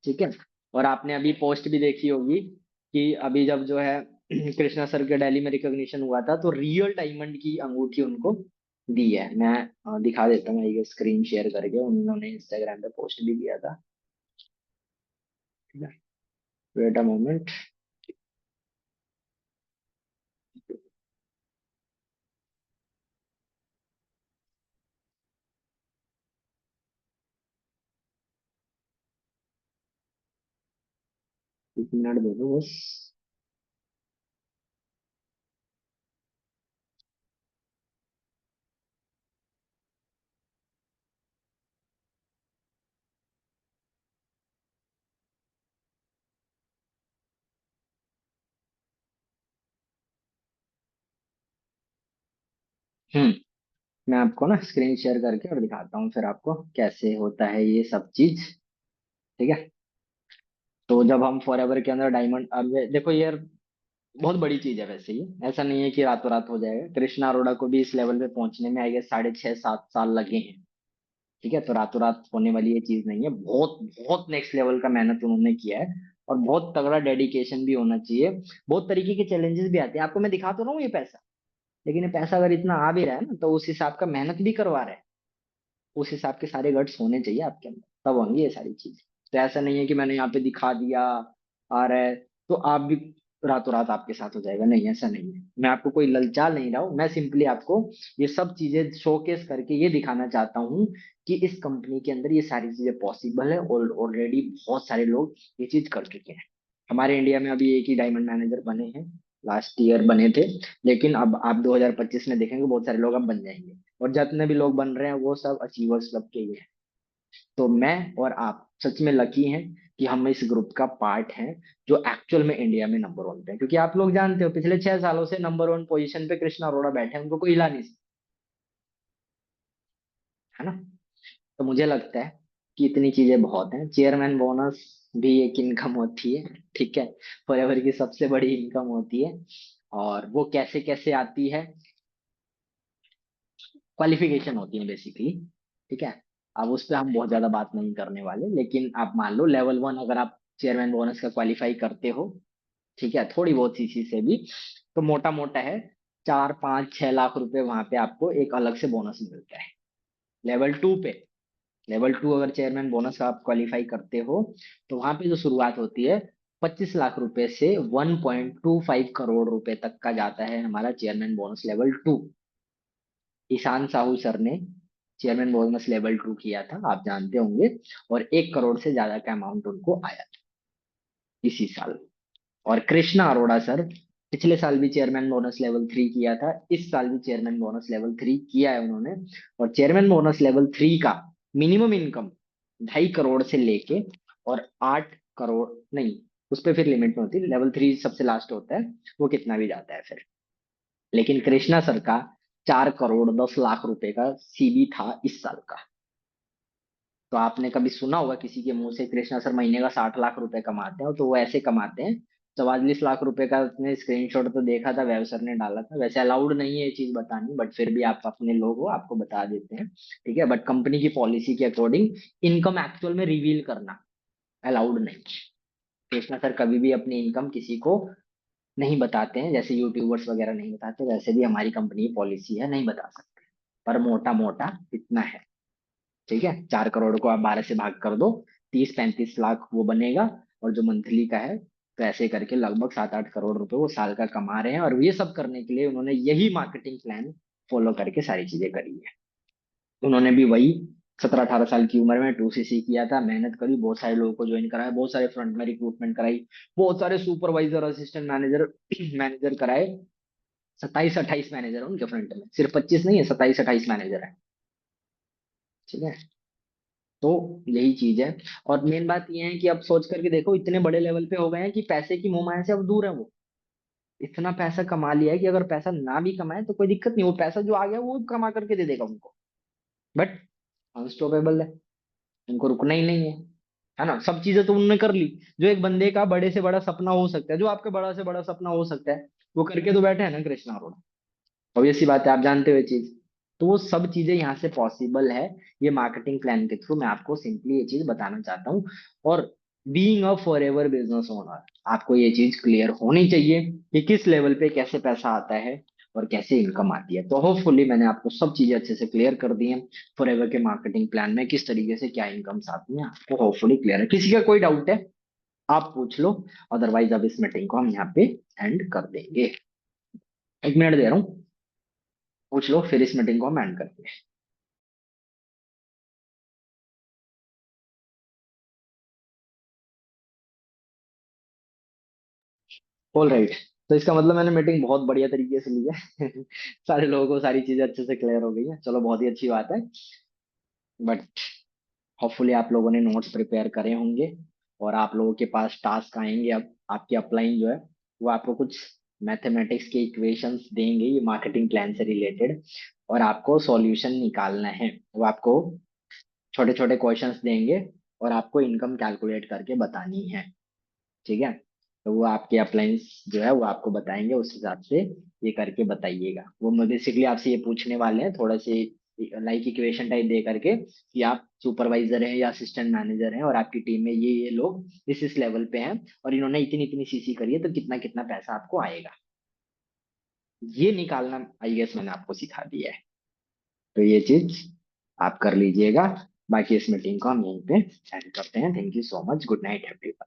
ठीक है। और आपने अभी पोस्ट भी देखी होगी कि अभी जब जो है कृष्णा सर के दिल्ली में रिकॉग्निशन हुआ था, तो रियल डायमंड की अंगूठी उनको दी है। मैं दिखा देता हूँ ये स्क्रीन शेयर करके, उन्होंने इंस्टाग्राम पे पोस्ट भी किया था, ठीक है। वेट अ मोमेंट, 1 मिनट दे दो बस। हम्म, मैं आपको ना स्क्रीन शेयर करके और दिखाता हूँ फिर आपको कैसे होता है ये सब चीज, ठीक है। तो जब हम फॉरएवर के अंदर डायमंड, अब देखो ये बहुत बड़ी चीज है वैसे, ये ऐसा नहीं है कि रातों रात हो जाएगा। कृष्णा अरोड़ा को भी इस लेवल पे पहुंचने में आई गेस 6.5 7 साल लगे हैं, ठीक है। तो रातों रात होने वाली ये चीज नहीं है, बहुत बहुत नेक्स्ट लेवल का मेहनत उन्होंने किया है, और बहुत तगड़ा डेडिकेशन भी होना चाहिए। बहुत तरीके के चैलेंजेस भी आते हैं, आपको मैं दिखा तो रहा हूँ ये पैसा, लेकिन ये पैसा अगर इतना आ भी रहा है ना, तो उस हिसाब का मेहनत भी करवा रहे हैं, उस हिसाब के सारे गट्स होने चाहिए आपके अंदर, तब होंगी ये सारी चीज। तो ऐसा नहीं है कि मैंने यहाँ पे दिखा दिया आ रहा है, तो आप भी रातों रात आपके साथ हो जाएगा, नहीं ऐसा नहीं है। मैं आपको कोई ललचा नहीं रहा हूँ, मैं सिंपली आपको ये सब चीजें शोकेस करके ये दिखाना चाहता हूँ कि इस कंपनी के अंदर ये सारी चीजें पॉसिबल है, और ऑलरेडी बहुत सारे लोग ये चीज कर चुके हैं। हमारे इंडिया में अभी एक ही डायमंड मैनेजर बने हैं, लास्ट ईयर बने थे। लेकिन अब आप 2025 में देखेंगे बहुत सारे लोग अब बन जाएंगे, और जितने भी लोग बन रहे हैं वो सब अचीवर्स क्लब के ही हैं। तो मैं और आप सच में लकी हैं कि हम इस ग्रुप का पार्ट हैं, जो एक्चुअल में इंडिया में नंबर 1 पे है। क्योंकि आप लोग जानते हो पिछले 6 सालों से नंबर 1 पोजीशन पे कृष्णा अरोड़ा बैठे हैं, उनको कोई हिला नहीं सकता, है ना। तो मुझे लगता है कि इतनी चीजें बहुत हैं। चेयरमैन बोनस भी एक इनकम होती है, ठीक है। फॉरएवर की सबसे बड़ी इनकम होती है, और वो कैसे कैसे आती है, क्वालिफिकेशन होती है बेसिकली, ठीक है। अब उस पर हम बहुत ज्यादा बात नहीं करने वाले, लेकिन आप मान लो लेवल 1 अगर आप चेयरमैन बोनस का क्वालिफाई करते हो, ठीक है, थोड़ी बहुत सीसी से भी, तो मोटा मोटा है 4 5 6 लाख रुपए वहां पे आपको एक अलग से बोनस मिलता है लेवल 2 पे। लेवल 2 अगर चेयरमैन बोनस का आप क्वालिफाई करते हो, तो वहां पे जो शुरुआत होती है 25 लाख रुपए से 1.25 करोड़ रुपए तक का जाता है हमारा chairman bonus level 2। Ishan Sahu sir ने चेयरमैन बोनस लेवल 2 किया था, आप जानते होंगे, और 1 करोड़ से ज्यादा का अमाउंट उनको आया था इसी साल। और कृष्णा अरोड़ा सर पिछले साल भी चेयरमैन बोनस लेवल 3 किया था, इस साल भी चेयरमैन बोनस लेवल 3 किया है उन्होंने। और चेयरमैन बोनस लेवल 3 का मिनिमम इनकम 2.5 करोड़ से लेके और 8 करोड़, नहीं, उस पर फिर लिमिट में होती है, लेवल 3 सबसे लास्ट होता है, वो कितना भी जाता है फिर। लेकिन कृष्णा सर का 4 करोड़ 10 लाख रुपए का सीबी था इस साल का। तो आपने कभी सुना होगा किसी के मुंह से कृष्णा सर महीने का 60 लाख रुपए कमाते हैं, तो वो ऐसे कमाते हैं। 44 लाख रुपए का उसने स्क्रीनशॉट तो देखा था, वेब सर ने डाला था, वैसे अलाउड नहीं है ये चीज बतानी, बट फिर भी आप अपने लोग हो, आपको बता देते हैं। ठीक है, बट कंपनी की पॉलिसी के अकॉर्डिंग इनकम एक्चुअल में रिवील करना अलाउड नहीं। कृष्णा सर कभी भी अपनी इनकम किसी को नहीं बताते हैं, जैसे यूट्यूबर्स वगैरह नहीं बताते, वैसे भी हमारी कंपनी की पॉलिसी है, नहीं बता सकते। पर मोटा मोटा इतना है। ठीक है, 4 करोड़ को आप 12 से भाग कर दो, 30 35 लाख वो बनेगा। और जो मंथली का है, तो ऐसे करके लगभग 7 8 करोड़ रुपए वो साल का कमा रहे हैं। और ये सब करने के लिए उन्होंने यही मार्केटिंग प्लान फॉलो करके सारी चीजें करी है। उन्होंने भी वही 17 18 साल की उम्र में 2 सीसी किया था, मेहनत करी, बहुत सारे लोगों को ज्वाइन कराया, बहुत सारे फ्रंट में रिक्रूटमेंट कराई, बहुत सारे सुपरवाइजर असिस्टेंट मैनेजर मैनेजर कराए। 27 28 मैनेजर है उनके फ्रंट में, सिर्फ 25 नहीं है, 27 28 मैनेजर है। ठीक है, तो यही चीज है। और मेन बात ये है कि अब सोच करके देखो, इतने बड़े लेवल पे हो गए हैं कि पैसे की मोहमाया से अब दूर है वो। इतना पैसा कमा लिया है कि अगर पैसा ना भी कमाए तो कोई दिक्कत नहीं, वो पैसा जो आ गया वो कमा करके दे देगा उनको। बट अनस्टॉपेबल है, उनको रुकना ही नहीं है ना। सब चीजें तो उन्होंने कर ली, जो एक बंदे का बड़े से बड़ा सपना हो सकता है, जो आपका बड़ा से बड़ा सपना हो सकता है, वो करके तो बैठे हैं ना कृष्णा अरोड़ा। ऑब्वियस सी बात है, आप जानते हुए चीज। तो वो सब चीजें यहाँ से पॉसिबल है, ये मार्केटिंग प्लान के थ्रू। मैं आपको सिंपली ये चीज बताना चाहता हूँ। और being a for ever business owner, आपको ये चीज क्लियर होनी चाहिए कि किस लेवल पे कैसे पैसा आता है और कैसे इनकम आती है। तो होपफुली मैंने आपको सब चीजें अच्छे से क्लियर कर दी हैं। फॉर एवर के मार्केटिंग प्लान में किस तरीके से क्या इनकम्स आती हैं, आपको होपफुली क्लियर है। किसी का कोई डाउट है आप पूछ लो, अदरवाइज अब इस मीटिंग को हम यहाँ पे एंड कर देंगे। 1 मिनट दे रहा हूँ, पूछ लो, फिर इस मीटिंग को हम एंड करते हैं। All right. तो इसका मतलब मैंने मीटिंग बहुत बढ़िया तरीके से ली है। सारे लोगों को सारी चीजें अच्छे से क्लियर हो गई है, चलो बहुत ही अच्छी बात है। बट होपफुली आप लोगों ने नोट्स प्रिपेयर करे होंगे, और आप लोगों के पास टास्क आएंगे अब। आपकी अपलाइन जो है, वो आपको कुछ मैथमेटिक्स के इक्वेशंस देंगे, ये मार्केटिंग प्लान से रिलेटेड, और आपको सॉल्यूशन निकालना है। वो आपको छोटे छोटे क्वेश्चंस देंगे, और आपको इनकम कैलकुलेट करके बतानी है। ठीक है, तो वो आपके अप्लायंस जो है वो आपको बताएंगे, उस हिसाब से ये करके बताइएगा। वो बेसिकली आपसे ये पूछने वाले हैं थोड़ा से लाइक इक्वेशन टाइप दे करके, कि आप सुपरवाइजर हैं या असिस्टेंट मैनेजर हैं, और आपकी टीम में ये लोग इस लेवल पे हैं, और इन्होंने इतनी इतनी सीसी करी है, तो कितना कितना पैसा आपको आएगा, ये निकालना आई गेस मैंने आपको सिखा दिया है। तो ये चीज आप कर लीजिएगा। बाकी इस मीटिंग को हम यहीं पे एंड करते हैं। Thank you so much, good night everyone.